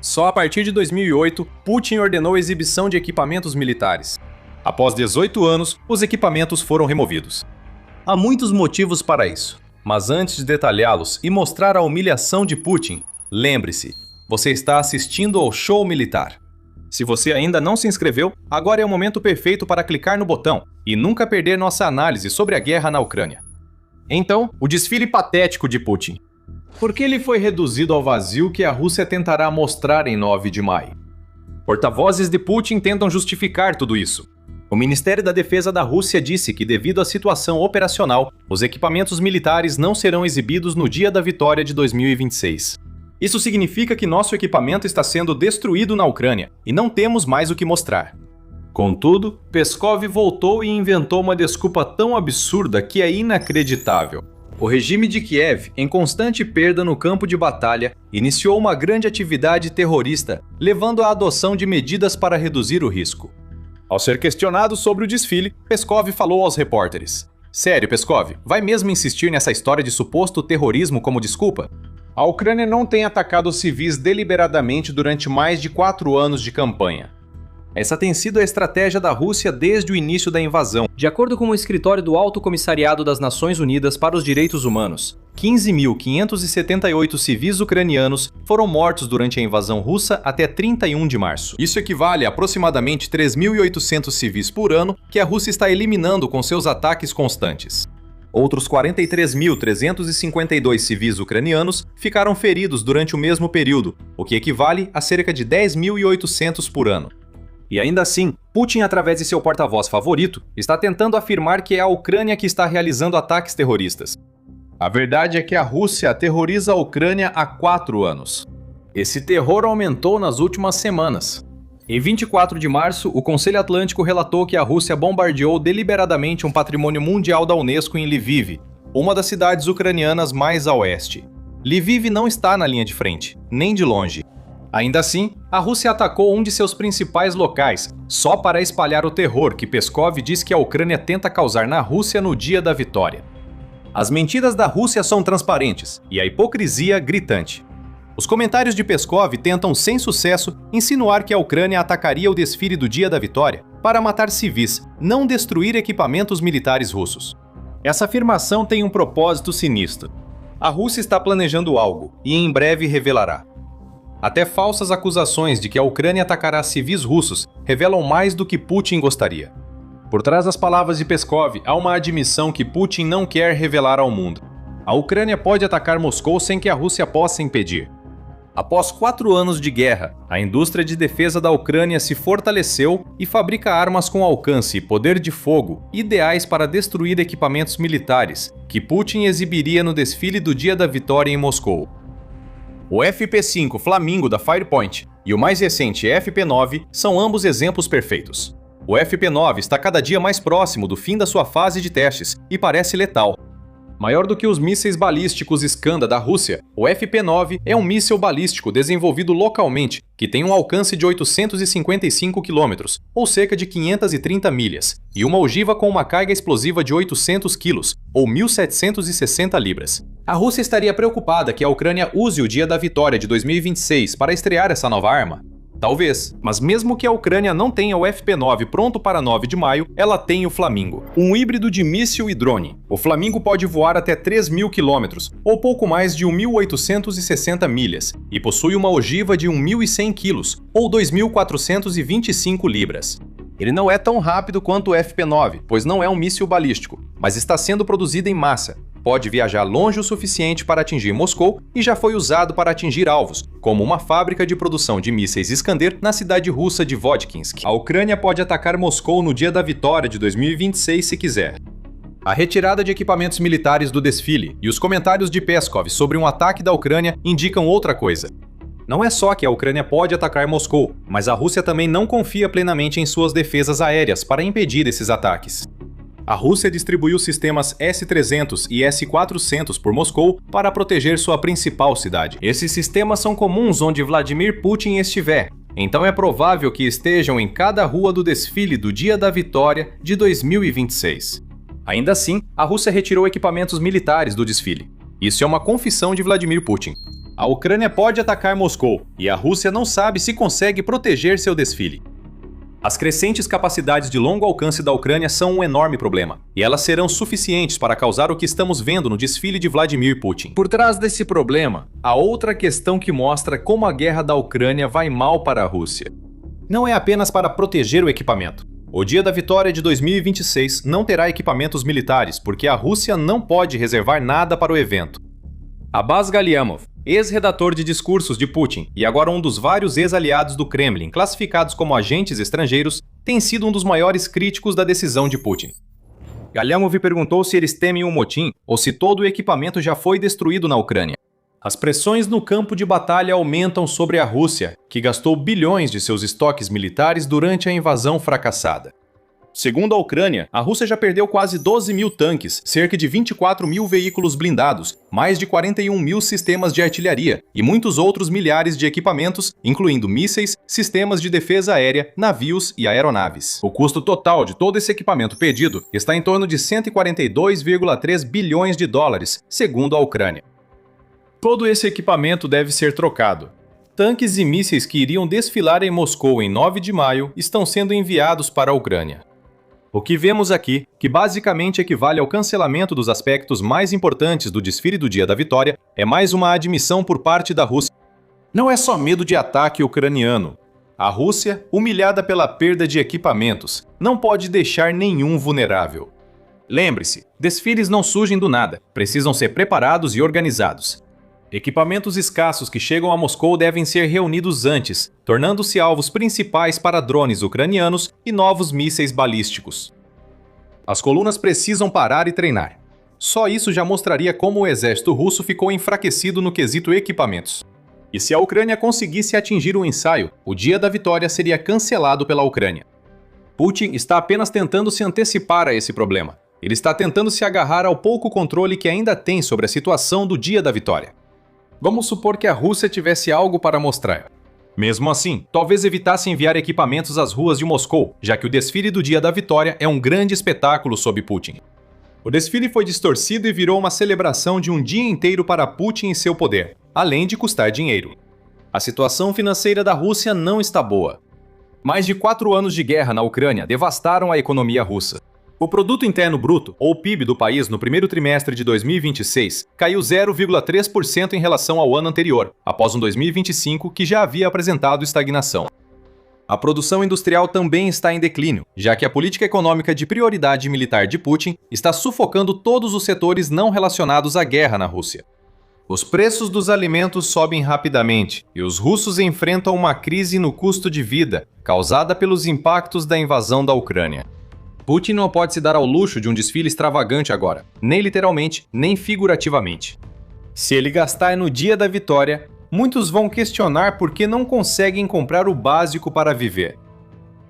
Só a partir de 2008, Putin ordenou a exibição de equipamentos militares. Após 18 anos, os equipamentos foram removidos. Há muitos motivos para isso, mas antes de detalhá-los e mostrar a humilhação de Putin, lembre-se, você está assistindo ao show militar. Se você ainda não se inscreveu, agora é o momento perfeito para clicar no botão e nunca perder nossa análise sobre a guerra na Ucrânia. Então, o desfile patético de Putin. Por que ele foi reduzido ao vazio que a Rússia tentará mostrar em 9 de maio? Porta-vozes de Putin tentam justificar tudo isso. O Ministério da Defesa da Rússia disse que, devido à situação operacional, os equipamentos militares não serão exibidos no Dia da Vitória de 2026. Isso significa que nosso equipamento está sendo destruído na Ucrânia e não temos mais o que mostrar. Contudo, Peskov voltou e inventou uma desculpa tão absurda que é inacreditável. O regime de Kiev, em constante perda no campo de batalha, iniciou uma grande atividade terrorista, levando à adoção de medidas para reduzir o risco. Ao ser questionado sobre o desfile, Peskov falou aos repórteres: "Sério, Peskov, vai mesmo insistir nessa história de suposto terrorismo como desculpa? A Ucrânia não tem atacado civis deliberadamente durante mais de 4 anos de campanha. Essa tem sido a estratégia da Rússia desde o início da invasão. De acordo com o escritório do Alto Comissariado das Nações Unidas para os Direitos Humanos, 15.578 civis ucranianos foram mortos durante a invasão russa até 31 de março. Isso equivale a aproximadamente 3.800 civis por ano que a Rússia está eliminando com seus ataques constantes. Outros 43.352 civis ucranianos ficaram feridos durante o mesmo período, o que equivale a cerca de 10.800 por ano. E ainda assim, Putin, através de seu porta-voz favorito, está tentando afirmar que é a Ucrânia que está realizando ataques terroristas. A verdade é que a Rússia aterroriza a Ucrânia há 4 anos. Esse terror aumentou nas últimas semanas. Em 24 de março, o Conselho Atlântico relatou que a Rússia bombardeou deliberadamente um patrimônio mundial da Unesco em Lviv, uma das cidades ucranianas mais a oeste. Lviv não está na linha de frente, nem de longe. Ainda assim, a Rússia atacou um de seus principais locais, só para espalhar o terror que Peskov diz que a Ucrânia tenta causar na Rússia no Dia da Vitória. As mentiras da Rússia são transparentes e a hipocrisia gritante. Os comentários de Peskov tentam, sem sucesso, insinuar que a Ucrânia atacaria o desfile do Dia da Vitória para matar civis, não destruir equipamentos militares russos. Essa afirmação tem um propósito sinistro. A Rússia está planejando algo e em breve revelará. Até falsas acusações de que a Ucrânia atacará civis russos revelam mais do que Putin gostaria. Por trás das palavras de Peskov, há uma admissão que Putin não quer revelar ao mundo. A Ucrânia pode atacar Moscou sem que a Rússia possa impedir. Após 4 anos de guerra, a indústria de defesa da Ucrânia se fortaleceu e fabrica armas com alcance e poder de fogo ideais para destruir equipamentos militares, que Putin exibiria no desfile do Dia da Vitória em Moscou. O FP5 Flamingo da Firepoint e o mais recente FP9 são ambos exemplos perfeitos. O FP9 está cada dia mais próximo do fim da sua fase de testes e parece letal. Maior do que os mísseis balísticos Iskander da Rússia, o FP9 é um míssil balístico desenvolvido localmente que tem um alcance de 855 km, ou cerca de 530 milhas, e uma ogiva com uma carga explosiva de 800 kg, ou 1.760 libras. A Rússia estaria preocupada que a Ucrânia use o Dia da Vitória de 2026 para estrear essa nova arma? Talvez, mas mesmo que a Ucrânia não tenha o FP9 pronto para 9 de maio, ela tem o Flamingo, um híbrido de míssil e drone. O Flamingo pode voar até 3.000 km, ou pouco mais de 1.860 milhas, e possui uma ogiva de 1.100 kg, ou 2.425 libras. Ele não é tão rápido quanto o FP9, pois não é um míssil balístico, mas está sendo produzido em massa. Pode viajar longe o suficiente para atingir Moscou e já foi usado para atingir alvos, como uma fábrica de produção de mísseis Iskander na cidade russa de Vodkinsk. A Ucrânia pode atacar Moscou no Dia da Vitória de 2026 se quiser. A retirada de equipamentos militares do desfile e os comentários de Peskov sobre um ataque da Ucrânia indicam outra coisa. Não é só que a Ucrânia pode atacar Moscou, mas a Rússia também não confia plenamente em suas defesas aéreas para impedir esses ataques. A Rússia distribuiu sistemas S-300 e S-400 por Moscou para proteger sua principal cidade. Esses sistemas são comuns onde Vladimir Putin estiver, então é provável que estejam em cada rua do desfile do Dia da Vitória de 2026. Ainda assim, a Rússia retirou equipamentos militares do desfile. Isso é uma confissão de Vladimir Putin. A Ucrânia pode atacar Moscou, e a Rússia não sabe se consegue proteger seu desfile. As crescentes capacidades de longo alcance da Ucrânia são um enorme problema, e elas serão suficientes para causar o que estamos vendo no desfile de Vladimir Putin. Por trás desse problema, há outra questão que mostra como a guerra da Ucrânia vai mal para a Rússia. Não é apenas para proteger o equipamento. O Dia da Vitória de 2026 não terá equipamentos militares, porque a Rússia não pode reservar nada para o evento. Abbas Galyamov, ex-redator de discursos de Putin e agora um dos vários ex-aliados do Kremlin classificados como agentes estrangeiros, tem sido um dos maiores críticos da decisão de Putin. Galyamov perguntou se eles temem um motim ou se todo o equipamento já foi destruído na Ucrânia. As pressões no campo de batalha aumentam sobre a Rússia, que gastou bilhões de seus estoques militares durante a invasão fracassada. Segundo a Ucrânia, a Rússia já perdeu quase 12 mil tanques, cerca de 24 mil veículos blindados, mais de 41 mil sistemas de artilharia e muitos outros milhares de equipamentos, incluindo mísseis, sistemas de defesa aérea, navios e aeronaves. O custo total de todo esse equipamento pedido está em torno de 142,3 bilhões de dólares, segundo a Ucrânia. Todo esse equipamento deve ser trocado. Tanques e mísseis que iriam desfilar em Moscou em 9 de maio estão sendo enviados para a Ucrânia. O que vemos aqui, que basicamente equivale ao cancelamento dos aspectos mais importantes do desfile do Dia da Vitória, é mais uma admissão por parte da Rússia. Não é só medo de ataque ucraniano. A Rússia, humilhada pela perda de equipamentos, não pode deixar nenhum vulnerável. Lembre-se, desfiles não surgem do nada, precisam ser preparados e organizados. Equipamentos escassos que chegam a Moscou devem ser reunidos antes, tornando-se alvos principais para drones ucranianos e novos mísseis balísticos. As colunas precisam parar e treinar. Só isso já mostraria como o exército russo ficou enfraquecido no quesito equipamentos. E se a Ucrânia conseguisse atingir o ensaio, o Dia da Vitória seria cancelado pela Ucrânia. Putin está apenas tentando se antecipar a esse problema. Ele está tentando se agarrar ao pouco controle que ainda tem sobre a situação do Dia da Vitória. Vamos supor que a Rússia tivesse algo para mostrar. Mesmo assim, talvez evitasse enviar equipamentos às ruas de Moscou, já que o desfile do Dia da Vitória é um grande espetáculo sob Putin. O desfile foi distorcido e virou uma celebração de um dia inteiro para Putin e seu poder, além de custar dinheiro. A situação financeira da Rússia não está boa. Mais de 4 anos de guerra na Ucrânia devastaram a economia russa. O Produto Interno Bruto, ou PIB do país no primeiro trimestre de 2026, caiu 0,3% em relação ao ano anterior, após um 2025 que já havia apresentado estagnação. A produção industrial também está em declínio, já que a política econômica de prioridade militar de Putin está sufocando todos os setores não relacionados à guerra na Rússia. Os preços dos alimentos sobem rapidamente e os russos enfrentam uma crise no custo de vida, causada pelos impactos da invasão da Ucrânia. Putin não pode se dar ao luxo de um desfile extravagante agora, nem literalmente, nem figurativamente. Se ele gastar no dia da vitória, muitos vão questionar por que não conseguem comprar o básico para viver.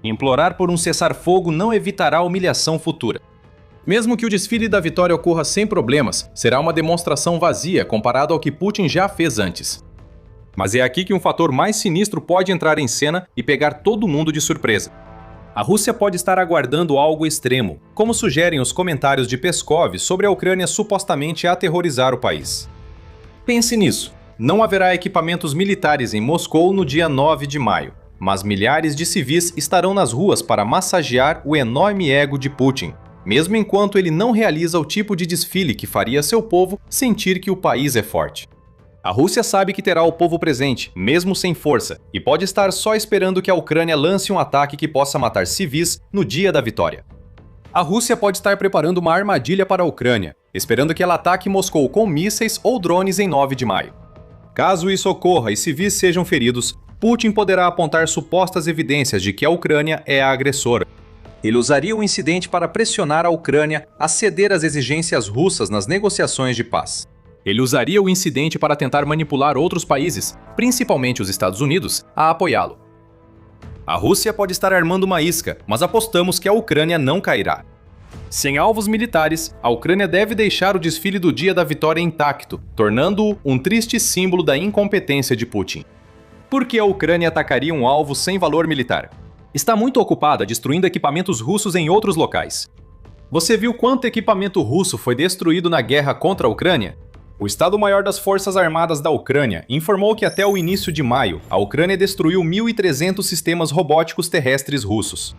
Implorar por um cessar-fogo não evitará a humilhação futura. Mesmo que o desfile da vitória ocorra sem problemas, será uma demonstração vazia comparado ao que Putin já fez antes. Mas é aqui que um fator mais sinistro pode entrar em cena e pegar todo mundo de surpresa. A Rússia pode estar aguardando algo extremo, como sugerem os comentários de Peskov sobre a Ucrânia supostamente aterrorizar o país. Pense nisso. Não haverá equipamentos militares em Moscou no dia 9 de maio, mas milhares de civis estarão nas ruas para massagear o enorme ego de Putin, mesmo enquanto ele não realiza o tipo de desfile que faria seu povo sentir que o país é forte. A Rússia sabe que terá o povo presente, mesmo sem força, e pode estar só esperando que a Ucrânia lance um ataque que possa matar civis no dia da vitória. A Rússia pode estar preparando uma armadilha para a Ucrânia, esperando que ela ataque Moscou com mísseis ou drones em 9 de maio. Caso isso ocorra e civis sejam feridos, Putin poderá apontar supostas evidências de que a Ucrânia é a agressora. Ele usaria o incidente para pressionar a Ucrânia a ceder às exigências russas nas negociações de paz. Ele usaria o incidente para tentar manipular outros países, principalmente os Estados Unidos, a apoiá-lo. A Rússia pode estar armando uma isca, mas apostamos que a Ucrânia não cairá. Sem alvos militares, a Ucrânia deve deixar o desfile do dia da vitória intacto, tornando-o um triste símbolo da incompetência de Putin. Por que a Ucrânia atacaria um alvo sem valor militar? Está muito ocupada destruindo equipamentos russos em outros locais. Você viu quanto equipamento russo foi destruído na guerra contra a Ucrânia? O Estado-Maior das Forças Armadas da Ucrânia informou que até o início de maio, a Ucrânia destruiu 1.300 sistemas robóticos terrestres russos.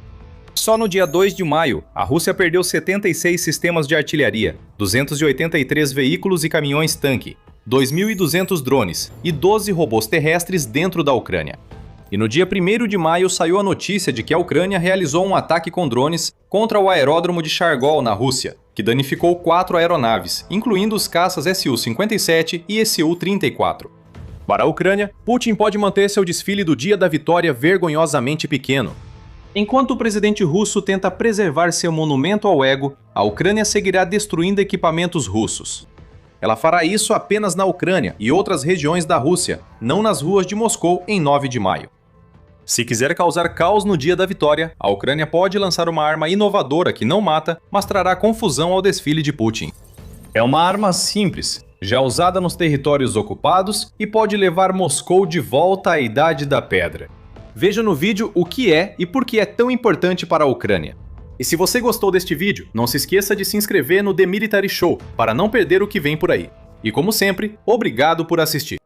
Só no dia 2 de maio, a Rússia perdeu 76 sistemas de artilharia, 283 veículos e caminhões-tanque, 2.200 drones e 12 robôs terrestres dentro da Ucrânia. E no dia 1º de maio saiu a notícia de que a Ucrânia realizou um ataque com drones contra o aeródromo de Chargol, na Rússia, que danificou 4 aeronaves, incluindo os caças Su-57 e Su-34. Para a Ucrânia, Putin pode manter seu desfile do dia da vitória vergonhosamente pequeno. Enquanto o presidente russo tenta preservar seu monumento ao ego, a Ucrânia seguirá destruindo equipamentos russos. Ela fará isso apenas na Ucrânia e outras regiões da Rússia, não nas ruas de Moscou em 9 de maio. Se quiser causar caos no dia da vitória, a Ucrânia pode lançar uma arma inovadora que não mata, mas trará confusão ao desfile de Putin. É uma arma simples, já usada nos territórios ocupados e pode levar Moscou de volta à Idade da Pedra. Veja no vídeo o que é e por que é tão importante para a Ucrânia. E se você gostou deste vídeo, não se esqueça de se inscrever no The Military Show para não perder o que vem por aí. E como sempre, obrigado por assistir.